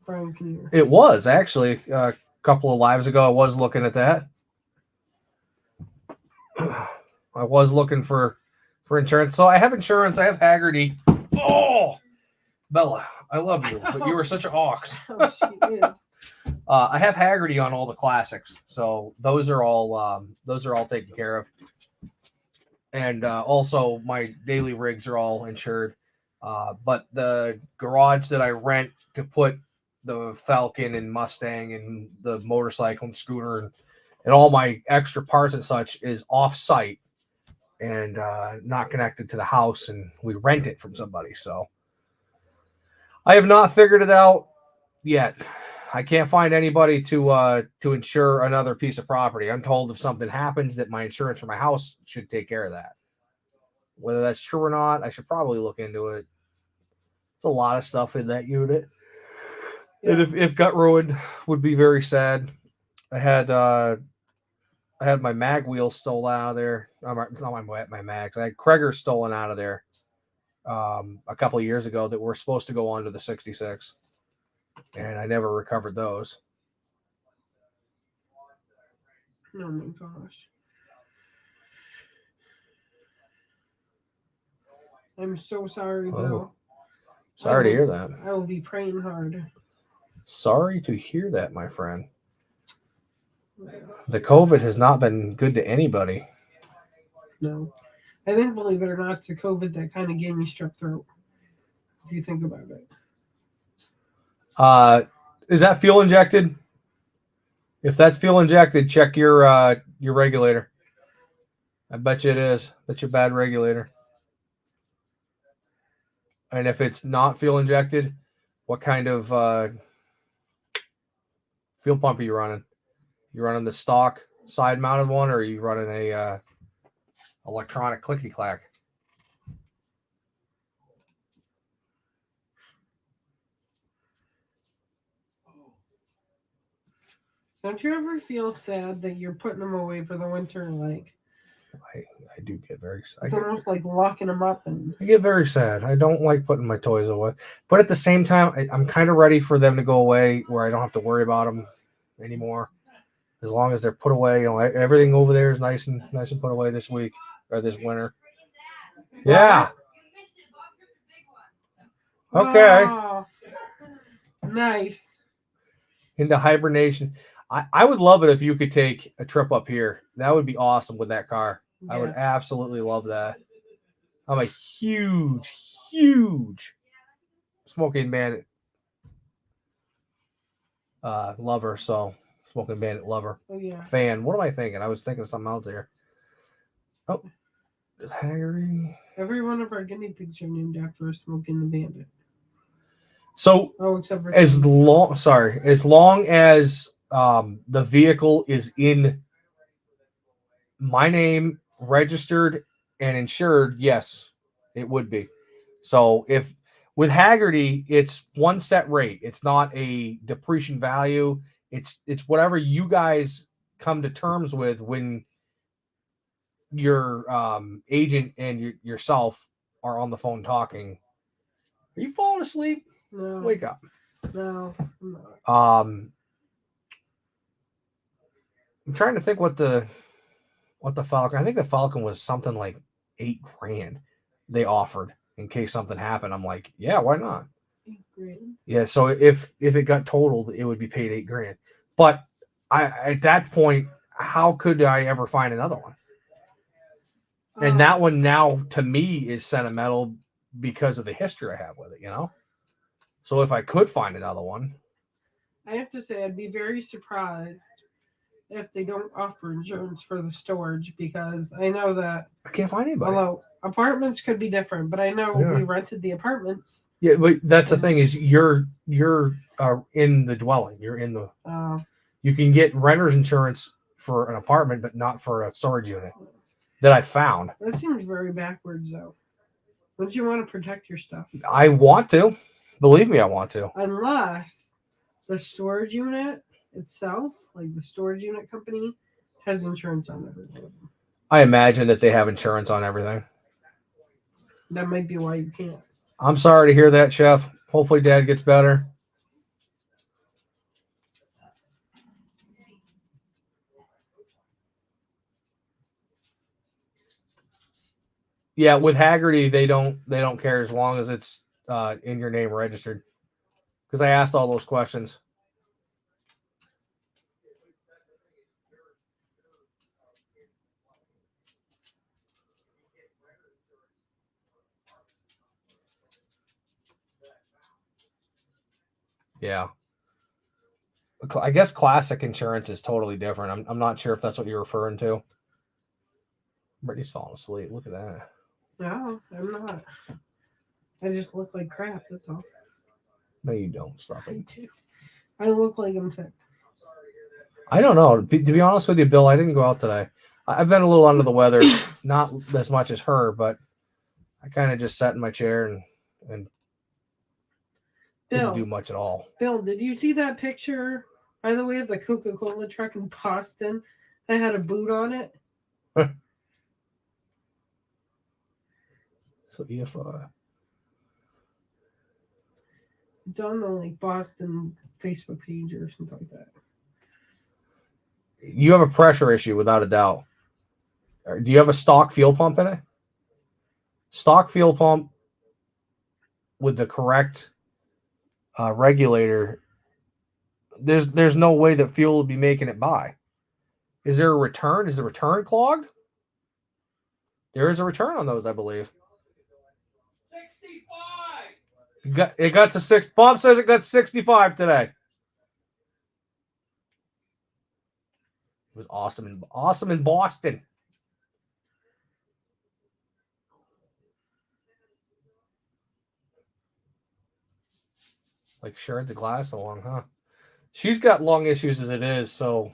Brian Kinnear. It was actually a couple of lives ago. I was looking at that. I was looking for insurance. So I have insurance. I have Haggerty. Oh, Bella, I love you, but you are such an ox. Oh, she is. I have Haggerty on all the classics, so those are all taken care of. And also my daily rigs are all insured. But the garage that I rent to put the Falcon and Mustang and the motorcycle and scooter and all my extra parts and such is off site and not connected to the house, and we rent it from somebody. So I have not figured it out yet. I can't find anybody to insure another piece of property. I'm told if something happens that my insurance for my house should take care of that. Whether that's true or not, I should probably look into it. There's a lot of stuff in that unit. And if got ruined, would be very sad. I had my mag wheel stolen out of there. It's not my mags. I had Kreger stolen out of there a couple of years ago that were supposed to go onto the 66. And I never recovered those. Oh my gosh. I'm so sorry, Bill. Sorry to hear that. I will be praying hard. Sorry to hear that, my friend. The COVID has not been good to anybody. No. I think, believe it or not, it's the COVID that kind of gave me strep throat, if you think about it. Is that fuel injected? If that's fuel injected, check your regulator. I bet you it is. That's your bad regulator. And if it's not fuel injected, what kind of fuel pump are you running? You running the stock side mounted one, or are you running a electronic clicky clack? Don't you ever feel sad that you're putting them away for the winter? Like, I do get very sad. It's almost like locking them up. And I get very sad. I don't like putting my toys away. But at the same time, I'm kind of ready for them to go away where I don't have to worry about them anymore. As long as they're put away, everything over there is nice and put away this week or this winter. Yeah. Okay. Oh, nice. Into hibernation. I would love it if you could take a trip up here. That would be awesome with that car. Yeah. I would absolutely love that. I'm a huge Smoking Bandit lover. So Smoking Bandit lover. Oh, yeah. Fan. What am I thinking? I was thinking of something else here. Oh, Harry. Every one of our guinea pigs are named after a Smoking Bandit. So except for as long as the vehicle is in my name, registered and insured, yes, it would be. So if with Haggerty, it's one set rate. It's not a depreciation value. It's whatever you guys come to terms with when your agent and yourself are on the phone talking. Are you falling asleep? No. Wake up. No. I'm trying to think what the Falcon. I think the Falcon was something like $8,000 they offered in case something happened. I'm like, yeah, why not? $8,000. Yeah, so if it got totaled, it would be paid $8,000. But at that point, how could I ever find another one? And that one now to me is sentimental because of the history I have with it, So if I could find another one, I have to say I'd be very surprised if they don't offer insurance for the storage, because I know that I can't find anybody. although apartments could be different, but I know Yeah. we rented the apartments. Yeah, but that's the thing is you're in the dwelling. You're in the. You can get renter's insurance for an apartment, but not for a storage unit. That I found. That seems very backwards, though. Wouldn't you want to protect your stuff? I want to. Believe me, I want to. Unless the storage unit itself, like the storage unit company, has insurance on everything. I imagine that they have insurance on everything. That might be why you can't. I'm sorry to hear that, Chef. Hopefully Dad gets better. Yeah, with Haggerty, they don't care as long as it's in your name registered. Because I asked all those questions. Yeah. I guess classic insurance is totally different. I'm not sure if that's what you're referring to. Brittany's falling asleep. Look at that. No, I'm not. I just look like crap, that's all. No, you don't. Stop I it. do. I look like I'm sick. I don't know. To be honest with you, Bill, I didn't go out today. I've been a little under the weather, not as much as her, but I kind of just sat in my chair and didn't do much at all. Bill, did you see that picture, by the way, of the Coca-Cola truck in Boston that had a boot on it? So if It's on the like Boston Facebook page or something like that. you have a pressure issue without a doubt. Do you have a stock fuel pump in it? Stock fuel pump with the correct regulator. There's no way that fuel will be making it by. Is there a return? Is the return clogged? There is a return on those, I believe. 65. It got to 6. Bob says it got 65 today. It was awesome in Boston. Like shared the glass along, huh? She's got lung issues as it is, so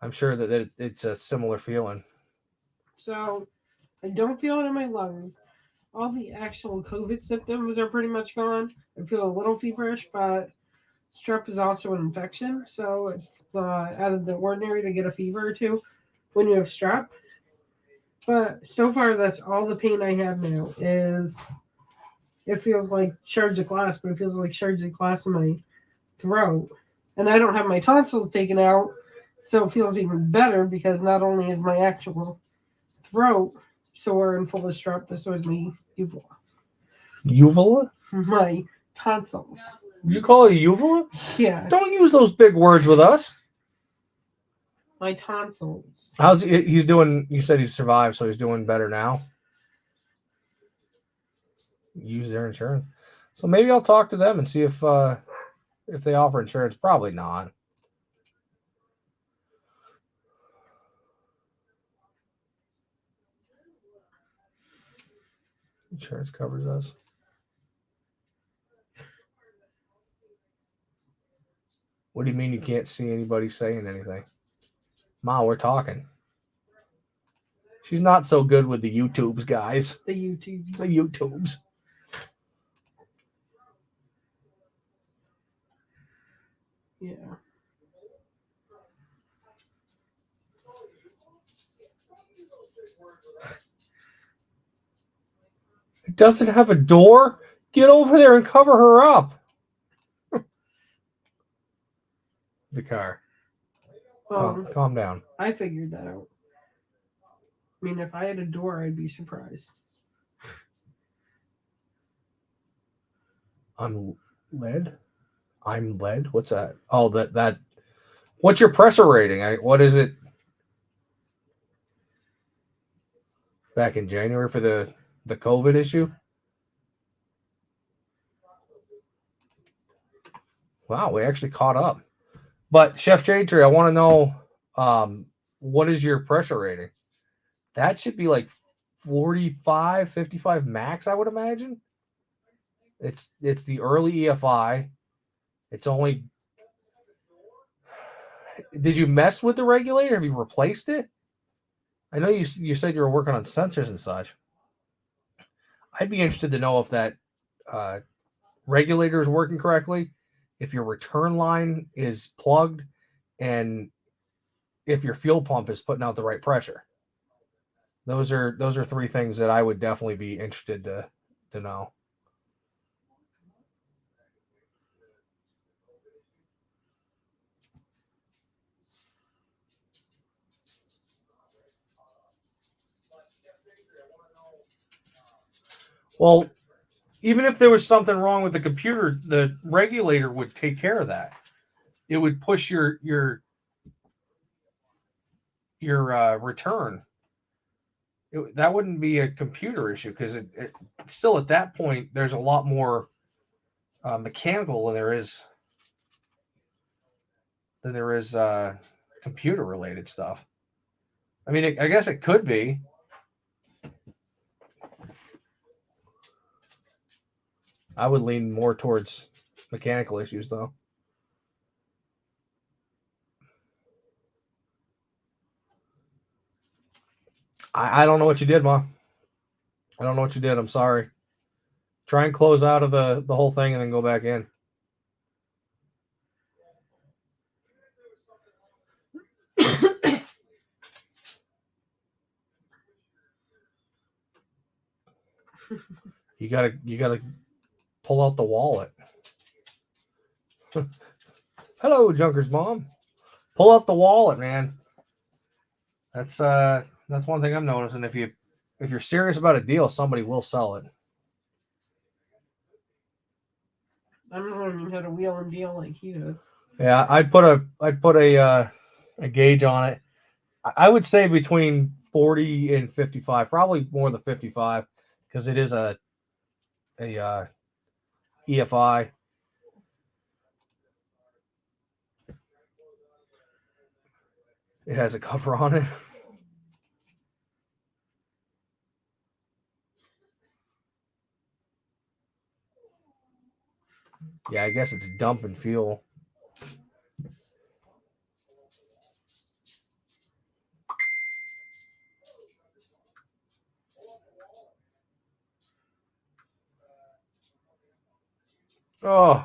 I'm sure that it's a similar feeling. So I don't feel it in my lungs. All the actual COVID symptoms are pretty much gone. I feel a little feverish, but strep is also an infection, so it's out of the ordinary to get a fever or two when you have strep. But so far, that's all the pain I have now is it feels like shards of glass, but it feels like shards of glass in my throat. And I don't have my tonsils taken out, so it feels even better because not only is my actual throat sore and full of strep, but so is my uvula. Uvula? My tonsils. You call it uvula? Yeah. Don't use those big words with us. My tonsils. How's he's doing? You said he's survived, so he's doing better now. Use their insurance. So maybe I'll talk to them and see if they offer insurance. Probably not. Insurance covers us. What do you mean you can't see anybody saying anything? Ma, we're talking. She's not so good with the YouTubes, guys. The YouTube. The YouTubes. Yeah. It doesn't have a door. Get over there and cover her up. The car. Calm down. I figured that out. I mean, if I had a door, I'd be surprised. I'm lead. What's that? Oh, that. What's your pressure rating? What is it? Back in January for the COVID issue. Wow, we actually caught up. But Chef J-Tree, I want to know what is your pressure rating? That should be like 45, 55 max, I would imagine. It's the early EFI. It's only. Did you mess with the regulator? Have you replaced it? I know you said you were working on sensors and such. I'd be interested to know if that regulator is working correctly, if your return line is plugged, and if your fuel pump is putting out the right pressure. Those are three things that I would definitely be interested to know. Well, even if there was something wrong with the computer, the regulator would take care of that. It would push your return. That wouldn't be a computer issue because it still at that point there's a lot more mechanical than there is computer related stuff. I mean, I guess it could be. I would lean more towards mechanical issues, though. I don't know what you did, Ma. I don't know what you did. I'm sorry. Try and close out of the whole thing and then go back in. You gotta pull out the wallet. Hello, Junkerz mom. Pull out the wallet, man. That's one thing I'm noticing. If you're serious about a deal, somebody will sell it. I'm learning how to wheel and deal like he does. Yeah, I'd put a gauge on it. I would say between 40 and 55, probably more than 55, because it is a EFI. It has a cover on it. Yeah, I guess it's dumping fuel. Oh.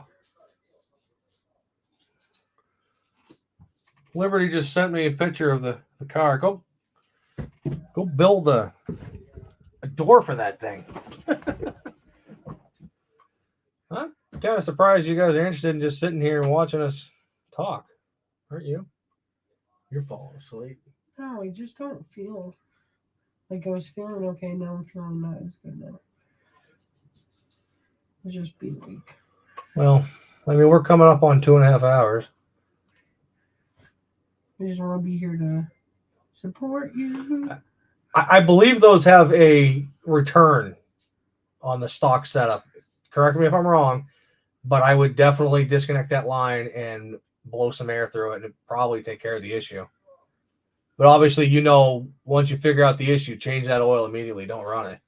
Liberty just sent me a picture of the car. Go build a door for that thing. I'm kind of surprised you guys are interested in just sitting here and watching us talk. Aren't you? You're falling asleep. No, I just don't feel like I was feeling okay. Now I'm feeling not as good now. I was just being weak. Well, I mean, we're coming up on 2.5 hours. I just want to be here to support you. I believe those have a return on the stock setup. Correct me if I'm wrong, but I would definitely disconnect that line and blow some air through it and it'd probably take care of the issue. But obviously, once you figure out the issue, change that oil immediately. Don't run it.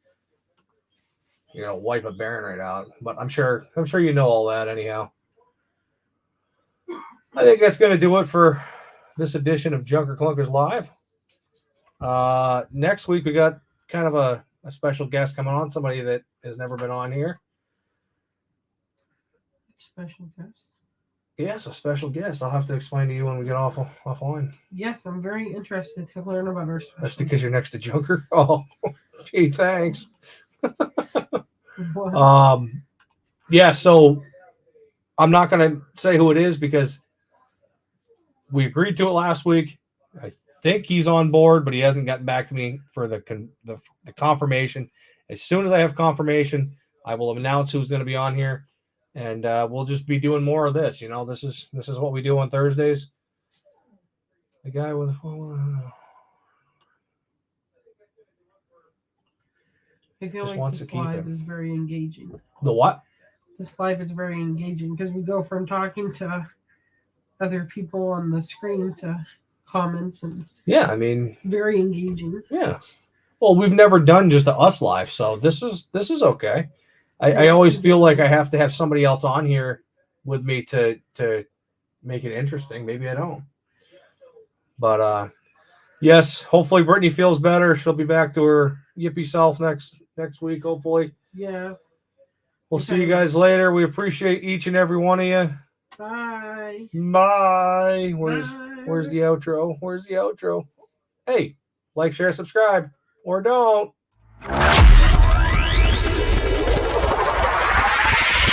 You're gonna wipe a bearing right out. But I'm sure you know all that anyhow. I think that's gonna do it for this edition of Junker Clunkers Live. Next week we got kind of a special guest coming on, somebody that has never been on here. Special guest? Yes, a special guest. I'll have to explain to you when we get offline. Yes, I'm very interested to learn about our special. That's because you're next to Junker? Oh, gee, thanks. Yeah, so I'm not going to say who it is because we agreed to it last week. I think he's on board, but he hasn't gotten back to me for the confirmation. As soon as I have confirmation, I will announce who's going to be on here, and we'll just be doing more of this. This is what we do on Thursdays. The guy with the phone. I feel Just like wants this to keep live him. is very engaging. The what? This live is very engaging because we go from talking to other people on the screen to comments and Yeah, I mean, very engaging. yeah. Well, we've never done just a us live, so this is okay. I always feel like I have to have somebody else on here with me to make it interesting. Maybe I don't. But yes, hopefully Brittany feels better. She'll be back to her yippee self next week, hopefully. Yeah. We'll see you guys later. We appreciate each and every one of you. Bye. Bye. Where's Bye. the outro? Where's the outro? Hey, like, share, subscribe, or don't.